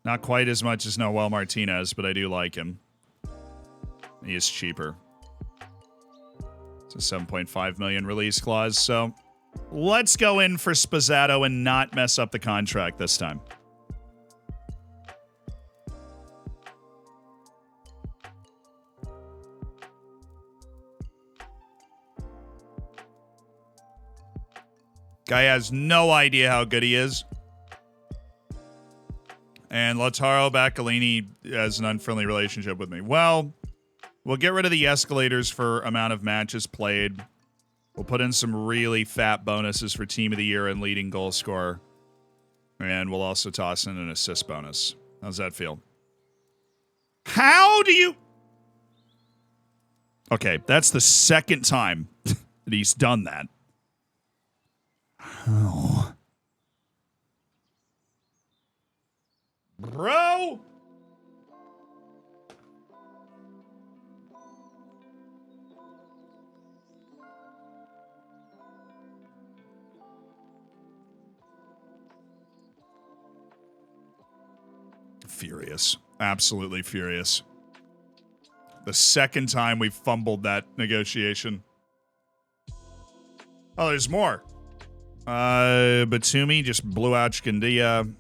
Not quite as much as Noel Martinez, but I do like him. He is cheaper. It's a 7.5 million release clause, so let's go in for Spazzato and not mess up the contract this time. Guy has no idea how good he is. And Lautaro Bacalini has an unfriendly relationship with me. Well, we'll get rid of the escalators for amount of matches played. We'll put in some really fat bonuses for Team of the Year and leading goal scorer. And we'll also toss in an assist bonus. How's that feel? How do you... Okay, that's the second time that he's done that. Oh. Bro! Furious. Absolutely furious. The second time we fumbled that negotiation. Oh, there's more. Batumi just blew out Skandia.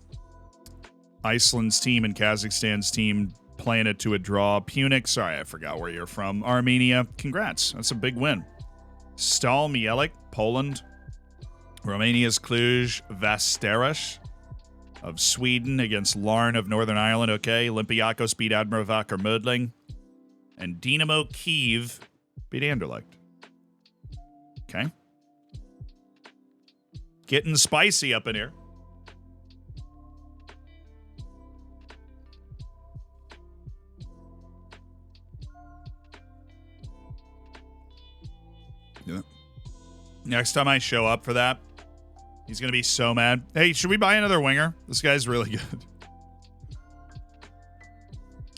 Iceland's team and Kazakhstan's team playing it to a draw. Punic, sorry, I forgot where you're from. Armenia, congrats. That's a big win. Stal Mielik, Poland. Romania's Cluj Vasteras of Sweden against Larn of Northern Ireland. Okay. Olympiakos beat Admirovac or Mödling. And Dynamo Kiev beat Anderlecht. Okay. Getting spicy up in here. Yeah. Next time I show up for that, he's going to be so mad. Hey, should we buy another winger? This guy's really good.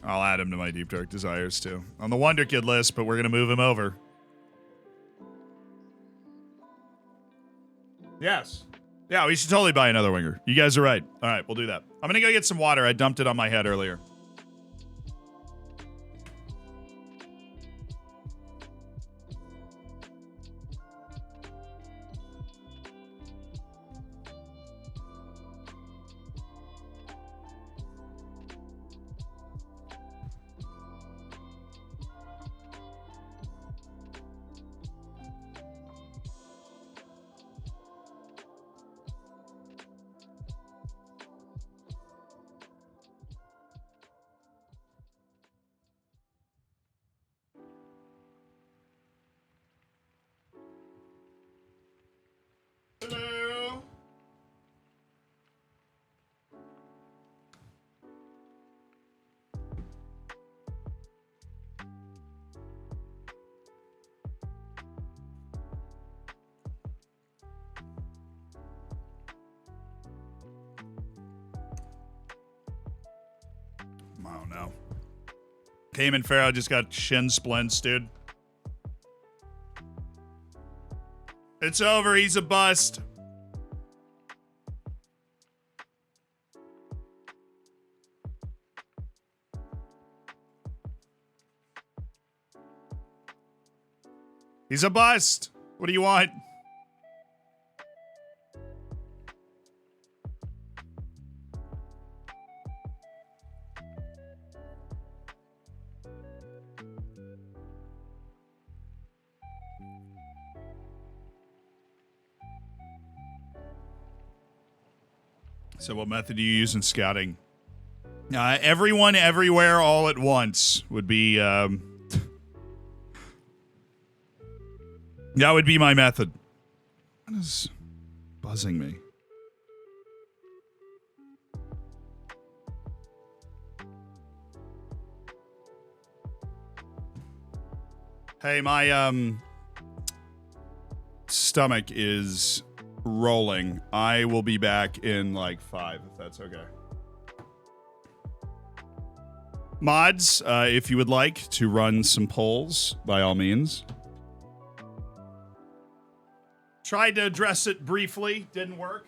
I'll add him to my Deep Dark Desires, too. On the Wonder Kid list, but we're going to move him over. Yes. Yeah, we should totally buy another winger. You guys are right. All right, we'll do that. I'm going to go get some water. I dumped it on my head earlier. Hello. Oh, no. Cayman Pharaoh just got shin splints, dude. It's over. He's a bust. He's a bust. What do you want? So what method do you use in scouting? Everyone, everywhere, all at once would be... that would be my method. What is buzzing me? Hey, my stomach is rolling. I will be back in like 5, if that's okay. Mods, if you would like to run some polls, by all means. Tried to address it briefly, didn't work.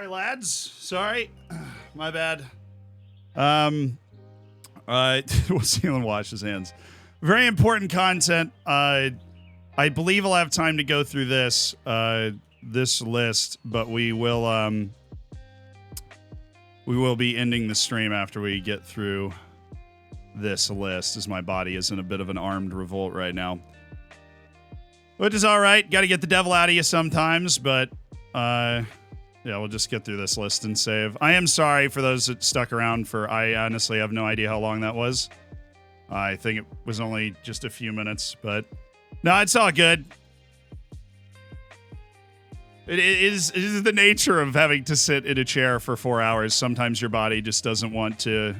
Sorry, lads. Sorry. My bad. We'll see him wash his hands. Very important content. I believe I'll have time to go through this list, but we will be ending the stream after we get through this list, as my body is in a bit of an armed revolt right now. Which is all right. Got to get the devil out of you sometimes, but yeah, we'll just get through this list and save. I am sorry for those that stuck around for. I honestly have no idea how long that was. I think it was only just a few minutes, but no, it's all good. It is the nature of having to sit in a chair for 4 hours. Sometimes your body just doesn't want to.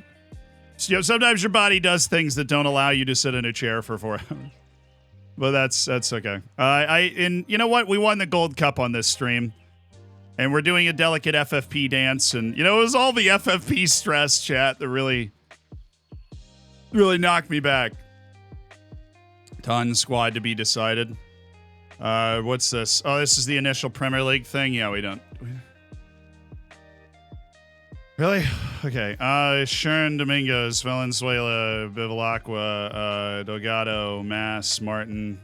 You know, sometimes your body does things that don't allow you to sit in a chair for 4 hours. But that's okay. And you know what? We won the Gold Cup on this stream. And we're doing a delicate FFP dance. And, you know, it was all the FFP stress, chat, that really knocked me back. Ton squad to be decided. What's this? Oh, this is the initial Premier League thing? Yeah, we don't. Really? Okay. Sharon Domingos, Valenzuela, Bevilacqua, Delgado, Mass, Martin.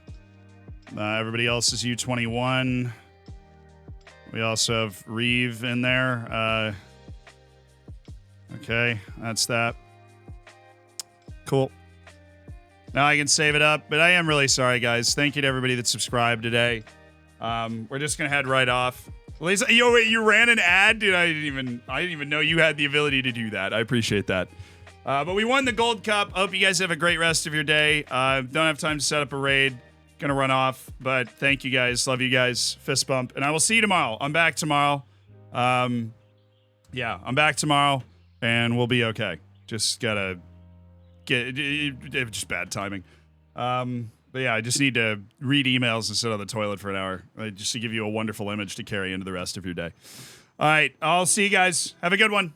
Everybody else is U21. We also have Reeve in there. Okay, that's that. Cool. Now I can save it up, but I am really sorry, guys. Thank you to everybody that subscribed today. We're just gonna head right off. Lisa, yo, wait, you ran an ad, dude. I didn't even know you had the ability to do that. I appreciate that. But we won the Gold Cup. Hope you guys have a great rest of your day. Don't have time to set up a raid. Gonna run off, but thank you guys. Love you guys. Fist bump, and I will see you tomorrow. I'm back tomorrow. Yeah, I'm back tomorrow, and we'll be okay. Just gotta get just bad timing. But yeah, I just need to read emails and sit on the toilet for an hour, just to give you a wonderful image to carry into the rest of your day. All right, I'll see you guys. Have a good one.